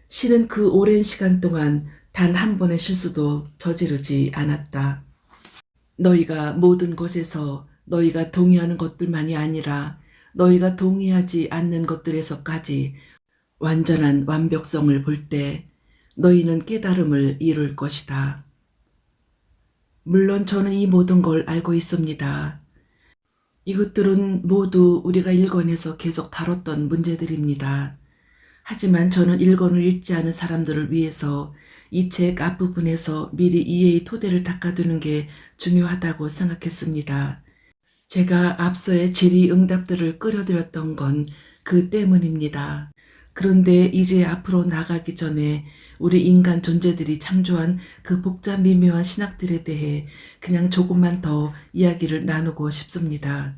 신은 그 오랜 시간 동안 단 한 번의 실수도 저지르지 않았다. 너희가 모든 것에서 너희가 동의하는 것들만이 아니라 너희가 동의하지 않는 것들에서까지 완전한 완벽성을 볼 때 너희는 깨달음을 이룰 것이다. 물론 저는 이 모든 걸 알고 있습니다. 이것들은 모두 우리가 일권에서 계속 다뤘던 문제들입니다. 하지만 저는 일권을 읽지 않은 사람들을 위해서 이 책 앞부분에서 미리 이해의 토대를 닦아두는 게 중요하다고 생각했습니다. 제가 앞서의 질의응답들을 끌어들였던 건 그 때문입니다. 그런데 이제 앞으로 나가기 전에 우리 인간 존재들이 창조한 그 복잡 미묘한 신학들에 대해 그냥 조금만 더 이야기를 나누고 싶습니다.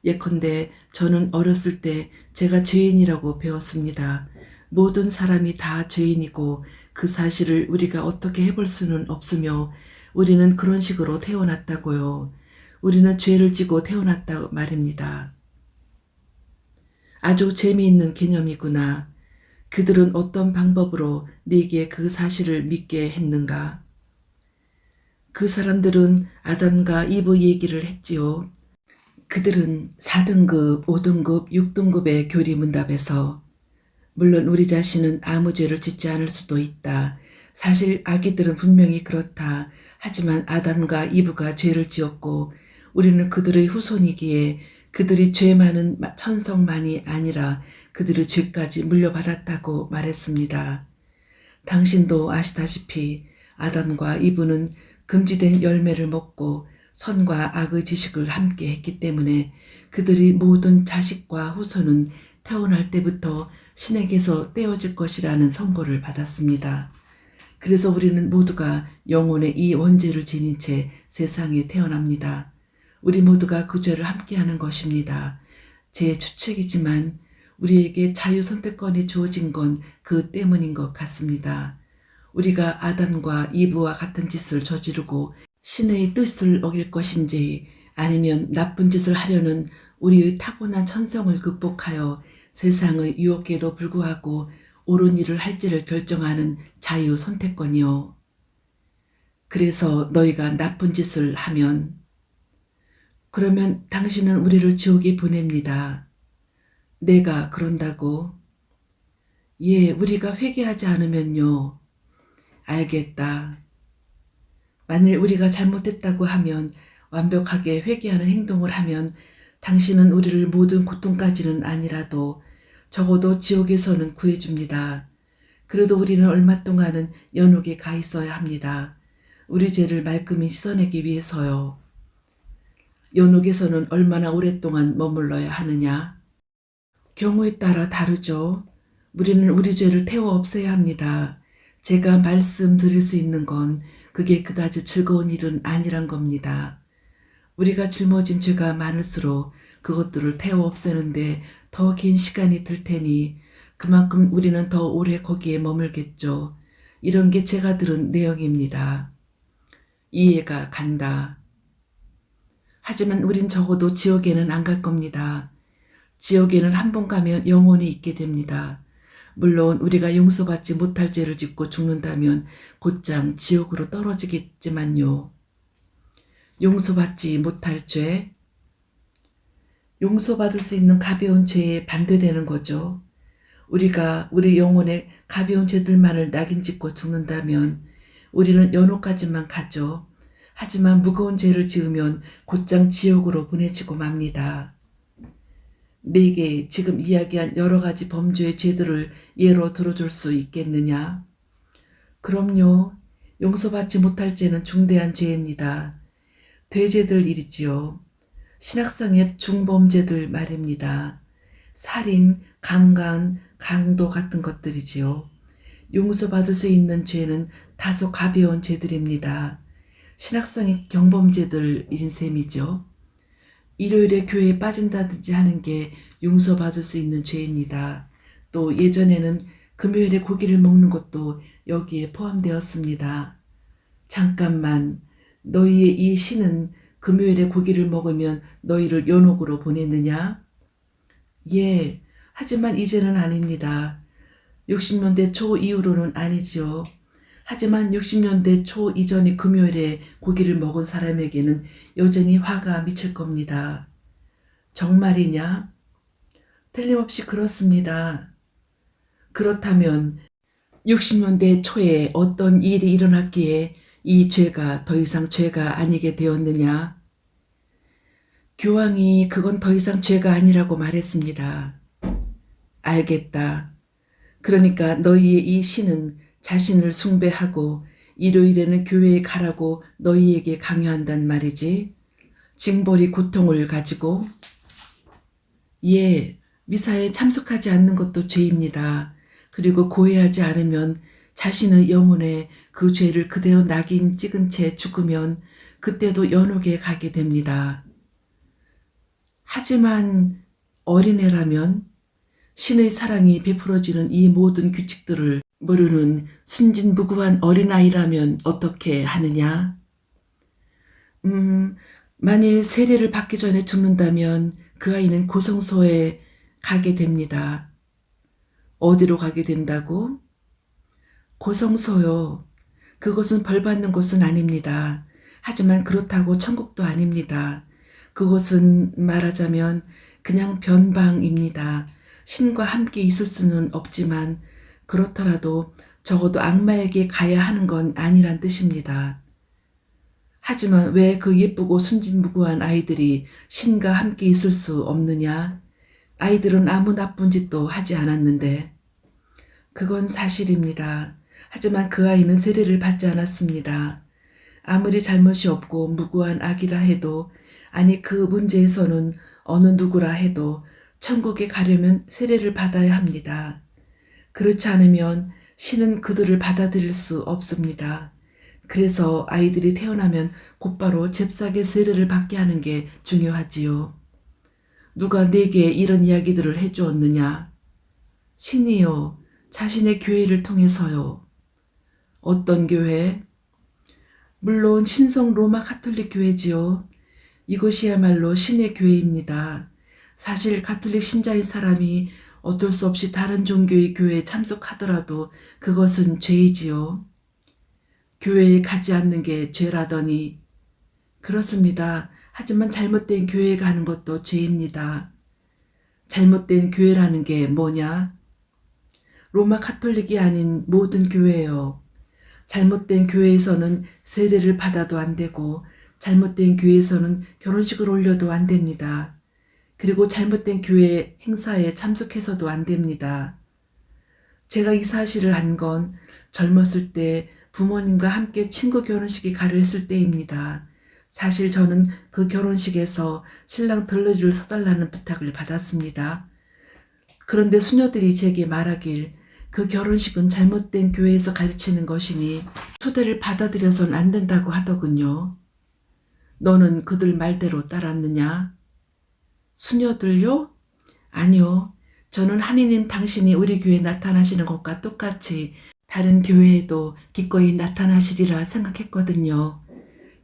예컨대 저는 어렸을 때 제가 죄인이라고 배웠습니다. 모든 사람이 다 죄인이고 그 사실을 우리가 어떻게 해볼 수는 없으며 우리는 그런 식으로 태어났다고요. 우리는 죄를 지고 태어났다 말입니다. 아주 재미있는 개념이구나. 그들은 어떤 방법으로 네게 그 사실을 믿게 했는가? 그 사람들은 아담과 이브 얘기를 했지요. 그들은 4등급, 5등급, 6등급의 교리문답에서 물론 우리 자신은 아무 죄를 짓지 않을 수도 있다. 사실 아기들은 분명히 그렇다. 하지만 아담과 이브가 죄를 지었고 우리는 그들의 후손이기에 그들이 죄 많은 천성만이 아니라 그들의 죄까지 물려받았다고 말했습니다. 당신도 아시다시피 아담과 이브는 금지된 열매를 먹고 선과 악의 지식을 함께 했기 때문에 그들이 모든 자식과 후손은 태어날 때부터 신에게서 떼어질 것이라는 선고를 받았습니다. 그래서 우리는 모두가 영혼의 이 원죄를 지닌 채 세상에 태어납니다. 우리 모두가 그 죄를 함께하는 것입니다. 제 추측이지만 우리에게 자유선택권이 주어진 건 그 때문인 것 같습니다. 우리가 아담과 이브와 같은 짓을 저지르고 신의 뜻을 어길 것인지 아니면 나쁜 짓을 하려는 우리의 타고난 천성을 극복하여 세상의 유혹에도 불구하고 옳은 일을 할지를 결정하는 자유선택권이요. 그래서 너희가 나쁜 짓을 하면 그러면 당신은 우리를 지옥에 보냅니다. 내가 그런다고? 예, 우리가 회개하지 않으면요. 알겠다. 만일 우리가 잘못했다고 하면 완벽하게 회개하는 행동을 하면 당신은 우리를 모든 고통까지는 아니라도 적어도 지옥에서는 구해줍니다. 그래도 우리는 얼마 동안은 연옥에 가 있어야 합니다. 우리 죄를 말끔히 씻어내기 위해서요. 연옥에서는 얼마나 오랫동안 머물러야 하느냐? 경우에 따라 다르죠. 우리는 우리 죄를 태워 없애야 합니다. 제가 말씀드릴 수 있는 건 그게 그다지 즐거운 일은 아니란 겁니다. 우리가 짊어진 죄가 많을수록 그것들을 태워 없애는데 더 긴 시간이 들 테니 그만큼 우리는 더 오래 거기에 머물겠죠. 이런 게 제가 들은 내용입니다. 이해가 간다. 하지만 우린 적어도 지옥에는 안 갈 겁니다. 지옥에는 한 번 가면 영원히 있게 됩니다. 물론 우리가 용서받지 못할 죄를 짓고 죽는다면 곧장 지옥으로 떨어지겠지만요. 용서받지 못할 죄? 용서받을 수 있는 가벼운 죄에 반대되는 거죠. 우리가 우리 영혼에 가벼운 죄들만을 낙인 찍고 죽는다면 우리는 연옥까지만 가죠. 하지만 무거운 죄를 지으면 곧장 지옥으로 보내지고 맙니다. 내게 지금 이야기한 여러 가지 범죄의 죄들을 예로 들어줄 수 있겠느냐? 그럼요. 용서받지 못할 죄는 중대한 죄입니다. 대죄들 일이지요. 신학상의 중범죄들 말입니다. 살인, 강간, 강도 같은 것들이지요. 용서받을 수 있는 죄는 다소 가벼운 죄들입니다. 신학상의 경범죄들인 셈이죠. 일요일에 교회에 빠진다든지 하는 게 용서받을 수 있는 죄입니다. 또 예전에는 금요일에 고기를 먹는 것도 여기에 포함되었습니다. 잠깐만, 너희의 이 신은 금요일에 고기를 먹으면 너희를 연옥으로 보냈느냐? 예, 하지만 이제는 아닙니다. 60년대 초 이후로는 아니지요. 하지만 60년대 초 이전의 금요일에 고기를 먹은 사람에게는 여전히 화가 미칠 겁니다. 정말이냐? 틀림없이 그렇습니다. 그렇다면 60년대 초에 어떤 일이 일어났기에 이 죄가 더 이상 죄가 아니게 되었느냐? 교황이 그건 더 이상 죄가 아니라고 말했습니다. 알겠다. 그러니까 너희의 이 신은 자신을 숭배하고 일요일에는 교회에 가라고 너희에게 강요한단 말이지. 징벌이 고통을 가지고. 예, 미사에 참석하지 않는 것도 죄입니다. 그리고 고해하지 않으면 자신의 영혼에 그 죄를 그대로 낙인 찍은 채 죽으면 그때도 연옥에 가게 됩니다. 하지만 어린애라면 신의 사랑이 베풀어지는 이 모든 규칙들을 모르는 순진무구한 어린아이라면 어떻게 하느냐? 만일 세례를 받기 전에 죽는다면 그 아이는 고성소에 가게 됩니다. 어디로 가게 된다고? 고성소요. 그것은 벌받는 곳은 아닙니다. 하지만 그렇다고 천국도 아닙니다. 그곳은 말하자면 그냥 변방입니다. 신과 함께 있을 수는 없지만 그렇더라도 적어도 악마에게 가야 하는 건 아니란 뜻입니다. 하지만 왜 그 예쁘고 순진무구한 아이들이 신과 함께 있을 수 없느냐? 아이들은 아무 나쁜 짓도 하지 않았는데. 그건 사실입니다. 하지만 그 아이는 세례를 받지 않았습니다. 아무리 잘못이 없고 무고한 악이라 해도, 아니 그 문제에서는 어느 누구라 해도 천국에 가려면 세례를 받아야 합니다. 그렇지 않으면 신은 그들을 받아들일 수 없습니다. 그래서 아이들이 태어나면 곧바로 잽싸게 세례를 받게 하는 게 중요하지요. 누가 내게 이런 이야기들을 해주었느냐? 신이요, 자신의 교회를 통해서요. 어떤 교회? 물론 신성 로마 가톨릭 교회지요. 이것이야말로 신의 교회입니다. 사실 가톨릭 신자인 사람이 어쩔 수 없이 다른 종교의 교회에 참석하더라도 그것은 죄이지요. 교회에 가지 않는 게 죄라더니. 그렇습니다. 하지만 잘못된 교회에 가는 것도 죄입니다. 잘못된 교회라는 게 뭐냐? 로마 가톨릭이 아닌 모든 교회예요. 잘못된 교회에서는 세례를 받아도 안 되고 잘못된 교회에서는 결혼식을 올려도 안 됩니다. 그리고 잘못된 교회 행사에 참석해서도 안 됩니다. 제가 이 사실을 안 건 젊었을 때 부모님과 함께 친구 결혼식에 가려 했을 때입니다. 사실 저는 그 결혼식에서 신랑 들러리를 서달라는 부탁을 받았습니다. 그런데 수녀들이 제게 말하길 그 결혼식은 잘못된 교회에서 가르치는 것이니 초대를 받아들여선 안 된다고 하더군요. 너는 그들 말대로 따랐느냐? 수녀들요? 아니요. 저는 하느님 당신이 우리 교회에 나타나시는 것과 똑같이 다른 교회에도 기꺼이 나타나시리라 생각했거든요.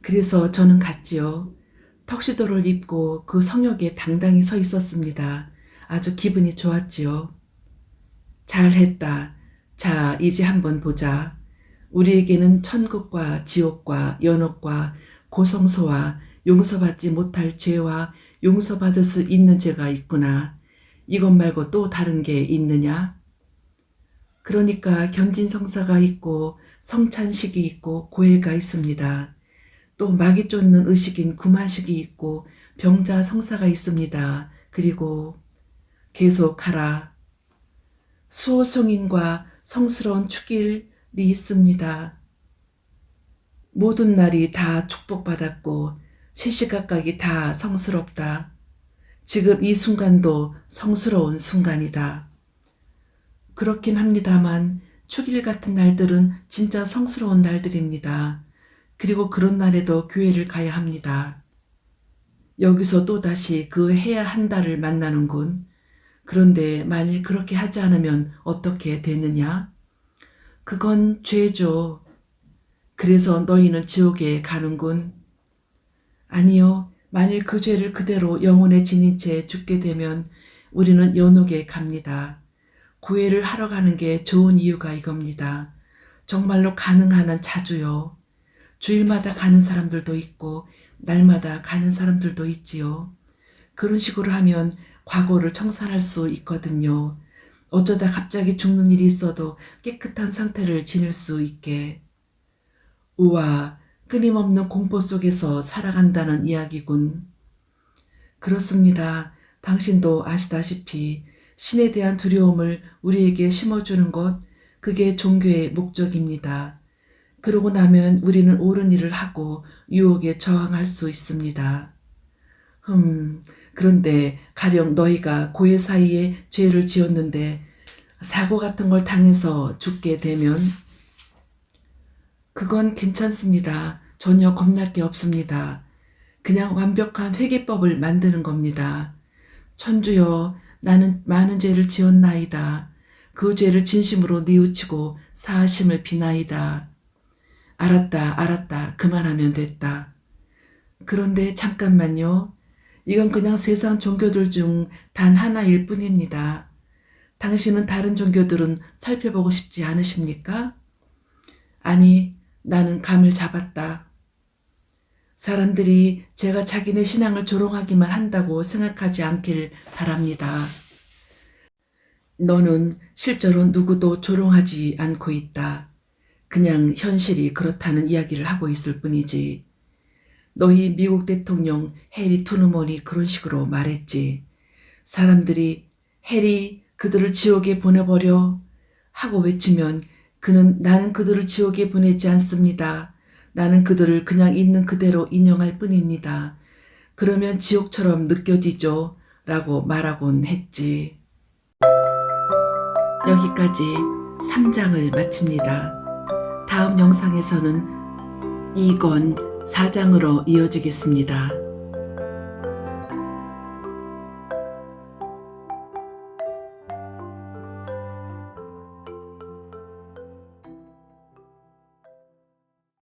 그래서 저는 갔지요. 턱시도를 입고 그 성역에 당당히 서 있었습니다. 아주 기분이 좋았지요. 잘했다. 자, 이제 한번 보자. 우리에게는 천국과 지옥과 연옥과 고성소와 용서받지 못할 죄와 용서받을 수 있는 죄가 있구나. 이것 말고 또 다른 게 있느냐? 그러니까 견진성사가 있고 성찬식이 있고 고해가 있습니다. 또 마귀 쫓는 의식인 구만식이 있고 병자 성사가 있습니다. 그리고 계속하라. 수호성인과 성스러운 축일이 있습니다. 모든 날이 다 축복받았고 시시각각이 다 성스럽다. 지금 이 순간도 성스러운 순간이다. 그렇긴 합니다만 축일 같은 날들은 진짜 성스러운 날들입니다. 그리고 그런 날에도 교회를 가야 합니다. 여기서 또다시 그 해야 한다를 만나는군. 그런데 만일 그렇게 하지 않으면 어떻게 되느냐? 그건 죄죠. 그래서 너희는 지옥에 가는군. 아니요. 만일 그 죄를 그대로 영혼에 지닌 채 죽게 되면 우리는 연옥에 갑니다. 구애를 하러 가는 게 좋은 이유가 이겁니다. 정말로 가능한 한 자주요. 주일마다 가는 사람들도 있고 날마다 가는 사람들도 있지요. 그런 식으로 하면 과거를 청산할 수 있거든요. 어쩌다 갑자기 죽는 일이 있어도 깨끗한 상태를 지닐 수 있게. 우와, 끊임없는 공포 속에서 살아간다는 이야기군. 그렇습니다. 당신도 아시다시피 신에 대한 두려움을 우리에게 심어주는 것, 그게 종교의 목적입니다. 그러고 나면 우리는 옳은 일을 하고 유혹에 저항할 수 있습니다. 그런데 가령 너희가 고해 사이에 죄를 지었는데 사고 같은 걸 당해서 죽게 되면 그건 괜찮습니다. 전혀 겁날 게 없습니다. 그냥 완벽한 회개법을 만드는 겁니다. 천주여, 나는 많은 죄를 지었나이다. 그 죄를 진심으로 뉘우치고 사하심을 비나이다. 알았다, 알았다. 그만하면 됐다. 그런데 잠깐만요. 이건 그냥 세상 종교들 중 단 하나일 뿐입니다. 당신은 다른 종교들은 살펴보고 싶지 않으십니까? 아니, 나는 감을 잡았다. 사람들이 제가 자기네 신앙을 조롱하기만 한다고 생각하지 않길 바랍니다. 너는 실제로 누구도 조롱하지 않고 있다. 그냥 현실이 그렇다는 이야기를 하고 있을 뿐이지. 너희 미국 대통령 해리 트루먼이 그런 식으로 말했지. 사람들이 해리, 그들을 지옥에 보내버려 하고 외치면 그는 나는 그들을 지옥에 보내지 않습니다. 나는 그들을 그냥 있는 그대로 인용할 뿐입니다. 그러면 지옥처럼 느껴지죠? 라고 말하곤 했지. 여기까지 3장을 마칩니다. 다음 영상에서는 2권 4장으로 이어지겠습니다.